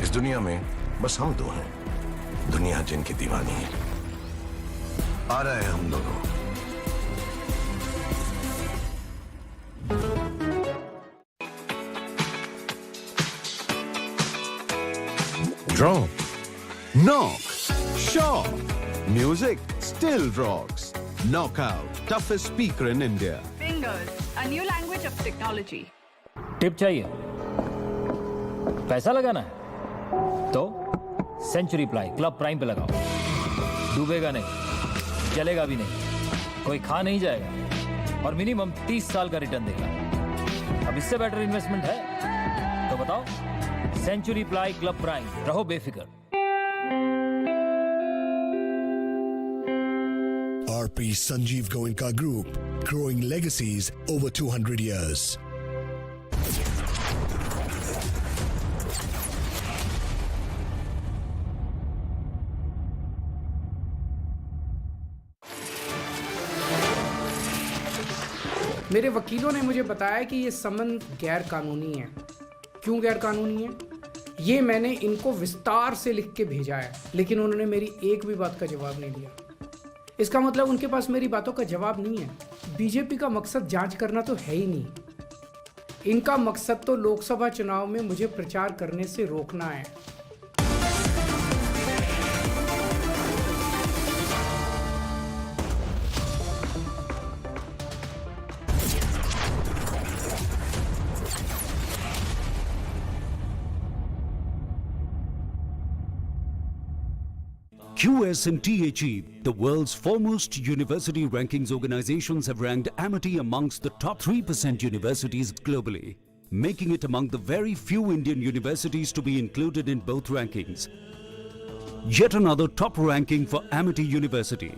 इस दुनिया में बस हम दो हैं, दुनिया जिनकी दीवानी है। आ रहे हैं हम दोनों। Draw, knock, shock. Music still rocks. Knockout, toughest speaker in India. Fingers, a new language of technology. Tip चाहिए? पैसा लगाना है? तो सेंचुरी प्लाई क्लब प्राइम पे लगाओ। डूबेगा नहीं, चलेगा भी नहीं, कोई खा नहीं जाएगा और मिनिमम 30 साल का रिटर्न देगा। अब इससे बेटर इन्वेस्टमेंट है तो बताओ। सेंचुरी प्लाई क्लब प्राइम, रहो बेफिक्र। RP Sanjeev Goenka Group, growing legacies over 200 years. मेरे वकीलों ने मुझे बताया कि ये संबंध गैर कानूनी है। क्यों गैर कानूनी है? ये मैंने इनको विस्तार से लिख के भेजा है, लेकिन उन्होंने मेरी एक भी बात का जवाब नहीं दिया। इसका मतलब उनके पास मेरी बातों का जवाब नहीं है। बीजेपी का मकसद जांच करना तो है ही नहीं। इनका मकसद तो लोकसभा चुनाव में मुझे प्रचार करने से रोकना है। QS&THE, the world's foremost university rankings organizations, have ranked Amity amongst the top 3% universities globally, making it among the very few Indian universities to be included in both rankings. Yet another top ranking for Amity University.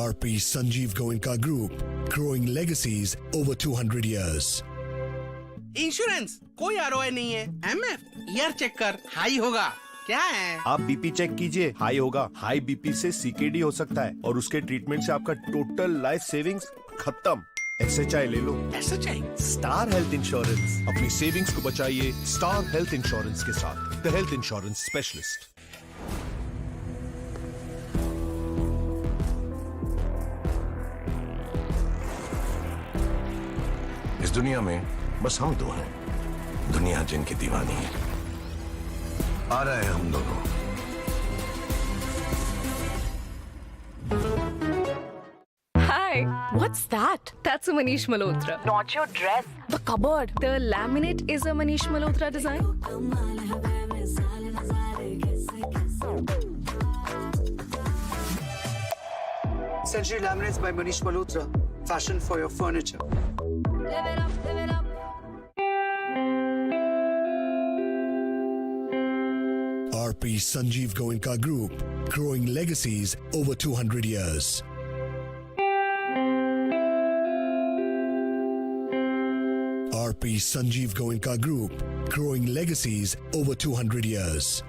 RP Sanjeev Goenka Group, growing legacies over 200 years. Insurance कोई ROI नहीं है। MF year check कर, high होगा। क्या है? आप BP check कीजिए, high होगा। हाई बीपी से सीकेडी हो सकता है और उसके ट्रीटमेंट से आपका टोटल लाइफ सेविंग्स खत्म। SHI ले लो। SHI? Star health insurance. अपनी सेविंग्स को बचाइए स्टार हेल्थ इंश्योरेंस के साथ। The health insurance specialist. इस दुनिया में बस हम दो हैं, दुनिया जिनकी दीवानी है। आ रहे हैं हम दोनों। Hi, what's that? That's a Manish Malhotra. Not your dress. The cupboard. The laminate is a Manish Malhotra design. Century Laminates by Manish Malhotra. Fashion for your furniture. Live it up, live it up. RP Sanjeev Goenka Group, growing legacies over 200 years. RP Sanjeev Goenka Group, growing legacies over 200 years.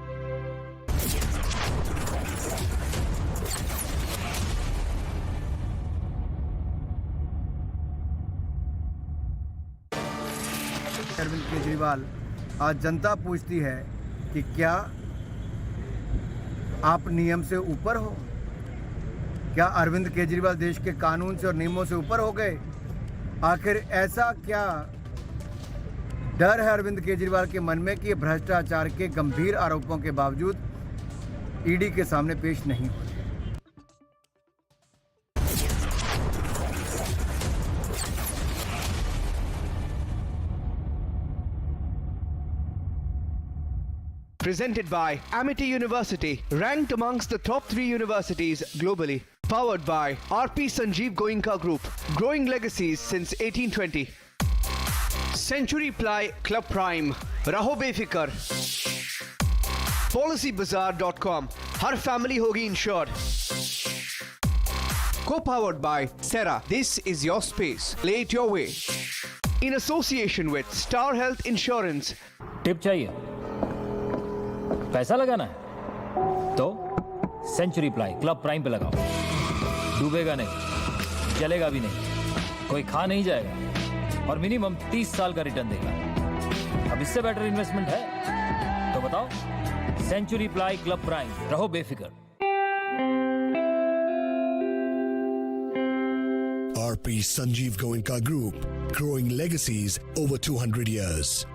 Arvind Kejriwal, आज जनता पूछती है कि क्या आप नियम से ऊपर हो? क्या अरविंद केजरीवाल देश के कानून से और नियमों से ऊपर हो गए? आखिर ऐसा क्या डर है अरविंद केजरीवाल के मन में कि ये भ्रष्टाचार के गंभीर आरोपों के बावजूद ईडी के सामने पेश नहीं हो? Presented by Amity University, ranked amongst the top 3 universities globally. Powered by RP Sanjeev Goenka Group, growing legacies since 1820. Century Ply Club Prime, Raho Befikar. PolicyBazaar.com, Har family hogi insured. Co-powered by Sera, this is your space. Play it your way. In association with Star Health Insurance. Tip चाहिए? पैसा लगाना है तो century ply club prime पे लगाओ। डूबेगा नहीं, जलेगा भी नहीं, कोई खा नहीं जाएगा और मिनिमम 30 साल का रिटर्न देगा। अब इससे बेटर इन्वेस्टमेंट है तो बताओ? सेंचुरी प्लाई क्लब प्राइम, रहो बेफिक्र। RP Sanjeev Goenka Group, growing legacies over 200 years.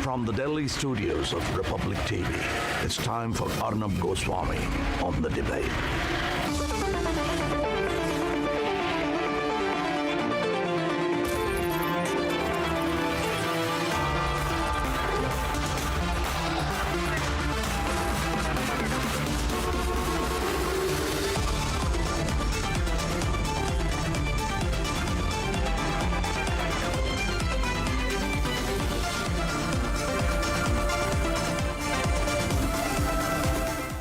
From the Delhi studios of Republic TV, it's time for Arnab Goswami on The Debate.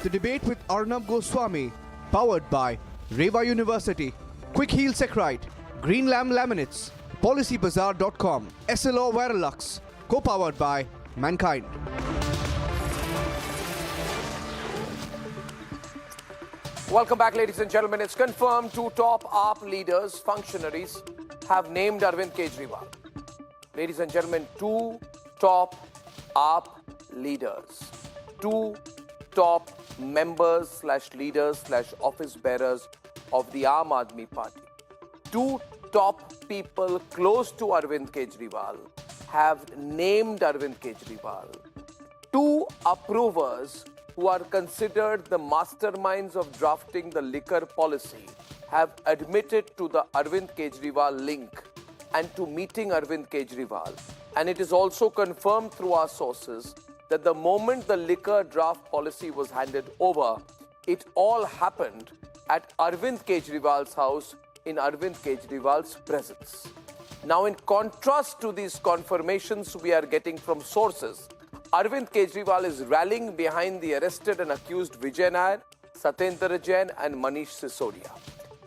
The Debate with Arnab Goswami, powered by Reva University, Quick Heal Secrite, Green Lamb Laminates, PolicyBazaar.com, SLO Viralux, co-powered by Mankind. Welcome back, ladies and gentlemen. It's confirmed 2 top AAP leaders, functionaries, have named Arvind Kejriwal. Ladies and gentlemen, 2 top AAP leaders, 2 top members / leaders / office bearers of the Aam Aadmi Party, 2 top people close to Arvind Kejriwal have named Arvind Kejriwal. 2 approvers who are considered the masterminds of drafting the liquor policy have admitted to the Arvind Kejriwal link and to meeting Arvind Kejriwal. And it is also confirmed through our sources that the moment the liquor draft policy was handed over, it all happened at Arvind Kejriwal's house in Arvind Kejriwal's presence. Now, in contrast to these confirmations we are getting from sources, Arvind Kejriwal is rallying behind the arrested and accused Vijay Nair, Satyendra Jain and Manish Sisodia.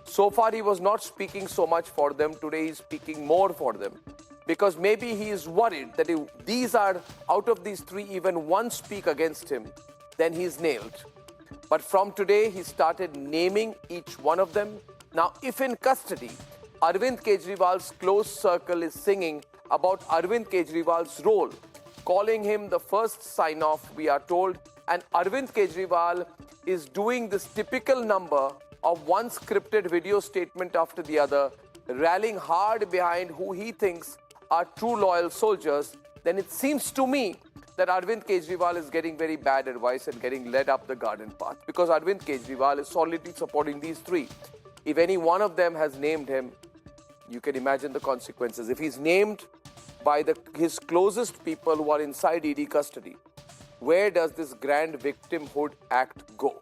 So far, he was not speaking so much for them. Today, he is speaking more for them. Because maybe he is worried that if these are, out of these 3, even one speak against him, then he's nailed. But from today, he started naming each one of them. Now, if in custody, Arvind Kejriwal's close circle is singing about Arvind Kejriwal's role, calling him the first sign-off, we are told, and Arvind Kejriwal is doing this typical number of one scripted video statement after the other, rallying hard behind who he thinks are true loyal soldiers, then it seems to me that Arvind Kejriwal is getting very bad advice and getting led up the garden path, because Arvind Kejriwal is solidly supporting these 3. If any one of them has named him, you can imagine the consequences. If he's named by his closest people who are inside ED custody, where does this grand victimhood act go?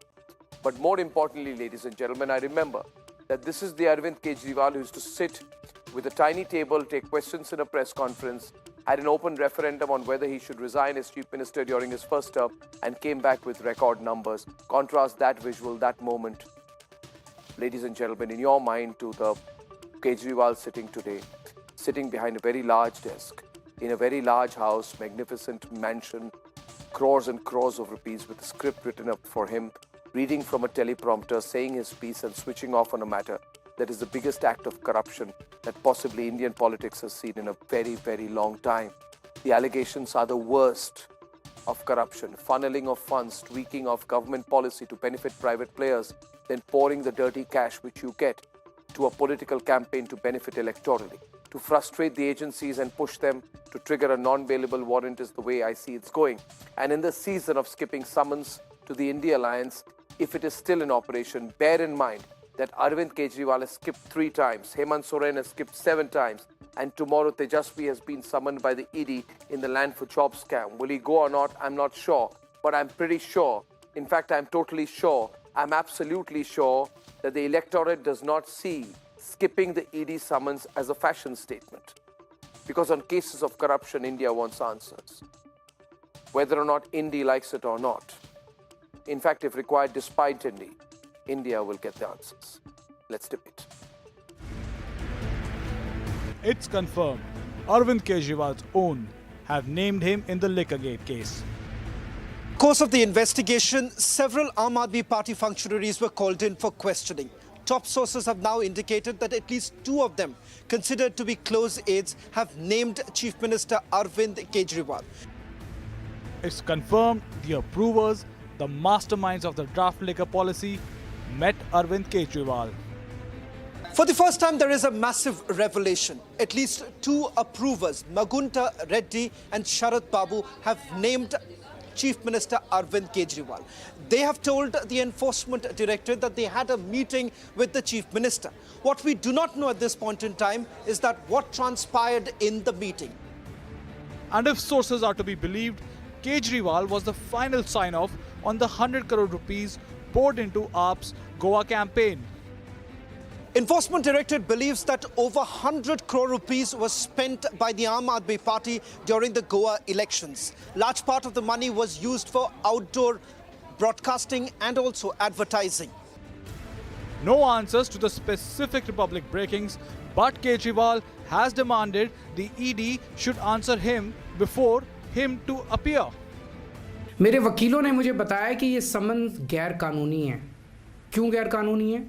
But more importantly, ladies and gentlemen, I remember that this is the Arvind Kejriwal who used to sit with a tiny table, take questions in a press conference, had an open referendum on whether he should resign as chief minister during his first term, and came back with record numbers. Contrast that visual, that moment, ladies and gentlemen, in your mind, to the Kejriwal sitting today, sitting behind a very large desk, in a very large house, magnificent mansion, crores and crores of rupees with a script written up for him, reading from a teleprompter, saying his piece and switching off on a matter that is the biggest act of corruption that possibly Indian politics has seen in a very, very long time. The allegations are the worst of corruption, funneling of funds, tweaking of government policy to benefit private players, then pouring the dirty cash which you get to a political campaign to benefit electorally. To frustrate the agencies and push them to trigger a non-bailable warrant is the way I see it's going. And in the season of skipping summons to the India alliance, if it is still in operation, bear in mind that Arvind Kejriwal has skipped 3 times, Hemant Soren has skipped 7 times, and tomorrow Tejasvi has been summoned by the ED in the land for job scam. Will he go or not? I'm not sure, but I'm pretty sure. In fact, I'm totally sure. I'm absolutely sure that the electorate does not see skipping the ED summons as a fashion statement. Because on cases of corruption, India wants answers. Whether or not INDI likes it or not. In fact, if required despite INDI, India will get the answers. Let's debate. It's confirmed. Arvind Kejriwal's own have named him in the Liquorgate case. Course of the investigation, several Aam Aadmi Party functionaries were called in for questioning. Top sources have now indicated that at least 2 of them, considered to be close aides, have named Chief Minister Arvind Kejriwal. It's confirmed the approvers, the masterminds of the draft liquor policy, met Arvind Kejriwal. For the first time, there is a massive revelation. At least 2 approvers, Magunta Reddy and Sharad Babu, have named Chief Minister Arvind Kejriwal. They have told the Enforcement Directorate that they had a meeting with the Chief Minister. What we do not know at this point in time is that what transpired in the meeting. And if sources are to be believed, Kejriwal was the final sign-off on the 100 crore rupees poured into AAP's Goa campaign. Enforcement Directorate believes that over 100 crore rupees was spent by the Aam Aadmi Party during the Goa elections. Large part of the money was used for outdoor broadcasting and also advertising. No answers to the specific Republic breakings, but Kejriwal has demanded the ED should answer him before him to appear. मेरे वकीलों ने मुझे बताया कि ये समन गैर कानूनी है। क्यों गैर कानूनी है?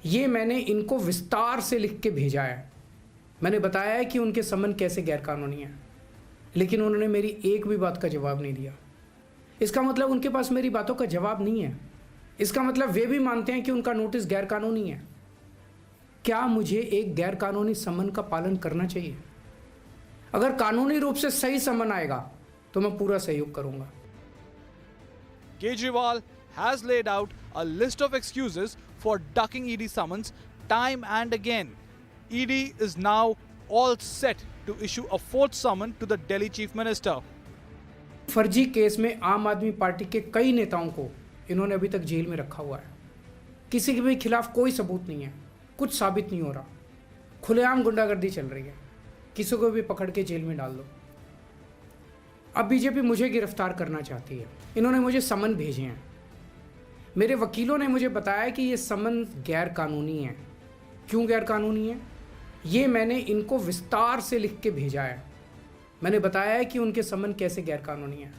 ये मैंने इनको विस्तार से लिख के भेजा है। मैंने बताया है कि उनके समन कैसे गैर कानूनी है, लेकिन उन्होंने मेरी एक भी बात का जवाब नहीं दिया। इसका मतलब उनके पास मेरी बातों का जवाब नहीं है। इसका मतलब वे भी मानते हैं कि उनका नोटिस गैर कानूनी है। क्या मुझे एक गैर कानूनी समन का पालन करना चाहिए? अगर कानूनी रूप से सही समन आएगा तो मैं पूरा सहयोग करूंगा। Kejriwal has laid out a list of excuses for ducking ED summons time and again. ED is now all set to issue a 4th summon to the Delhi Chief Minister. फर्जी केस में आम आदमी party के कई नेताओं को इन्होंने अभी तक जेल में रखा हुआ है। किसी के भी खिलाफ कोई सबूत नहीं है, कुछ साबित नहीं हो रहा, खुलेआम गुंडागर्दी चल रही है, किसी को भी पकड़ के जेल में डाल दो। अब बीजेपी मुझे गिरफ्तार करना चाहती है। इन्होंने मुझे समन भेजे हैं। मेरे वकीलों ने मुझे बताया कि ये समन गैर कानूनी है। क्यों गैर कानूनी है? ये मैंने इनको विस्तार से लिख के भेजा है। मैंने बताया है कि उनके समन कैसे गैर कानूनी है,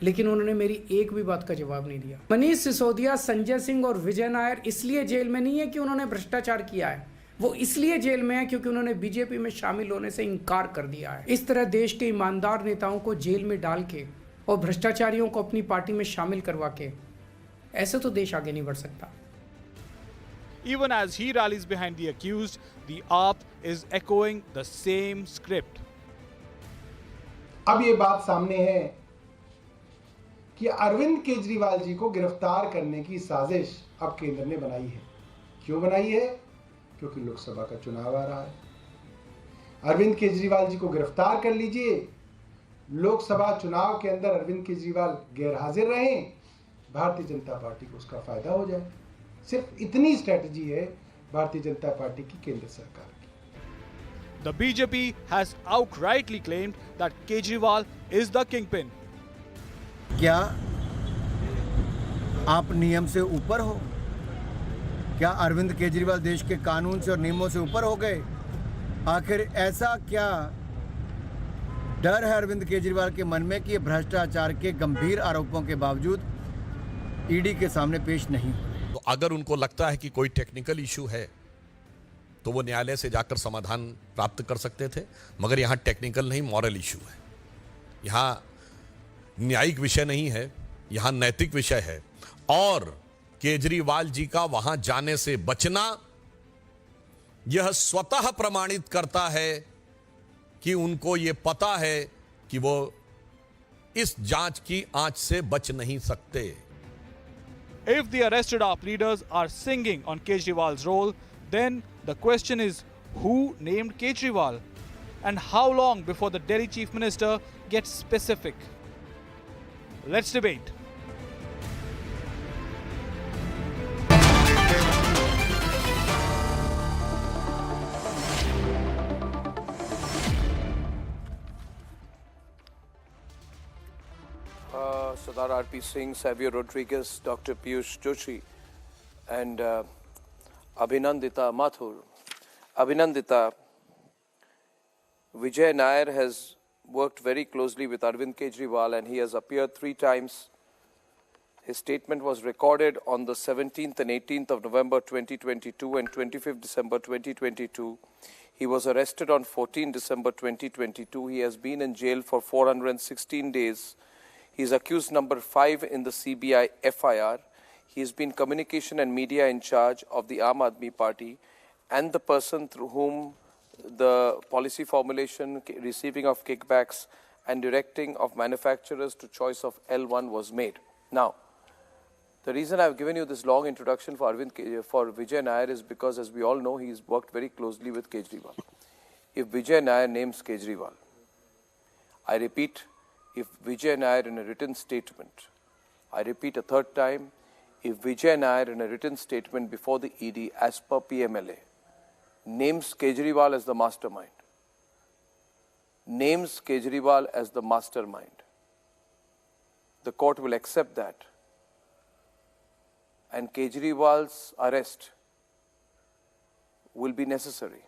लेकिन उन्होंने मेरी एक भी बात का जवाब नहीं दिया। मनीष सिसोदिया, संजय सिंह और विजय नायर इसलिए जेल में नहीं है कि उन्होंने भ्रष्टाचार किया है, वो इसलिए जेल में है क्योंकि उन्होंने बीजेपी में शामिल होने से इनकार कर दिया है। इस तरह देश के ईमानदार नेताओं को जेल में डाल के और भ्रष्टाचारियों को अपनी पार्टी में शामिल करवा के ऐसे तो देश आगे नहीं बढ़ सकता। Even as he rallies behind the accused, the AAP is echoing the same script. अब ये बात सामने है कि अरविंद केजरीवाल जी को गिरफ्तार करने की साजिश अब केंद्र ने बनाई है। क्यों बनाई है? क्योंकि लोकसभा का चुनाव आ रहा है। अरविंद केजरीवाल जी को गिरफ्तार कर लीजिए, लोकसभा चुनाव के अंदर अरविंद केजरीवाल गैर हाजिर रहें, भारतीय जनता पार्टी को उसका फायदा हो जाए। सिर्फ इतनी स्ट्रेटजी है भारतीय जनता पार्टी की केंद्र सरकार की। The BJP has outrightly claimed that Kejriwal is the kingpin. क्या आप नियम से ऊपर हो? क्या अरविंद केजरीवाल देश के कानून से और नियमों से ऊपर हो गए? आखिर ऐसा क्या डर है अरविंद केजरीवाल के मन में कि ये भ्रष्टाचार के गंभीर आरोपों के बावजूद ईडी के सामने पेश नहीं हो रहे। तो अगर उनको लगता है कि कोई टेक्निकल इशू है तो वो न्यायालय से जाकर समाधान प्राप्त कर सकते थे, मगर यहाँ टेक्निकल नहीं, मॉरल इशू है। यहाँ न्यायिक विषय नहीं है, यहाँ नैतिक विषय है। और केजरीवाल जी का वहां जाने से बचना यह स्वतः प्रमाणित करता है कि उनको ये पता है कि वो इस जांच की आंच से बच नहीं सकते। If the arrested AAP leaders are singing on Kejriwal's role, then the question is who named Kejriwal and how long before the Delhi Chief Minister gets specific? Let's debate. Sardar R.P. Singh, Xavier Rodriguez, Dr. Piyush Joshi, and Abhinandita Mathur. Abhinandita, Vijay Nair has worked very closely with Arvind Kejriwal and he has appeared 3 times. His statement was recorded on the 17th and 18th of November 2022 and 25th December 2022. He was arrested on 14 December 2022. He has been in jail for 416 days. He is accused number 5 in the CBI FIR. He has been communication and media in charge of the Amity Party and the person through whom the policy formulation, receiving of kickbacks and directing of manufacturers to choice of L1 was made. Now, the reason I've given you this long introduction for Vijay Nair is because, as we all know, he's worked very closely with Kejriwal. If Vijay Nair names Kejriwal, I repeat, if Vijay Nair in a written statement, I repeat a third time, if Vijay Nair in a written statement before the ED as per PMLA names Kejriwal as the mastermind, the court will accept that and Kejriwal's arrest will be necessary.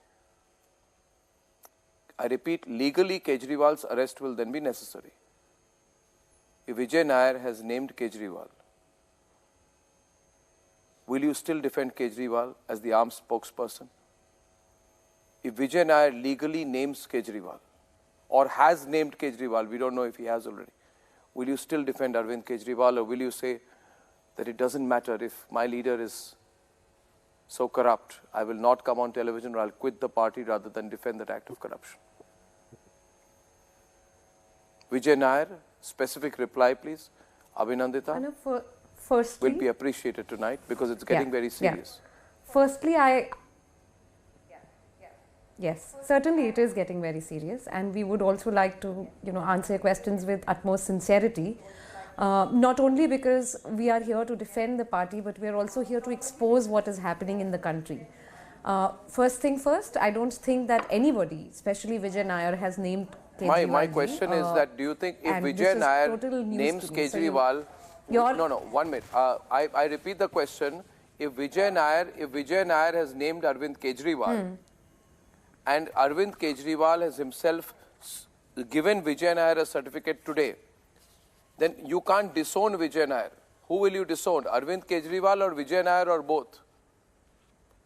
I repeat, legally Kejriwal's arrest will then be necessary. If Vijay Nair has named Kejriwal, will you still defend Kejriwal as the armed spokesperson? If Vijay Nair legally names Kejriwal or has named Kejriwal, we don't know if he has already, will you still defend Arvind Kejriwal, or will you say that it doesn't matter if my leader is so corrupt, I will not come on television or I'll quit the party rather than defend that act of corruption? Vijay Nair, specific reply please. Abhinandita, firstly, will be appreciated tonight because it's getting very serious. Firstly, yes, certainly it is getting very serious, and we would also like to, answer your questions with utmost sincerity. Not only because we are here to defend the party, but we are also here to expose what is happening in the country. First thing first, I don't think that anybody, especially Vijay Nair, has named Kejriwal. My question is that, do you think if Vijay Nair names Kejriwal, no, 1 minute. I repeat the question. If Vijay Nair has named Arvind Kejriwal, and Arvind Kejriwal has himself given Vijay Nair a certificate today, then you can't disown Vijay Nair. Who will you disown? Arvind Kejriwal or Vijay Nair or both?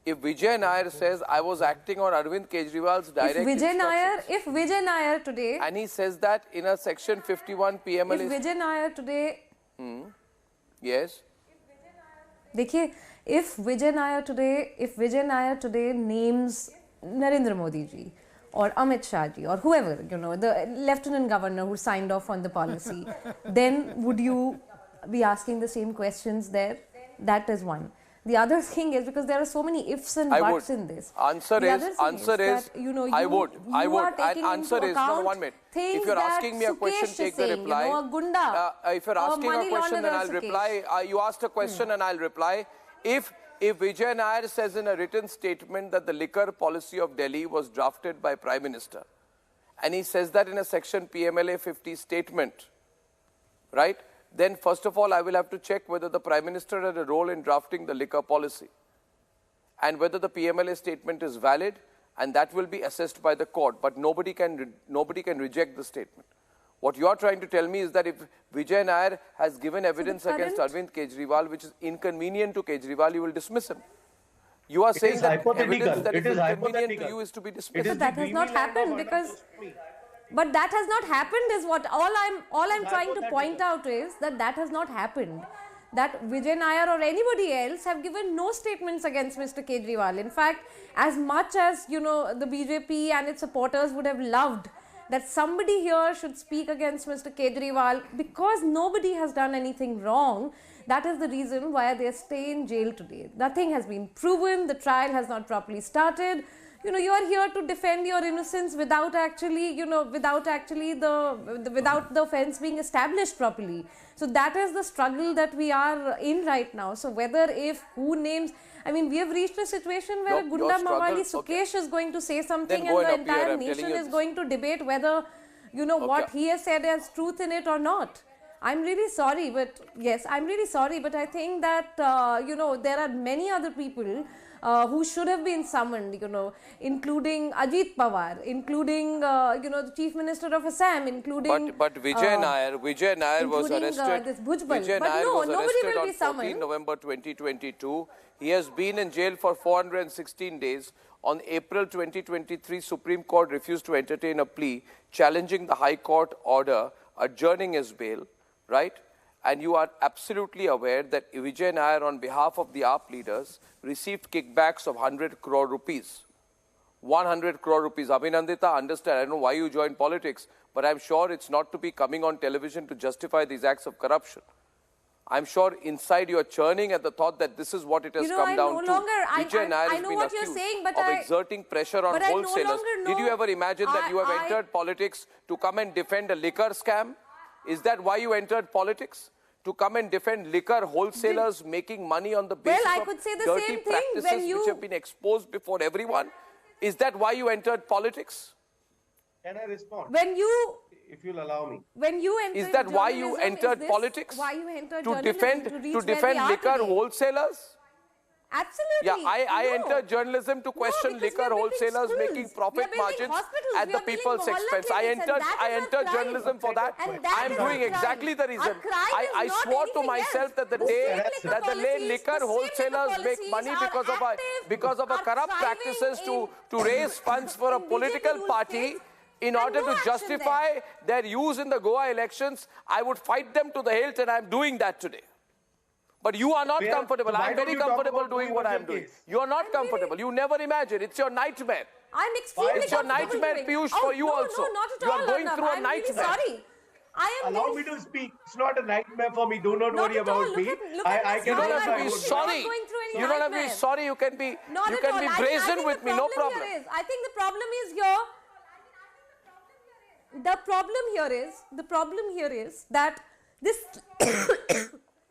If Vijay Nair says, I was acting on Arvind Kejriwal's direct instructions. If Vijay Nair today... And he says that in a section 51 PMLA... If Vijay Nair today... Yes? देखिए, if Vijay Nair today names Narendra Modi ji or Amit Shah ji or whoever, the Lieutenant Governor who signed off on the policy, then would you be asking the same questions there? That is one. The other thing is, because there are so many ifs and buts in this. Answer is, I would. And answer is, no, 1 minute. If you're asking me a question, take the reply. If you're asking a question, then I'll reply. You asked a question and I'll reply. If Vijay Nair says in a written statement that the liquor policy of Delhi was drafted by Prime Minister, and he says that in a section PMLA 50 statement, right? Then first of all, I will have to check whether the Prime Minister had a role in drafting the liquor policy and whether the PMLA statement is valid and that will be assessed by the court, but nobody can reject the statement. What you are trying to tell me is that if Vijay Nair has given evidence against Arvind Kejriwal, which is inconvenient to Kejriwal, you will dismiss him. You are saying that evidence that is inconvenient to you is to be dismissed. But that has not happened because... But that has not happened is what all I'm trying to point out is that has not happened. That Vijay Nair or anybody else have given no statements against Mr. Kejriwal. In fact, as much as, you know, the BJP and its supporters would have loved that somebody here should speak against Mr. Kejriwal, because nobody has done anything wrong, that is the reason why they stay in jail today. Nothing has been proven, the trial has not properly started. You know, you are here to defend your innocence without actually, you know, without the offence being established properly. So that is the struggle that we are in right now. So whether who names, I mean, we have reached a situation where Gunda Mawali Sukesh is going to say something and the entire nation is going to debate whether, you know, what he has said has truth in it or not. I'm really sorry, but yes, I'm really sorry, but I think that, you know, there are many other people who should have been summoned, you know, including Ajit Pawar, including, you know, the Chief Minister of Assam, including... But Vijay Nair was arrested. This Bhujbal. Vijay Nair was arrested on 14 November 2022. He has been in jail for 416 days. On April 2023, Supreme Court refused to entertain a plea challenging the High Court order adjourning his bail, right? And you are absolutely aware that Vijay Nair, on behalf of the AAP leaders, received kickbacks of 100 crore rupees. 100 crore rupees. Abhinandita, understand, I don't know why you joined politics, but I'm sure it's not to be coming on television to justify these acts of corruption. I'm sure inside you are churning at the thought that this is what it has come down to. Vijay Nair has been accused of exerting pressure on wholesalers. Did you ever imagine that you have entered politics to come and defend a liquor scam? Is that why you entered politics? To come and defend liquor wholesalers making money on the basis of dirty practices which have been exposed before everyone? Is that why you entered politics? Can I respond? If you'll allow me. When you entered Is that why you entered politics? Why you entered to defend liquor wholesalers? Absolutely. Yeah, I entered journalism to question liquor wholesalers making profit margins at the people's expense. I entered journalism for that. I am doing exactly the reason. I swore to myself that the day that the liquor wholesalers make money because of a corrupt practices to raise funds for a political party in order to justify their use in the Goa elections, I would fight them to the hilt, and I am doing that today. But you are not comfortable. I am very comfortable doing what I am doing. You are not comfortable. You never imagine. It's your nightmare. I'm extremely It's your nightmare, Piyush, for you also. No, not at you all. are going through a nightmare. Sorry. Allow me to speak. It's not a nightmare for me. Do not worry about me. You don't have to be sorry. You don't have to be sorry. You can be brazen with me. No problem. I think the problem is here. The problem here is that this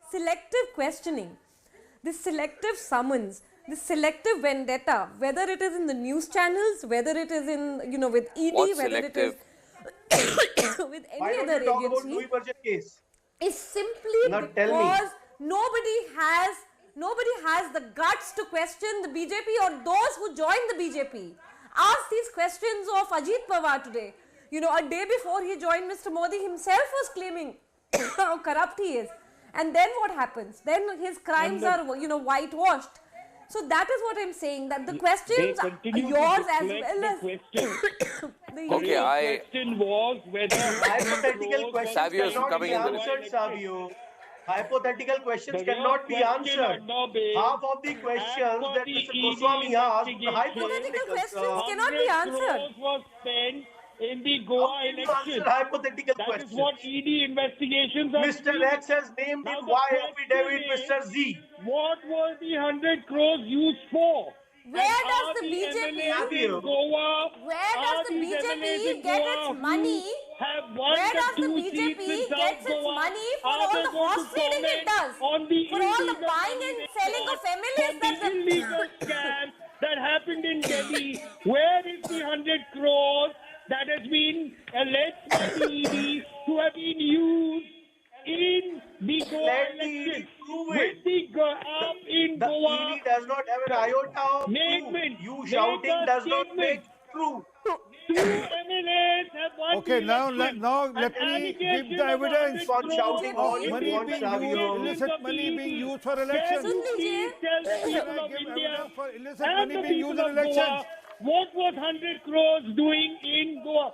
selective questioning, this selective summons, this selective vendetta, whether it is in the news channels, whether it is in, you know, with ED, whether it is with any other agency, is simply because nobody has the guts to question the BJP or those who joined the BJP. Ask these questions of Ajit Pawar today. You know, a day before he joined, Mr. Modi himself was claiming how corrupt he is. And then what happens? Then his crimes are, you know, whitewashed. So that is what I'm saying, that the questions are yours as well as... Okay, question was whether hypothetical questions cannot be answered, Savio. Hypothetical questions cannot be answered. Half of the questions that Mr. Goswami asked, the hypothetical questions cannot be answered. Was spent in the Goa election. Hypothetical that questions. Is what ED investigations are. Mr. X has named in Y affidavit Mr. Z. What were the 100 crores used for? Where does the BJP get its money? Where does the BJP get its money for all the horse trading it does? For all the buying and selling of MLAs that illegal scam that happened in Delhi. Where is the 100 crores that has been alleged by the ED to have been used in the Goa Let the election ED prove with it. the app in The Goa. ED does not have an iota of proof. Statement. You Make shouting a does not statement. make true. 2 MLAs have won Okay, the now election. let An me give allegation the of evidence 100 On shouting all crores you money want, being Savio. used, illicit money being used for elections. Can you please tell the Can people I of give India evidence for illicit and money the being people used in of Goa elections? what was 100 crores doing in Goa?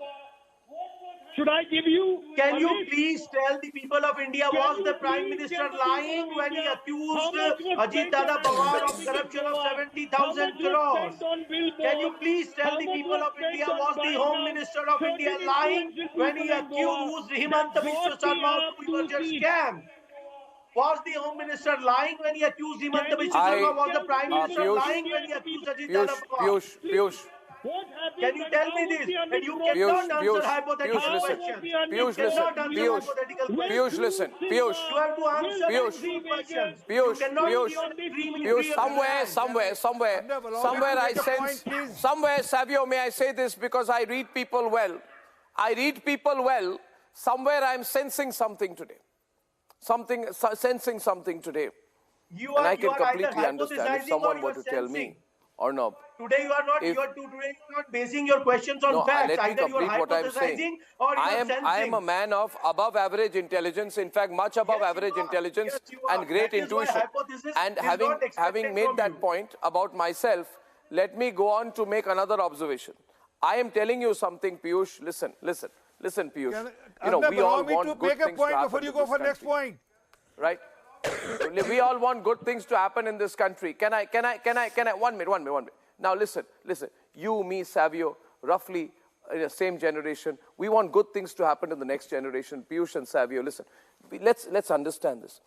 Should I give you Can a you list? please tell the people of India, Can was you the Prime please Minister tell the people lying of when he India accused how much was Ajit spent on Dada Pawar of advertising in corruption of Goa? How 70,000 much was crores? spent on billboards? Can you please tell How the much people was of spent India, on was the buying Home out Minister of India certain lying influential when he people in Goa accused that Himanta Biswa bought the Sarma of app the to seats? scam? Was the Home Minister lying when he accused Himanta Can you Biswa Sarma? please Was the tell the Prime people Minister of lying India when he and the accused people Ajit of Dada India? Pawar? Piyush. What happened? Can you and tell how me was this? the And you 100 cannot answer Piyush, hypothetical How was questions. the 100 You Piyush, listen. cannot answer Piyush. hypothetical Will questions. Piyush, listen. Piyush. You have to answer Piyush. true questions. You Piyush, cannot Piyush, be on extremely Piyush, free somewhere I sense, somewhere, Savio, may I say this because I read people well. I read people well. Somewhere I'm sensing something today. Sensing something today. You And are, I can you are either completely understand if hypothesizing or someone you were are to tell me sensing. or not. Today you are not. If- Today you are not basing your questions on No, facts. let me Either you are complete what I'm hypothesizing saying. or you are I am sensing. a man of above average intelligence, in fact, much above average intelligence Yes, you are. and great That is why intuition. hypothesis And is having not expected made from that you. point about myself, let me go on to make another observation. I am telling you something, Piyush. Listen, Piyush. You know, we all want good things to happen before you to go this for next country. point. Right? We all want good things to happen in this country. Can I, 1 minute. Now listen. You, me, Savio, roughly in the same generation, we want good things to happen in the next generation. Piyush and Savio, listen. Let's understand this.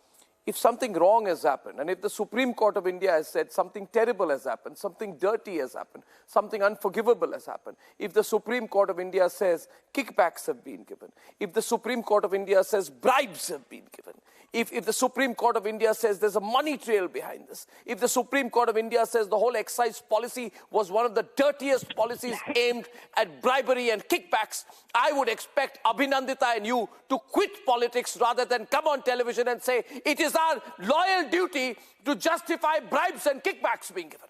If something wrong has happened, and if the Supreme Court of India has said something terrible has happened, something dirty has happened, something unforgivable has happened, if the Supreme Court of India says kickbacks have been given, if the Supreme Court of India says bribes have been given, if the Supreme Court of India says there's a money trail behind this, if the Supreme Court of India says the whole excise policy was one of the dirtiest policies aimed at bribery and kickbacks, I would expect Abhinandita and you to quit politics rather than come on television and say it is our loyal duty to justify bribes and kickbacks being given.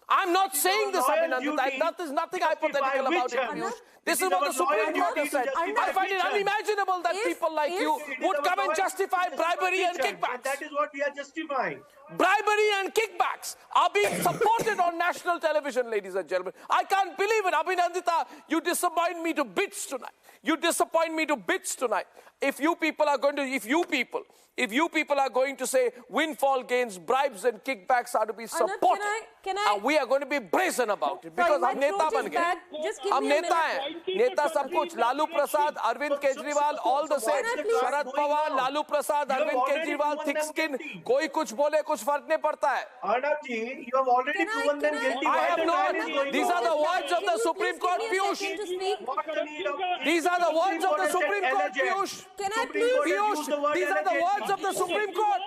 I'm not saying this, Abhinandita. There's nothing hypothetical about it, Piyush. This is what the Supreme Court has said. I find it unimaginable that people like you would come and justify bribery and kickbacks. That is what we are justifying. Bribery and kickbacks are being supported on national television, ladies and gentlemen. I can't believe it. Abhinandita, you disappoint me to bits tonight. If you people are going to say windfall gains, bribes and kickbacks are to be supported, and we are going to be brazen about it because हम नेता बन गए. हम नेता हैं. नेता सब कुछ. Lalu Prasad, Arvind Kejriwal, all the same. Sharad Pawar, Lalu Prasad, Arvind Kejriwal, thick skin. कोई कुछ बोले कुछ फर्क नहीं पड़ता है. Arnab ji, you have already proven them guilty. I have not. These are the words of the Supreme Court, Piyush. These are the words of the Supreme Court, Piyush. Can I please? Piyush, these are the words of the Supreme Court.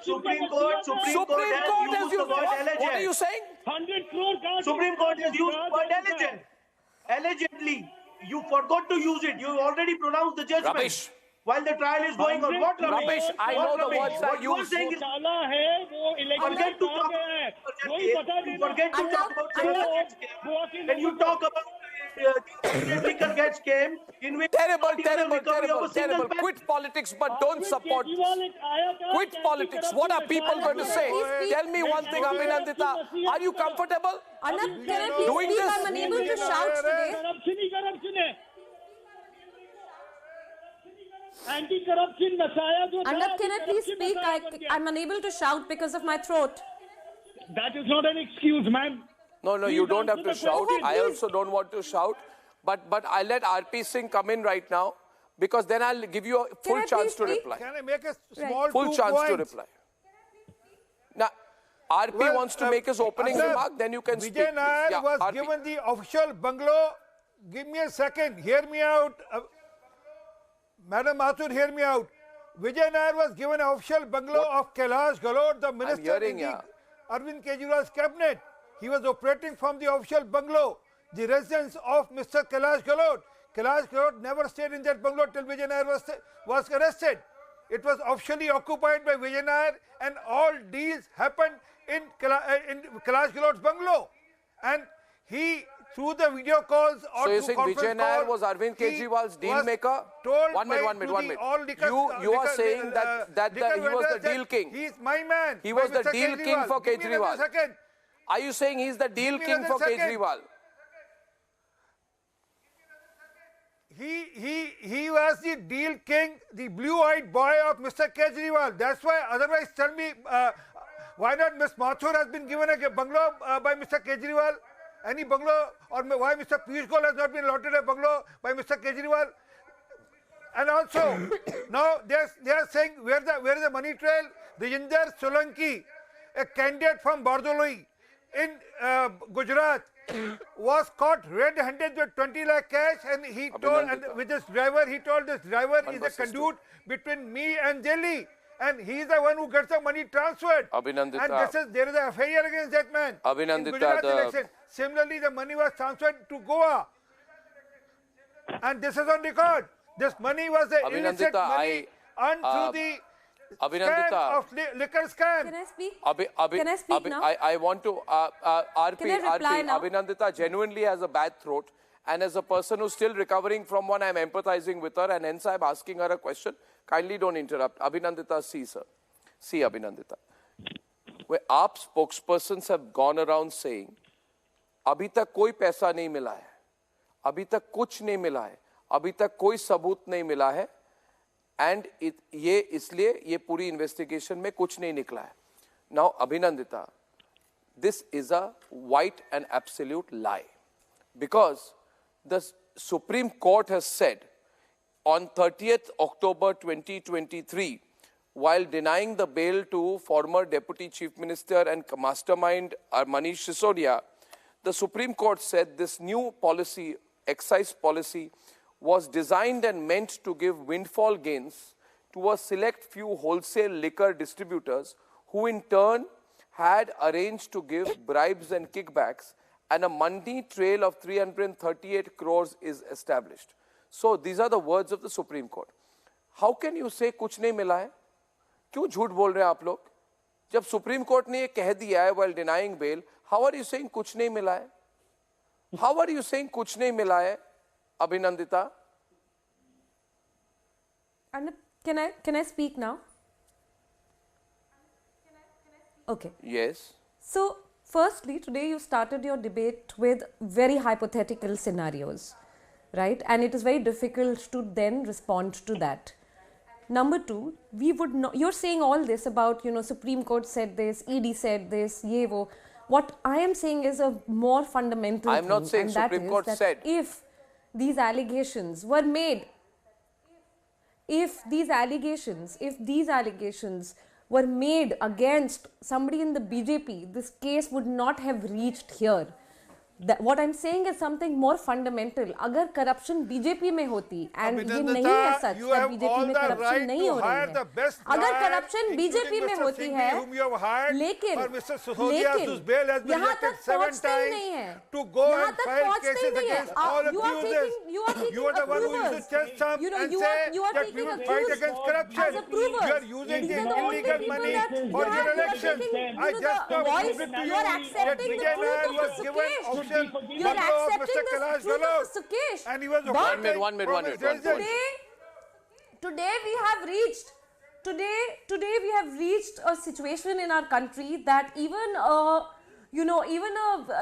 Supreme Court has used the word alleged. What are you saying? 100 crore Supreme Court has used the word alleged. Allegedly. You forgot to use it. You already pronounced the judgment. Rubbish. While the trial is going on. What rubbish? I know the words I What you are use. saying is forget to talk about when you talk about liquor gets came in which terrible. Quit politics, but don't support this. Quit politics. What are people going to say? Tell me one thing, Abhinandita. Are you comfortable Arnab, can I please doing speak? this? I'm unable to shout today. Anti-corruption नसाया जो था. Arnab, can I please speak? I'm unable to shout because of my throat. That is not an excuse, ma'am. No, you don't have to shout. question. I also don't want to shout. But I let RP Singh come in right now because then I'll give you a full chance to reply. Can I make a small Full chance to reply. Now, RP wants to make his opening remark, then you can speak. Vijay Nair Yeah, was RP. given the official bungalow. Give me a second. Hear me out. Madam Mathur, hear me out. Vijay Nair was given an official bungalow of Kailash Galot, the minister in the Arvind Kejriwal's cabinet. He was operating from the official bungalow, the residence of Mr. Kailash Galot. Kailash Galot never stayed in that bungalow till Vijay Nair was arrested. it was officially occupied by Vijay Nair, and all deals happened in Kailash Gelot's bungalow. And he, through the video calls or so you're through saying conference Vijay Nair call, was Arvind Kejriwal's deal maker? Told One minute. You are saying that he was the deal king. He is my man. He was the Mr. deal king for Give me Kejriwal. another second. Are you saying he's the deal Give me king for another second. Kejriwal? He was the deal king, the blue-eyed boy of Mr. Kejriwal. That's why, otherwise tell me, why not Ms. Mathur has been given a bungalow by Mr. Kejriwal? Any bungalow? Or why Mr. Piyush Goyal has not been allotted a bungalow by Mr. Kejriwal? And also, now they are saying, where is the money trail? Rajinder Solanki, a candidate from Bardoli in Gujarat, was caught red-handed with 20 lakh cash, and he told, and with this driver, he told this driver is a conduit between me and Delhi, and he is the one who gets the money transferred. Abhinandita. And there is a FIR against that man. Abhinandita, in Gujarat election. Similarly, the money was transferred to Goa, and this is on record. This money was the illicit money earned through the Abhinandita, scam of liquor scam. Can I speak? Can I speak now? I want to, reply now? Abhinandita genuinely has a bad throat, and as a person who's still recovering from one, I'm empathizing with her, and hence I'm asking her a question. Kindly don't interrupt. Abhinandita, see, sir. See, Abhinandita. Where AAP spokespersons have gone around saying, अभी तक कोई पैसा नहीं मिला है, अभी तक कुछ नहीं मिला है, अभी तक कोई सबूत नहीं मिला है, and ये इसलिए ये पूरी investigation में कुछ नहीं निकला है. Now, Abhinandita, this is a white and absolute lie, because the Supreme Court has said on 30th October 2023, while denying the bail to former Deputy Chief Minister and mastermind Manish Sisodia, the Supreme Court said this new policy, excise policy, was designed and meant to give windfall gains to a select few wholesale liquor distributors who in turn had arranged to give bribes and kickbacks, and a money trail of 338 crores is established. So these are the words of the Supreme Court. How can you say कुछ नहीं मिला है? क्यों झूठ बोल रहे हैं आप लोग? जब Supreme Court ने ये कह दिया है while denying bail, how are you saying कुछ नहीं मिला है? How are you saying कुछ नहीं मिला है, Abhinandita? And can I speak now? Okay. Yes. So, firstly, today you started your debate with very hypothetical scenarios, right? And it is very difficult to then respond to that. Number two, we would not, you're saying all this about, Supreme Court said this, ED said this, ye wo. What I am saying is a more fundamental thing. I'm not saying Supreme Court said. If these allegations were made, if these allegations were made against somebody in the BJP, this case would not have reached here. What I'm saying is something more fundamental. अगर corruption BJP में होती, and ये नहीं है सच that BJP में corruption नहीं हो रही है. अगर corruption BJP में होती है, लेकिन यहाँ तक पहुँचते ही नहीं है. यहाँ तक पहुँचते ही नहीं है. You are taking approvers. You are taking accused as approvers. You are using the illegal money for your election. I just you are accepting the truth of Sukesh. You are accepting the truth of Sukesh. And he was one minute. Today we have reached a situation in our country that even a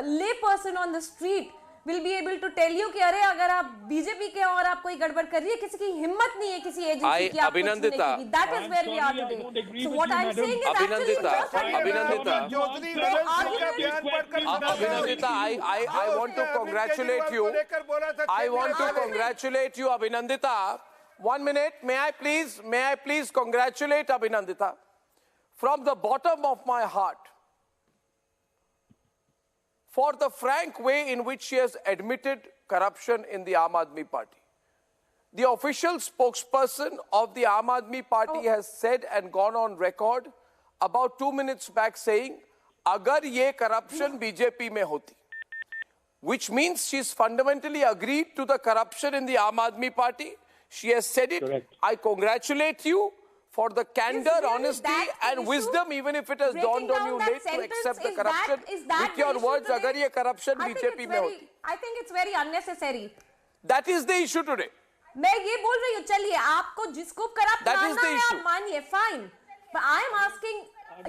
lay person on the street will be able to tell you कि अरे अगर आप BJP के और आप कोई गड़बड़ कर रही है, किसी की हिम्मत नहीं है किसी एजेंसी की आपको चुनने की. That is where we are today. So what I am saying is actually Abhinandita, I want to congratulate you. I want to congratulate you, Abhinandita. 1 minute, may I please congratulate Abhinandita from the bottom of my heart for the frank way in which she has admitted corruption in the Aam Aadmi Party. The official spokesperson of the Aam Aadmi Party has said and gone on record about 2 minutes back saying, agar ye corruption BJP mein hoti, which means she's fundamentally agreed to the corruption in the Aam Aadmi Party. She has said it. Correct. I congratulate you for the candor, honesty and wisdom, even if it has dawned on you late, to accept the corruption. With your words, agar ye corruption BJP mein hoti. I think it's very unnecessary. That is the issue today. मैं ये बोल रही हूँ, चलिए आपको जिसको corrupt मानना है आप मानिए, fine. But I am asking,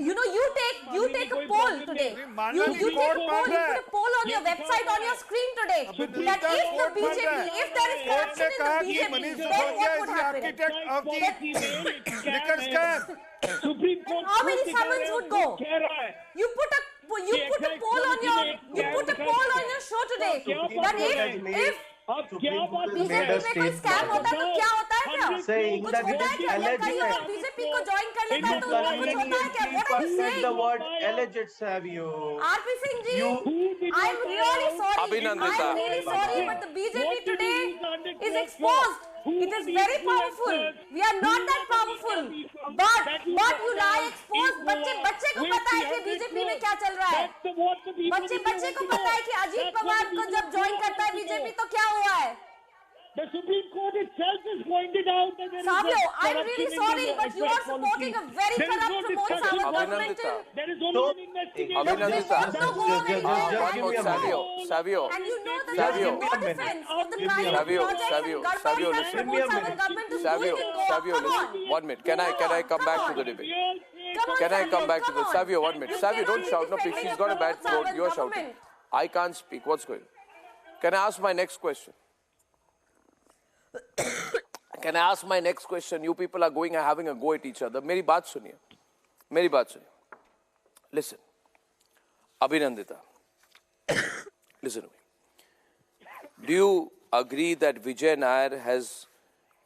you know, you take a poll today. You take a poll, you put a poll on your website, on your screen today. That if the BJP, if there is corruption in the BJP, then what would happen? How many summons would go? You put a poll on your show today. That if BJP में कोई scam होता है तो क्या होता है क्या? कुछ होता है क्या? या कहीं और बीजेपी को ज्वाइन कर लेता है तो कुछ होता है क्या? What are you saying? The word alleged, Savio. RP Singh ji, I'm really sorry. Abhinandita. I'm really sorry, but the BJP today is exposed. It is very powerful. We are not that powerful. But you lie exposed. बच्चे को पता है कि BJP में क्या चल रहा है. बच्चे को पता है कि अजीत पवार को जब ज्वाइन करता है बीजेपी तो क्या हुआ है. The Supreme Court itself has pointed out that there Savio, I'm really sorry, but you are supporting a very corrupt Pramod Sawant government. There is only an investigation. Abhinandita. Savio. And you know that there is no defense of the crime projects and Savio, that Pramod Sawant government is doing in Goa. Savio, Come on. 1 minute. Can I come back to the debate? Can I come back to the Savio? 1 minute. Savio, don't shout. No, please. She's got a bad throat. You are shouting. I can't speak. What's going on? Can I ask my next question? Can I ask my next question? You people are going and having a go at each other. मेरी बात सुनिए. Listen, Abhinandita. Listen to me. Do you agree that Vijay Nair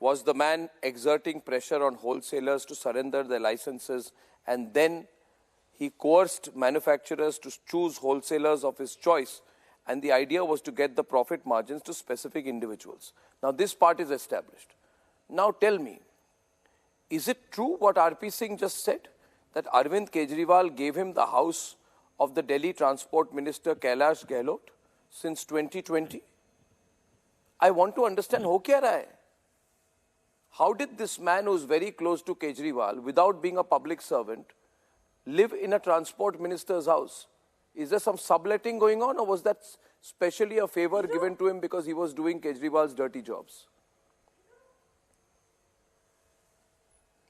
was the man exerting pressure on wholesalers to surrender their licenses, and then he coerced manufacturers to choose wholesalers of his choice, and the idea was to get the profit margins to specific individuals? Now this part is established. Now tell me, is it true what RP Singh just said, that Arvind Kejriwal gave him the house of the Delhi Transport Minister Kailash Gehlot since 2020? I want to understand, ho kya raha hai? How did this man who is very close to Kejriwal, without being a public servant, live in a transport minister's house? Is there some subletting going on, or was that specially a favor given to him because he was doing Kejriwal's dirty jobs?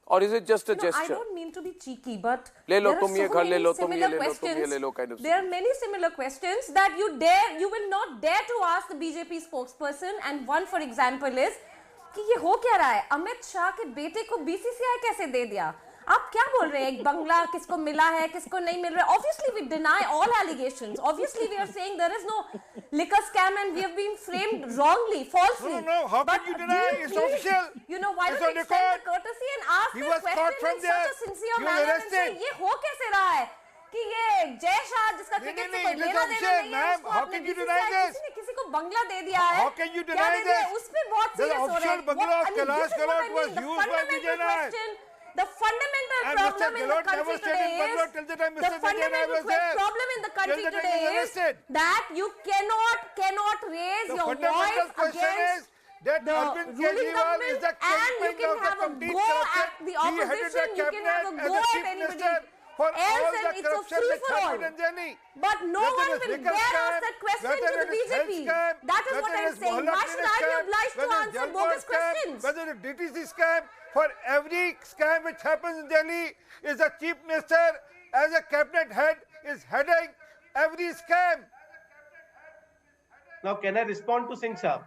Or is it just a gesture? I don't mean to be cheeky, but there are many similar questions that you will not dare to ask the BJP spokesperson. And one, for example, is कि ये हो क्या रहा है? अमित शाह के बेटे को BCCI कैसे दे दिया? आप क्या बोल रहे हैं? एक बंगला किसको मिला है, किसको नहीं मिल रहा है? Obviously, we deny all allegations. Obviously, we are saying there is no liquor scam and we have been framed wrongly, falsely. No. How can you deny? It's official. You know, why don't you extend the courtescy and ask the question in such a sincere manner and say, ये हो कैसे रहा है? कि ये जय शाह जिसका ticket से कोई लेना देना नहीं है, how can you deny this? किसी को बंगला दे दिया है, how can you deny this? उस पे बहुत सीरियस हो रहे हैं. The bungalow of Kailash Gehlot was used by Vijay Nair. The fundamental problem in the country today is that you cannot raise your voice against the ruling government, and you can have a go at the opposition, you can have a go at anybody else, and it's a free-for-all. But no one will dare ask that question to the BJP. That is what I'm saying. Why should I be obliged to answer bogus questions? Whether the DTC scam, for every scam which happens in Delhi, is the chief minister as a cabinet head is heading every scam. Now, can I respond to Singh Saab?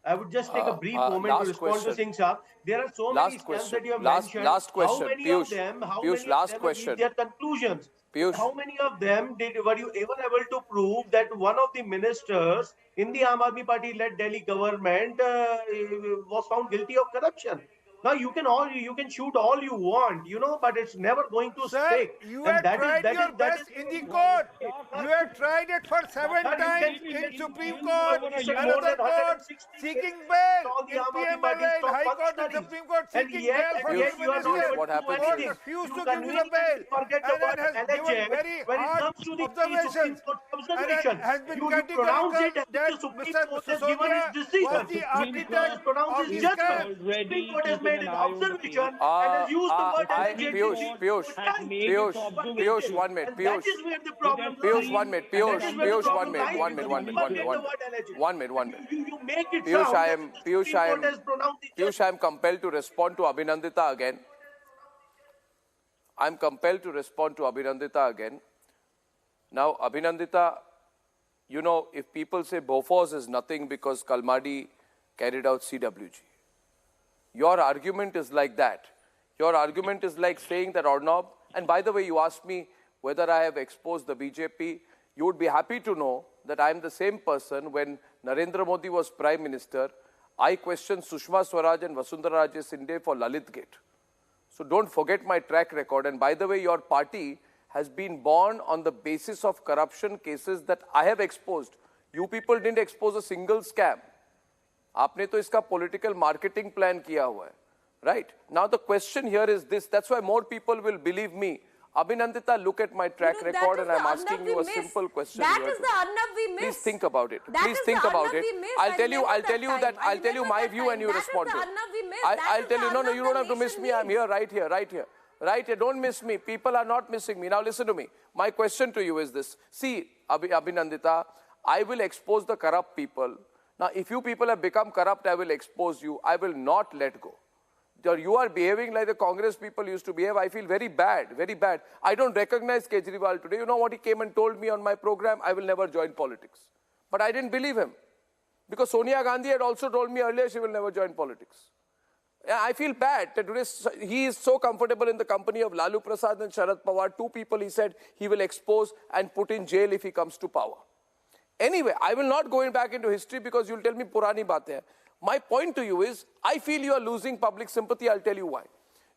I would just take a brief moment to respond to Singh Saab. There are so many scams that you have mentioned. Last question. How many of them achieved their conclusions? How many of them were you even able to prove that one of the ministers in the Aam Aadmi Party-led Delhi government was found guilty of corruption? Now you can shoot all you want, but it's never going to stick. You have tried your best in the court. You have tried it for 7 times in Supreme Court, another court, seeking bail, in PMLA, in High Court and Supreme Court, seeking bail for Chief Minister. Court refused to give you the bail, and then has given very hard observations, and has been categorical that Mr. Sonia was the architect of the scam. made an observation and has used the word allegedly. Piyush, 1 minute. That is where the problem lies. Piyush, 1 minute. Piyush, 1 minute. You make it Piyush, I am compelled to respond to Abhinandita again. I'm compelled to respond to Abhinandita again. Now, Abhinandita, you know, if people say Bofors is nothing because Kalmadi carried out CWG, your argument is like that. Your argument is like saying that Arnab, and by the way, you asked me whether I have exposed the BJP. You would be happy to know that I am the same person when Narendra Modi was Prime Minister. I questioned Sushma Swaraj and Vasundhara Raje Sinde for Lalit Gate. So don't forget my track record. And by the way, your party has been born on the basis of corruption cases that I have exposed. You people didn't expose a single scam. आपने तो इसका political marketing plan किया हुआ है, right? Now the question here is this. That's why more people will believe me. Abhinandita, look at my track record, and I'm asking you a simple question. That is the Arnab we miss. Please think about it. Please think about it. I'll tell you my view, and you respond to it. I'll tell you. No, you don't have to miss me. I'm here, right here. Don't miss me. People are not missing me. Now listen to me. My question to you is this. See, Abhinandita, I will expose the corrupt people. Now, if you people have become corrupt, I will expose you. I will not let go. You are behaving like the Congress people used to behave. I feel very bad, very bad. I don't recognize Kejriwal today. You know what he came and told me on my program? I will never join politics. But I didn't believe him. Because Sonia Gandhi had also told me earlier she will never join politics. I feel bad that today he is so comfortable in the company of Lalu Prasad and Sharad Pawar. Two people he said he will expose and put in jail if he comes to power. Anyway, I will not go back into history because you'll tell me purani baatein hai. My point to you is, I feel you are losing public sympathy. I'll tell you why.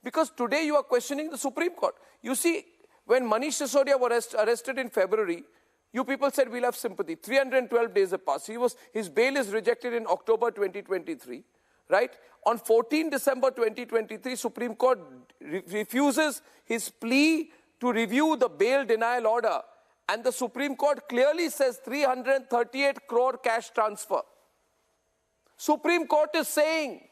Because today you are questioning the Supreme Court. You see, when Manish Sisodia was arrested in February, you people said we'll have sympathy. 312 days have passed. His bail is rejected in October 2023, right? On 14 December 2023, Supreme Court refuses his plea to review the bail denial order. And the Supreme Court clearly says 338 crore cash transfer. Supreme Court is saying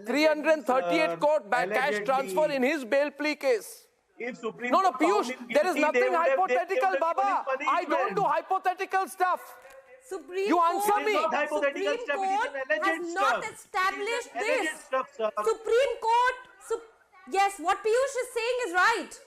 338 crore cash transfer in his bail plea case. No, Piyush, there is nothing hypothetical, Baba. I don't do hypothetical stuff. You answer me. Supreme Court has not established this. Supreme Court, yes, what Piyush is saying is right.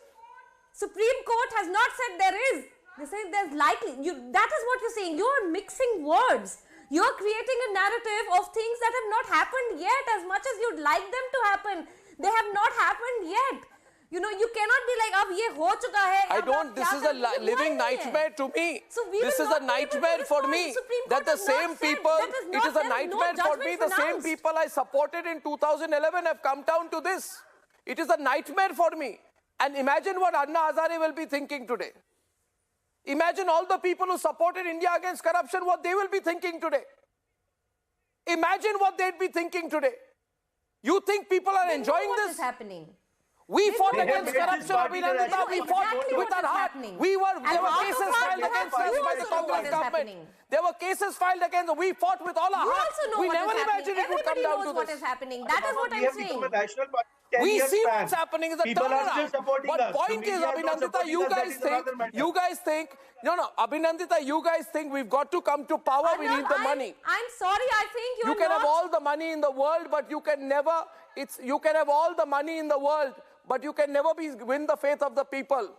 Supreme Court has not said there is. They say there's likely. That is what you're saying. You're mixing words. You're creating a narrative of things that have not happened yet, as much as you'd like them to happen. They have not happened yet. You know, you cannot be like, ab ye ho chuka hai. I don't, this is a living nightmare to me. So this is a nightmare for me. That the same people, it is a nightmare for me. The same people I supported in 2011 have come down to this. It is a nightmare for me. And imagine what Anna Hazare will be thinking today. Imagine all the people who supported India against corruption, what they will be thinking today. Imagine what they'd be thinking today. You think people are enjoying this? What is happening? We fought against corruption, Abhinandita. We fought with our heart. There were cases filed against us by the Congress government. There were cases filed against us. We fought with all our heart. We never imagined it would come down to this. What is happening? That is what I'm saying. We see what's happening is a turnaround. But point is, Abhinandita, you guys think, Abhinandita, you guys think we've got to come to power, we need the money. I'm sorry, I think you can have all the money in the world, but you can never, you can have all the money in the world, but you can never win the faith of the people.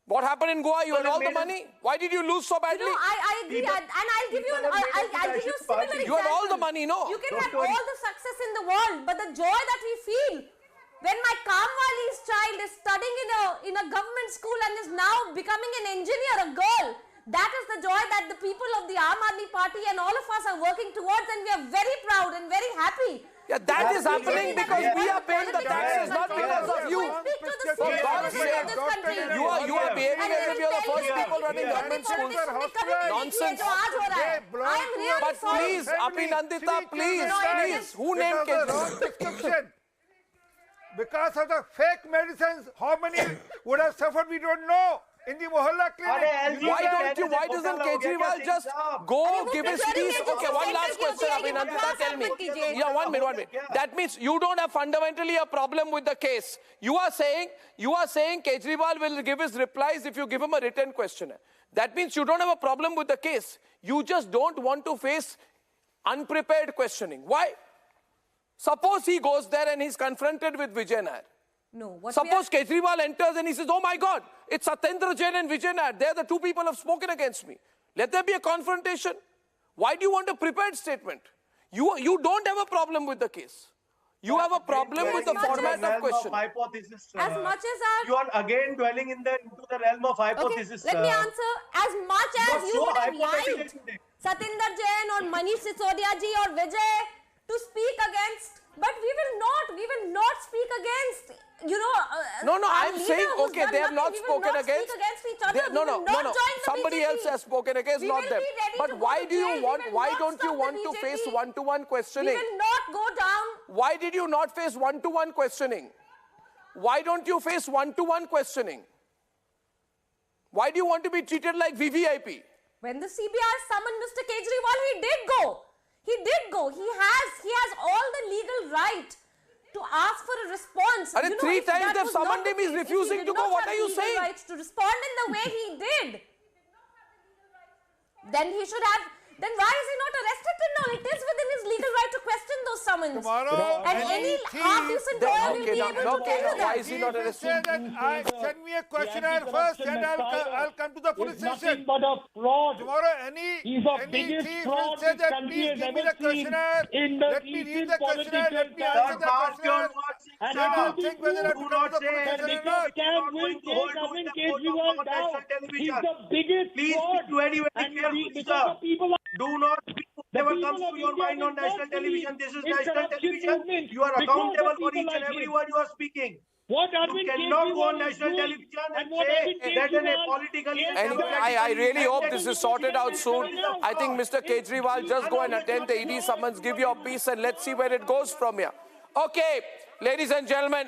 What happened in Goa? You had all the money. Why did you lose so badly? I agree, and I'll give you a similar example. You had all the money, no? You can have all the success in the world, but the joy that we feel when my Kamwali's child is studying in a government school and is now becoming an engineer, a girl, that is the joy that the people of the Aam Aadmi Party and all of us are working towards, and we are very proud and very happy. Yeah, that is happening because we are paying the taxes, not because of you. For God's sake, you are behaving as if you are the first people running government schools. Nonsense. But please, Abhinandita, please, who named Kejriwal? Because of the fake medicines, how many would have suffered, we don't know. in the mohalla clinic. Why doesn't Kejriwal just go give his speech? Okay, one last question, Abhinandita, tell me. Yeah, 1 minute. That means you don't have fundamentally a problem with the case. You are saying Kejriwal will give his replies if you give him a written questionnaire. That means you don't have a problem with the case. You just don't want to face unprepared questioning. Why? Suppose he goes there and he's confronted with Vijay Nair. No. Suppose Kejriwal enters and he says, oh my God, it's Satyendra Jain and Vijay Nair. They're the two people who have spoken against me. Let there be a confrontation. Why do you want a prepared statement? You don't have a problem with the case. You have a problem with the format of question. As much as you are again dwelling into the realm of hypothesis. Okay, let me answer. As much as you would have liked Satyendra Jain or Manish Sisodia ji or Vijay to speak against, but we will not speak against, No, I'm saying, okay, they have not spoken against. No. Somebody else has spoken against, not them. But why don't you want to face one-to-one questioning? We will not go down. Why did you not face one-to-one questioning? Why don't you face one-to-one questioning? Why do you want to be treated like VVIP? When the CBI summoned Mr. Kejriwal, he did go. He has all the legal right to ask for a response. And 3 times they've summoned him, he's refusing to go. What are you saying? Right to respond in the way he did. Then he should have. Then why is he not arrested till now? It is within his legal right to question those summons. Tomorrow, and any half-decent lawyer will be able to tell you that. Why is he not arrested? Send me a questionnaire first and I'll come to the police station. But a fraud. Tomorrow, He's the any biggest thief fraud will say this that country please has give me ever the questionnaire. seen in the Let me read the questionnaire. Let me political answer the questionnaire. And Then it I'll will be think whether I proved come to the police that station or because not. Cam will take Arvind Kejriwal down. He's the biggest Please fraud. be very And careful, because the people do not speak whatever comes to your mind on national television. This is national television. You are accountable for each and every word you are speaking. What you cannot go on national television and say that in a politically... Anyway, I really hope this is sorted out soon. I think Mr. Kejriwal, just go and attend the ED summons, give your piece, and let's see where it goes from here. Okay, ladies and gentlemen,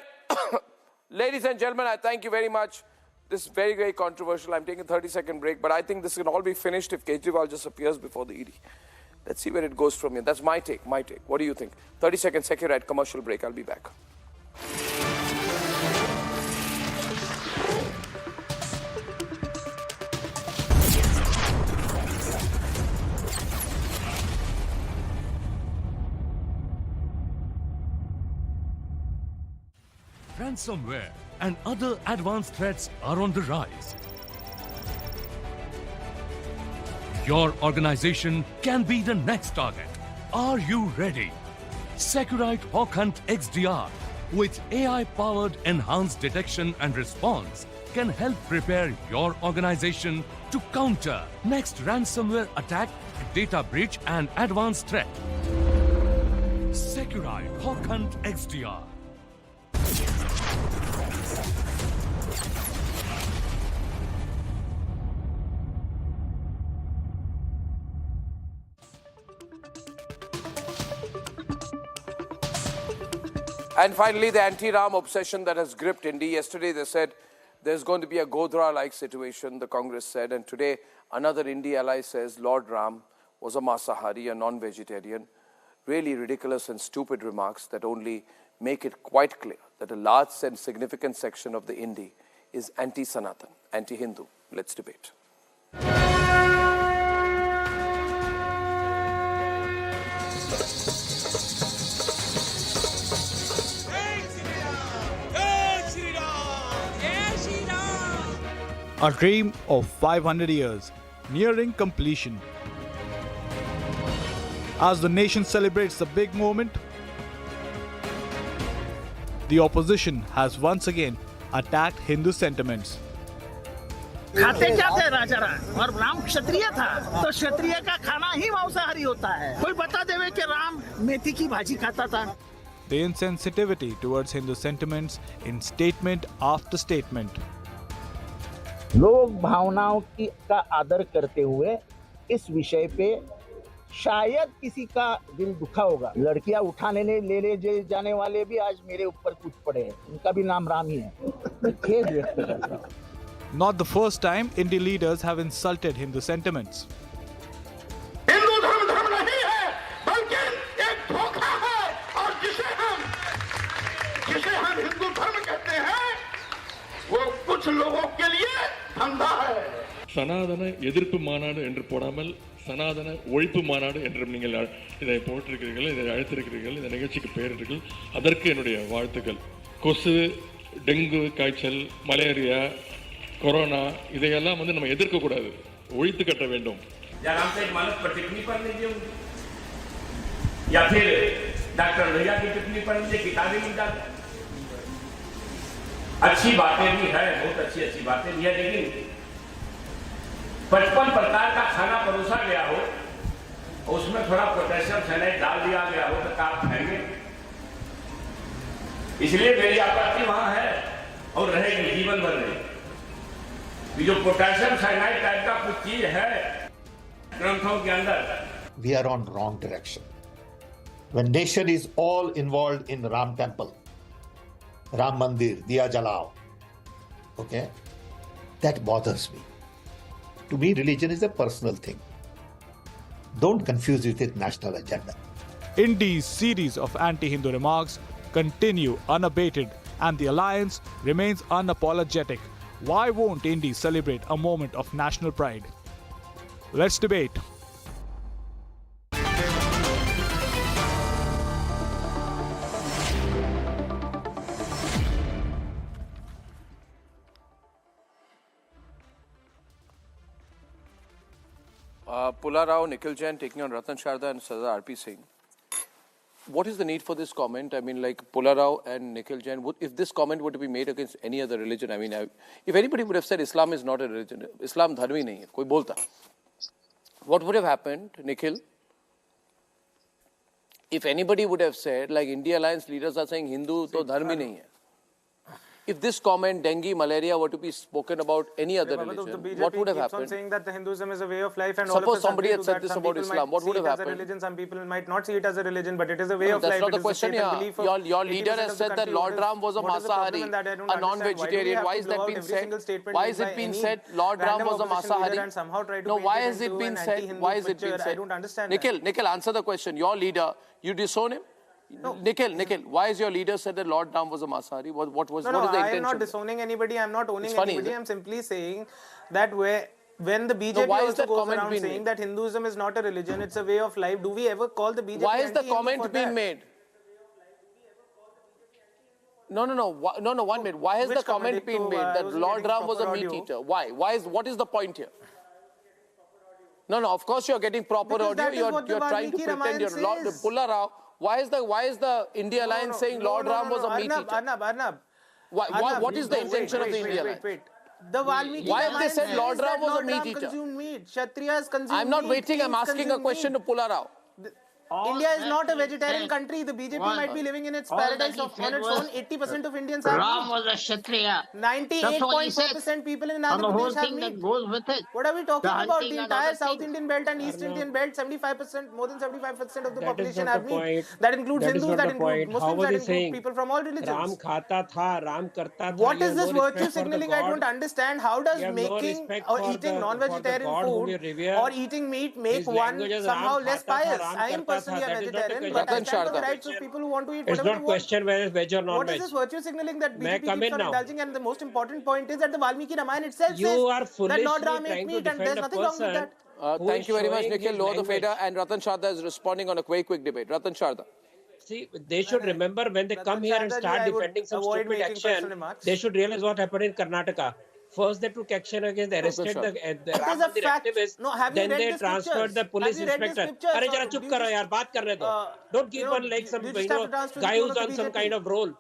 I thank you very much. This is very, very controversial. I'm taking a 30-second break, but I think this can all be finished if Kejriwal just appears before the ED. Let's see where it goes from here. That's my take. What do you think? 30 seconds, Security, commercial break. I'll be back. Ransomware and other advanced threats are on the rise. Your organization can be the next target. Are you ready? Securite Hawk Hunt XDR with AI-powered enhanced detection and response can help prepare your organization to counter next ransomware attack, data breach and advanced threat. Securite Hawk Hunt XDR. And finally, the anti-Ram obsession that has gripped India. Yesterday, they said there's going to be a Godhra-like situation, the Congress said. And today, another India ally says Lord Ram was a Masahari, a non-vegetarian. Really ridiculous and stupid remarks that only make it quite clear that a large and significant section of the INDI is anti-Sanatan, anti-Hindu. Let's debate. A dream of 500 years, nearing completion. As the nation celebrates the big moment, the opposition has once again attacked Hindu sentiments. खाते क्या थे राजा राम और राम क्षत्रिय था तो क्षत्रिय का खाना ही मांसाहारी होता है कोई बता देवे कि राम मेथी की भाजी खाता था. The insensitivity towards Hindu sentiments in statement after statement. लोग भावनाओं की का आदर करते हुए इस विषय पे शायद किसी का दिल दुखा होगा. लड़कियां उठाने ले जाने वाले भी आज मेरे ऊपर कूद पड़े हैं. उनका भी नाम राम ही है. खेद व्यक्त करता हूं. Not the first time Indian leaders have insulted Hindu sentiments. Hindu धर्म धर्म नहीं है, बल्कि एक धोखा है, और जिसे हम हिंदू धर्म कहते हैं, वो कुछ लोगों के लिए धंधा है. சனாதன எதிர்ப்பு மாநாடு என்று போடாமல் சனாதன ஒழிப்பு மாநாடு என்றும் நீங்கள் இதை போட்டிருக்கிறீர்கள், இதை அழைத்திருக்கிறீர்கள், இந்த நிகழ்ச்சிக்கு பெயரிட்டீர்கள். அதற்கு என்னுடைய வாழ்த்துக்கள். கொசு, டெங்கு காய்ச்சல், மலேரியா, கொரோனா இதையெல்லாம் நம்ம எதிர்க்க கூடாது, ஒழித்து கட்ட வேண்டும். या फिर डॉक्टर भैया की टिप्पणी पर लीजिए, किताबें लिख डाल. अच्छी बातें भी है, बहुत अच्छी बातें भी है, लेकिन 55 प्रकार का खाना परोसा गया हो, उसमें थोड़ा पोटेशियम साइनाइड डाल दिया गया हो, तो आप खाएंगे? इसलिए मेरी आपत्ति वहां है और रहेगी जीवन भर में. जो पोटेशियम साइनाइड टाइप का कुछ चीज है ग्रंथों के अंदर. We are on wrong direction. When nation is all involved in Ram temple, Ram Mandir, Diya Jalao, okay, that bothers me. To me, religion is a personal thing. Don't confuse it with national agenda. INDI's series of anti-Hindu remarks continue unabated and the alliance remains unapologetic. Why won't INDI celebrate a moment of national pride? Let's debate. Pula Rao, Nikhil Jain taking on Ratan Sharda and Sardar RP Singh. What is the need for this comment? I mean, like Pula Rao and Nikhil Jain, if this comment were to be made against any other religion, I mean, if anybody would have said Islam is not a religion, Islam dharmi nahi hai, koi bolta. What would have happened, Nikhil? If anybody would have said, like India Alliance leaders are saying Hindu to dharmi nahi hai. If this comment, dengue, malaria, were to be spoken about any other religion, what would have happened? On saying that the Hinduism is a way of life, and suppose somebody had said this about Islam, what would have happened? Religion, some people might not see it as a religion, but it is a way of life. That's not the question here. Your leader has said that Lord Ram was a Masahari, a non-vegetarian. Why is that being said? Why is it being said Lord Ram was a Masahari? No, why has it been said? Why is it being said? I don't understand. Nikhil, answer the question. Your leader, you disown him? No. Nikhil, why has your leader said that Lord Ram was a Masahari? What is the intention? I am not disowning anybody. I am not owning anybody. I am simply saying that when the BJP also goes around saying that Hinduism is not a religion, it's a way of life, do we ever call the BJP? Why is the comment being made? No, 1 minute. Why has the comment been made that Lord Ram was a meat eater? Why? What is the point here? No, of course you're getting proper audio. You're trying to pretend you're Lord Pula Rao. Why is the India Alliance saying Lord Ram was a meat eater? Arnab. What is the intention of the India Alliance? Why have they said Lord Ram was a meat eater? Kshatriyas consume I'm not waiting. I'm asking a question to Pula Rao. India is not a vegetarian country. The BJP might be living in its paradise on its own. 80% of Indians are. Ram was a Kshatriya. 98.4% people in Andhra Pradesh have meat. That goes with it. What are we talking about? The entire South Indian belt and East Indian belt, 75%, more than 75% of the population have meat. That includes Hindus, that includes Muslims, that includes people from all religions. Ram khata tha, Ram karta tha. What is this virtue signaling? I don't understand. How does making or eating non-vegetarian food or eating meat make one somehow less pious? I am personally a vegetarian, but I stand for the rights of people who want to eat whatever they want. It's not question whether it's veg or non-veg. What is this virtue signaling that BJP keeps on indulging? And the most important point is that the Valmiki Ramayana itself says that Lord Ram ate meat, and there's nothing wrong with that. Thank you very much, Nikhil. Lower the fader, and Ratan Sharda is responding on a quick debate. Ratan Sharda. See, they should remember when they come here and start defending some stupid action, they should realize what happened in Karnataka. First, they took action against the arrested the Ram Mandir activists. Then they transferred the police inspector. Arey jara chup karo yaar, baat karne do. Don't keep on like some guy who's on some kind of role.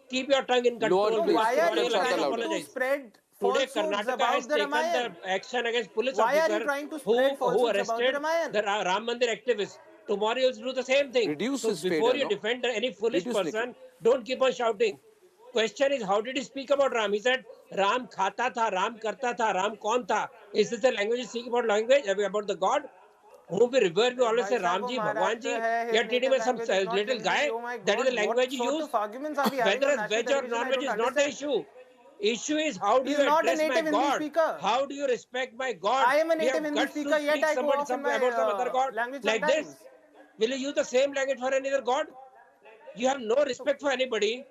Keep your tongue in control. Why are you trying to spread Today, Karnataka has taken the action against police officer who arrested the Ram Mandir activists. Tomorrow you'll do the same thing. Before you defend any foolish person, don't keep on shouting. Question is, how did he speak about Ram? He said, Ram khata tha, Ram karta tha, Ram kaun tha. Is this the language you speak about about the God? Whom we revere, we always say Ramji, Bhagwanji. You are treating him as some little guy. That is the language you use. Whether it's veg or non-veg is not the issue. Issue is how do He's you not a address my native Hindi God? speaker. How do you respect my God? I am a Do you native have Hindi guts to speaker, yet speak I go off in my about some other God language like sometimes. this? Will you use the same language for another God? You have no respect for anybody.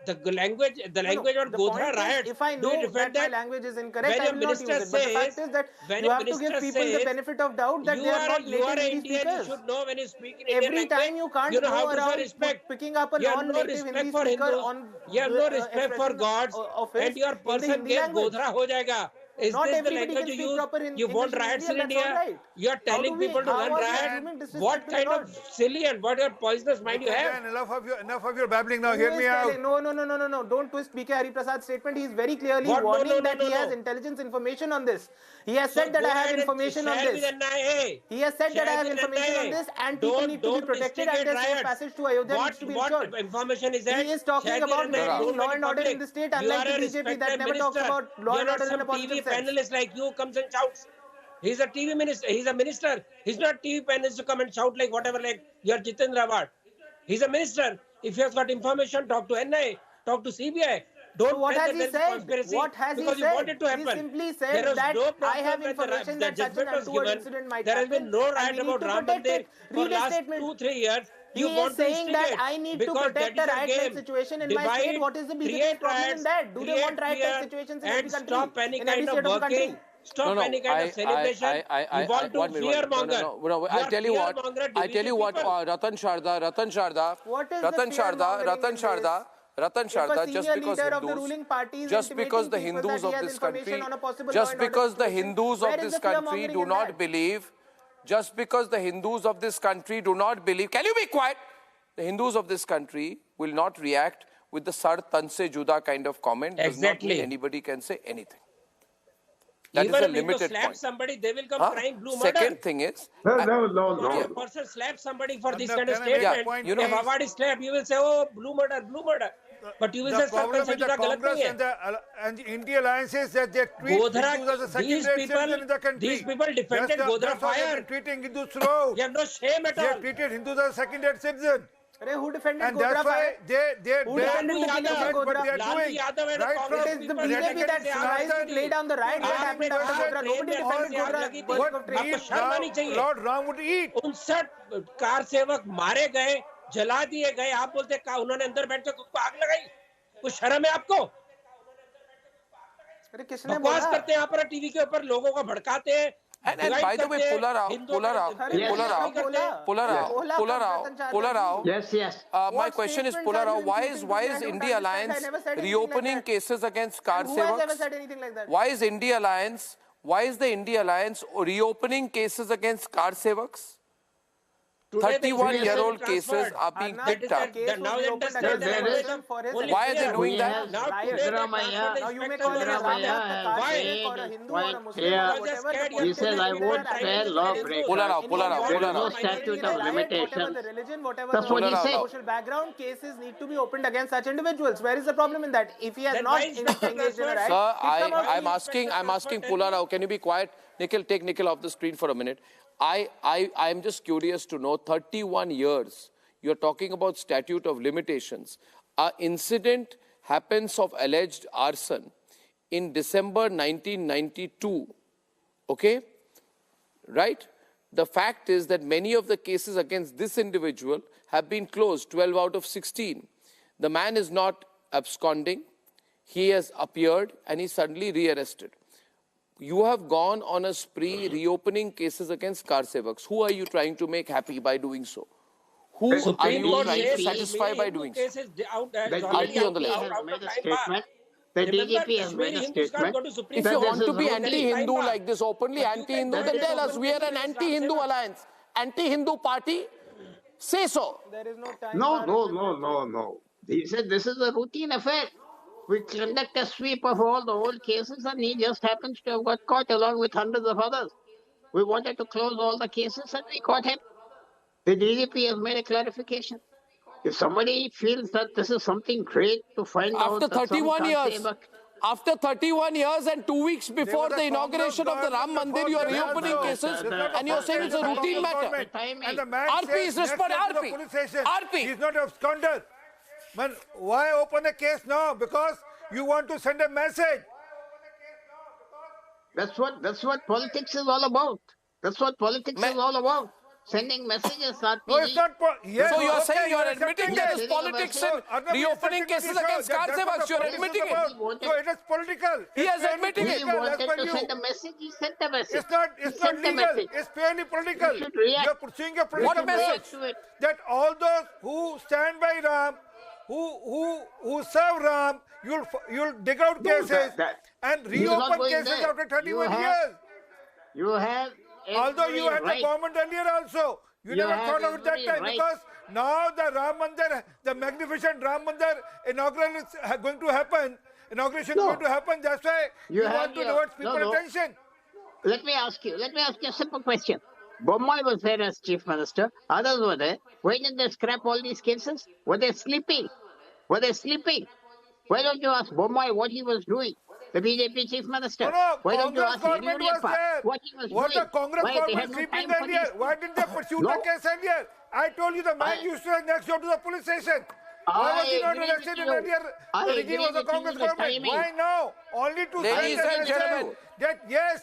The language or Godhra riot. If I do you know defend that my language is incorrect, when I will not use it. But the fact is that you have to give people the benefit of doubt that they are not you are native an Hindi Indian. speakers. You should know when you speak in Indian Every time you can't know how go to show around respect. picking up a You have no non-native respect Hindi for speaker Hindus. on You have no respect for expression gods, of his and your in the person Hindi case language. Godhra ho jayega. Is Not this the everybody language can you speak use? proper You want English in riots India, in that's India? all right. You are telling people to run riot. What kind of silly and what a poisonous mind you have? Enough of your babbling now. Who Hear is me out. telling? No. Don't twist BK Hari Prasad's statement. He is very clearly warning that he has intelligence information on this. He has said that I have information on this. He has said that I have information on this and people need to be protected and their safe passage to Ayodhya needs to be ensured. What information is that? He is talking about maintaining law and order in the state, unlike the BJP that never talks about law and order in a positive sense. Panelist like you comes and shouts. He's a TV minister. He's a minister. He's not TV panelist to come and shout like whatever, like you're Jitendra Award. He's a minister. If he has got information, talk to NIA, talk to CBI. Don't so what has he said? What has he said? You want it to happen. He simply said that I have information that such an untoward incident might happen. There has been no right about Ram Mandir for the last 2-3 years. He is saying that I need to protect a riot-like situation in my state. What is the BJP's problem in that? Do they want riot-like situations in every country? In every state of the country? Stop any kind of celebration. You want to fear-monger. No, I tell you what, Ratan Sharda, just because the Hindus of this country do not believe, can you be quiet? The Hindus of this country will not react with the sar tan se juda kind of comment. Does not mean anybody can say anything. That Even is a if limited you slap point. somebody, they will come crying blue murder. Second thing is... No. If a person slaps somebody for this kind of statement, if Awad is slapped, you will say, oh, blue murder. But you will say, the problem with the Congress and the India alliance is that they treat Hindus as a second-rate citizen in the country. These people defended Godhra fire. They are treating Hindus throughout. You have no shame at all. They have treated Hindus as a second-rate citizen. Who defended and Godhra that's why they Who defended what they are doing. Right from it is the BJP that tries to play down the riot. What happened after Godhra? Nobody defended Godhra. Lord Ram would eat. 59 car सेवक मारे गए, जला दिए गए. आप बोलते का उन्होंने अंदर बैठ के खुद को आग लगाई? कुछ शर्म है आपको? बकवास करते हैं यहाँ पर टीवी के ऊपर लोगों को भड़काते हैं. And by the way, Pularao. Yes. My question is, Pularao, why is India Alliance reopening cases against car sevaks? Who has ever said anything like that? Why is the India Alliance reopening cases against car sevaks? 31-year-old cases are being picked up. Why are they doing that? Now you may call it he says, I won't say law breaker. There is no statute of limitation. That's what he said. Social background cases need to be opened against such individuals. Where is the problem in that? If he has not engaged in a riot, sir, I'm asking Pularao, can you be quiet? Nikhil, take Nikhil off the screen for a minute. I'm just curious to know, 31 years, you're talking about statute of limitations. An incident happens of alleged arson in December 1992, okay? Right? The fact is that many of the cases against this individual have been closed, 12 out of 16. The man is not absconding. He has appeared and he's suddenly rearrested. You have gone on a spree reopening cases against car sevaks. Who are you trying to make happy by doing so? Who are you trying to satisfy by doing so? The DGP has made a statement. If you want to be anti-Hindu like this, openly anti-Hindu, then tell us we are an anti-Hindu alliance, anti-Hindu party. Say so. There is no time. No. He said this is a routine affair. We conduct a sweep of all the old cases and he just happens to have got caught along with hundreds of others. We wanted to close all the cases and we caught him. The DGP has made a clarification. If somebody feels that this is something great to find out after 31 years, after 31 years and 2 weeks before the inauguration of the Ram Mandir, you are reopening cases and you are saying it's a routine matter. And the man RP is responding. RP. He's not a absconder. Man, why open a case now? Because You want to send a message. That's what politics is all about. That's what politics is all about. Sending messages. No, it's not. Yes, so you're okay, saying you're accepting admitting there is politics in reopening cases against Karsevax. You're admitting it. So it is political. He is admitting it. He wanted to send a message. He sent a message. It's not legal. It's purely political. You're pursuing a political message that all those who stand by Ram, who serve Ram, you'll dig out cases and reopen cases after 31 years. You have. Although you had the government earlier also, you never thought of it that time because now the Ram Mandir, the magnificent Ram Mandir inauguration is going to happen. Inauguration is going to happen. That's why you want to divert people's attention. Let me ask you a simple question. Bommai was there as chief minister. Others were there. Why didn't they scrap all these cases? Were they sleeping? Why don't you ask Bommai what he was doing? The BJP chief minister. Why don't you ask Yediyurappa what he was doing? Was the Congress government sleeping earlier? Why didn't they pursue the case earlier? I told you the man used to be next door to the police station. Why was he not arrested in earlier? The regime was the Congress government. Why now? Only to Ladies and gentlemen, that yes,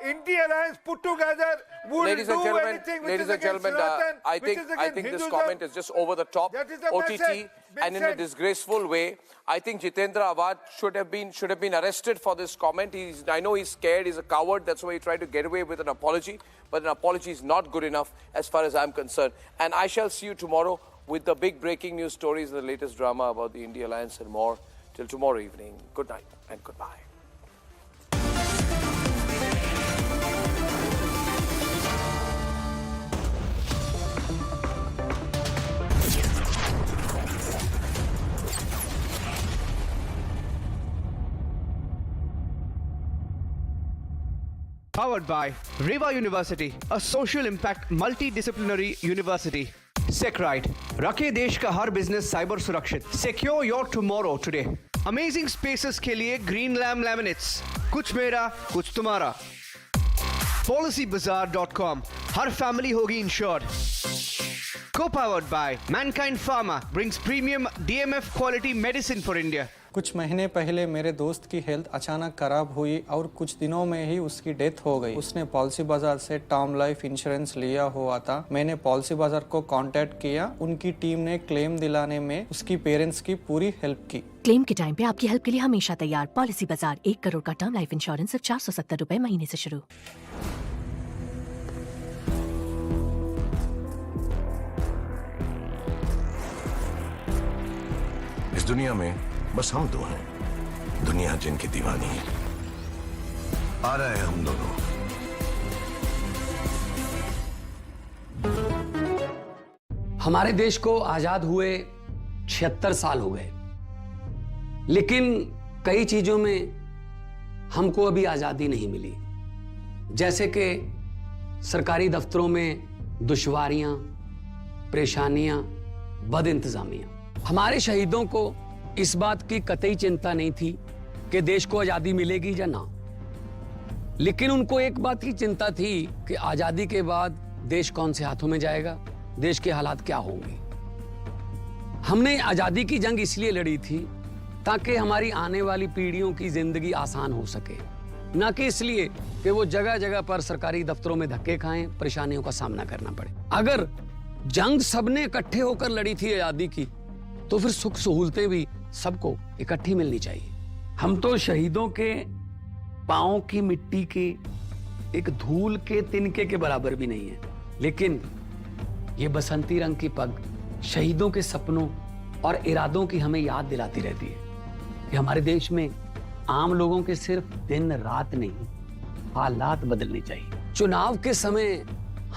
INDI alliance put together would ladies do and gentlemen, anything which ladies is and against gentlemen, Sanatan, I which is think against this Hinduism. comment is just over the top, That is the OTT, message and in a disgraceful way. I think Jitendra Awad should have been arrested for this comment. I know he's scared, he's a coward. That's why he tried to get away with an apology. But an apology is not good enough as far as I'm concerned. And I shall see you tomorrow with the big breaking news stories, the latest drama about the India alliance and more. Till tomorrow evening. Good night and goodbye. Powered by Reva University, a social impact multidisciplinary university. SecRite, रखे देश का हर business cyber सुरक्षित. Secure your tomorrow today. Amazing spaces के लिए Green Lamb Laminates. कुछ मेरा, कुछ तुम्हारा. PolicyBazaar.com, हर फैमिली होगी insured. Co-powered by Mankind Pharma, brings premium DMF quality medicine for India. कुछ महीने पहले मेरे दोस्त की हेल्थ अचानक खराब हुई और कुछ दिनों में ही उसकी डेथ हो गई. उसने पॉलिसी बाजार से टर्म लाइफ इंश्योरेंस लिया हुआ था. मैंने पॉलिसी बाजार को कांटेक्ट किया. उनकी टीम ने क्लेम दिलाने में उसकी पेरेंट्स की पूरी हेल्प की. क्लेम के टाइम पे आपकी हेल्प के लिए हमेशा तैयार. पॉलिसी बाजार, 1 करोड़ का टर्म लाइफ इंश्योरेंस सिर्फ 470 रुपए महीने से शुरू. इस दुनिया में बस हम दो हैं, दुनिया जिनकी दीवानी है. आ रहे हैं हम दोनों. हमारे देश को आजाद हुए 76 साल हो गए, लेकिन कई चीजों में हमको अभी आजादी नहीं मिली. जैसे कि सरकारी दफ्तरों में दुश्वारियां, परेशानियां, बदइंतजामियां. हमारे शहीदों को इस बात की कतई चिंता नहीं थी कि देश को आजादी मिलेगी या ना, लेकिन उनको एक बात की चिंता थी कि आजादी के बाद देश कौन से हाथों में जाएगा, देश के हालात क्या होंगे. हमने आजादी की जंग इसलिए लड़ी थी ताकि हमारी आने वाली पीढ़ियों की जिंदगी आसान हो सके, ना कि इसलिए कि वो जगह जगह पर सरकारी दफ्तरों में धक्के खाएं, परेशानियों का सामना करना पड़े. अगर जंग सबने इकट्ठे होकर लड़ी थी आजादी की, तो फिर सुख सहूलतें भी सबको इकट्ठी मिलनी चाहिए. हम तो शहीदों के पांव की मिट्टी के एक धूल के तिनके के बराबर भी नहीं है, लेकिन ये बसंती रंग की पग शहीदों के सपनों और इरादों की हमें याद दिलाती रहती है कि हमारे देश में आम लोगों के सिर्फ दिन रात नहीं, हालात बदलने चाहिए. चुनाव के समय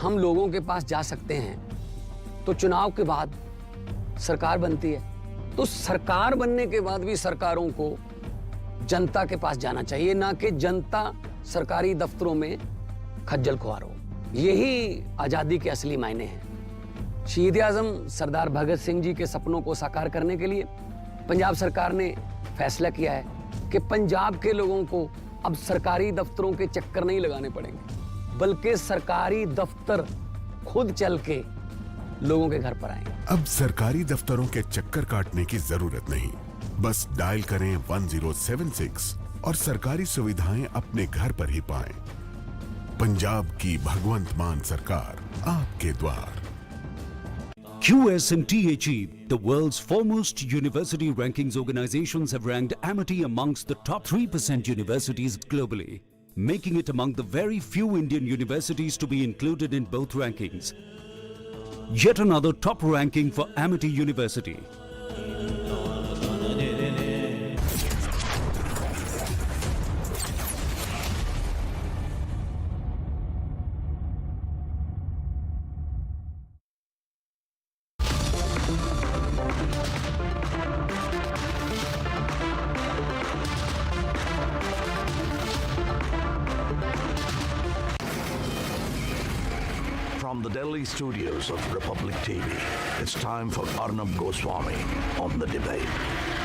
हम लोगों के पास जा सकते हैं, तो चुनाव के बाद सरकार बनती है, तो सरकार बनने के बाद भी सरकारों को जनता के पास जाना चाहिए, ना कि जनता सरकारी दफ्तरों में खज्जल खुआर हो. यही आजादी के असली मायने हैं. शहीद आजम सरदार भगत सिंह जी के सपनों को साकार करने के लिए पंजाब सरकार ने फैसला किया है कि पंजाब के लोगों को अब सरकारी दफ्तरों के चक्कर नहीं लगाने पड़ेंगे, बल्कि सरकारी दफ्तर खुद चल के लोगों के घर पर आएंगे. अब सरकारी दफ्तरों के चक्कर काटने की जरूरत नहीं, बस डायल करें 1076 और सरकारी सुविधाएं अपने घर पर ही पाएं। पंजाब की भगवंत मान सरकार आपके द्वार। QSMTHE, the world's foremost university rankings organizations, have ranked Amity amongst the top 3% universities globally, making it among the very few Indian universities to be included in both rankings. Yet another top ranking for Amity University. From the Delhi studios of Republic TV, it's time for Arnab Goswami on The Debate.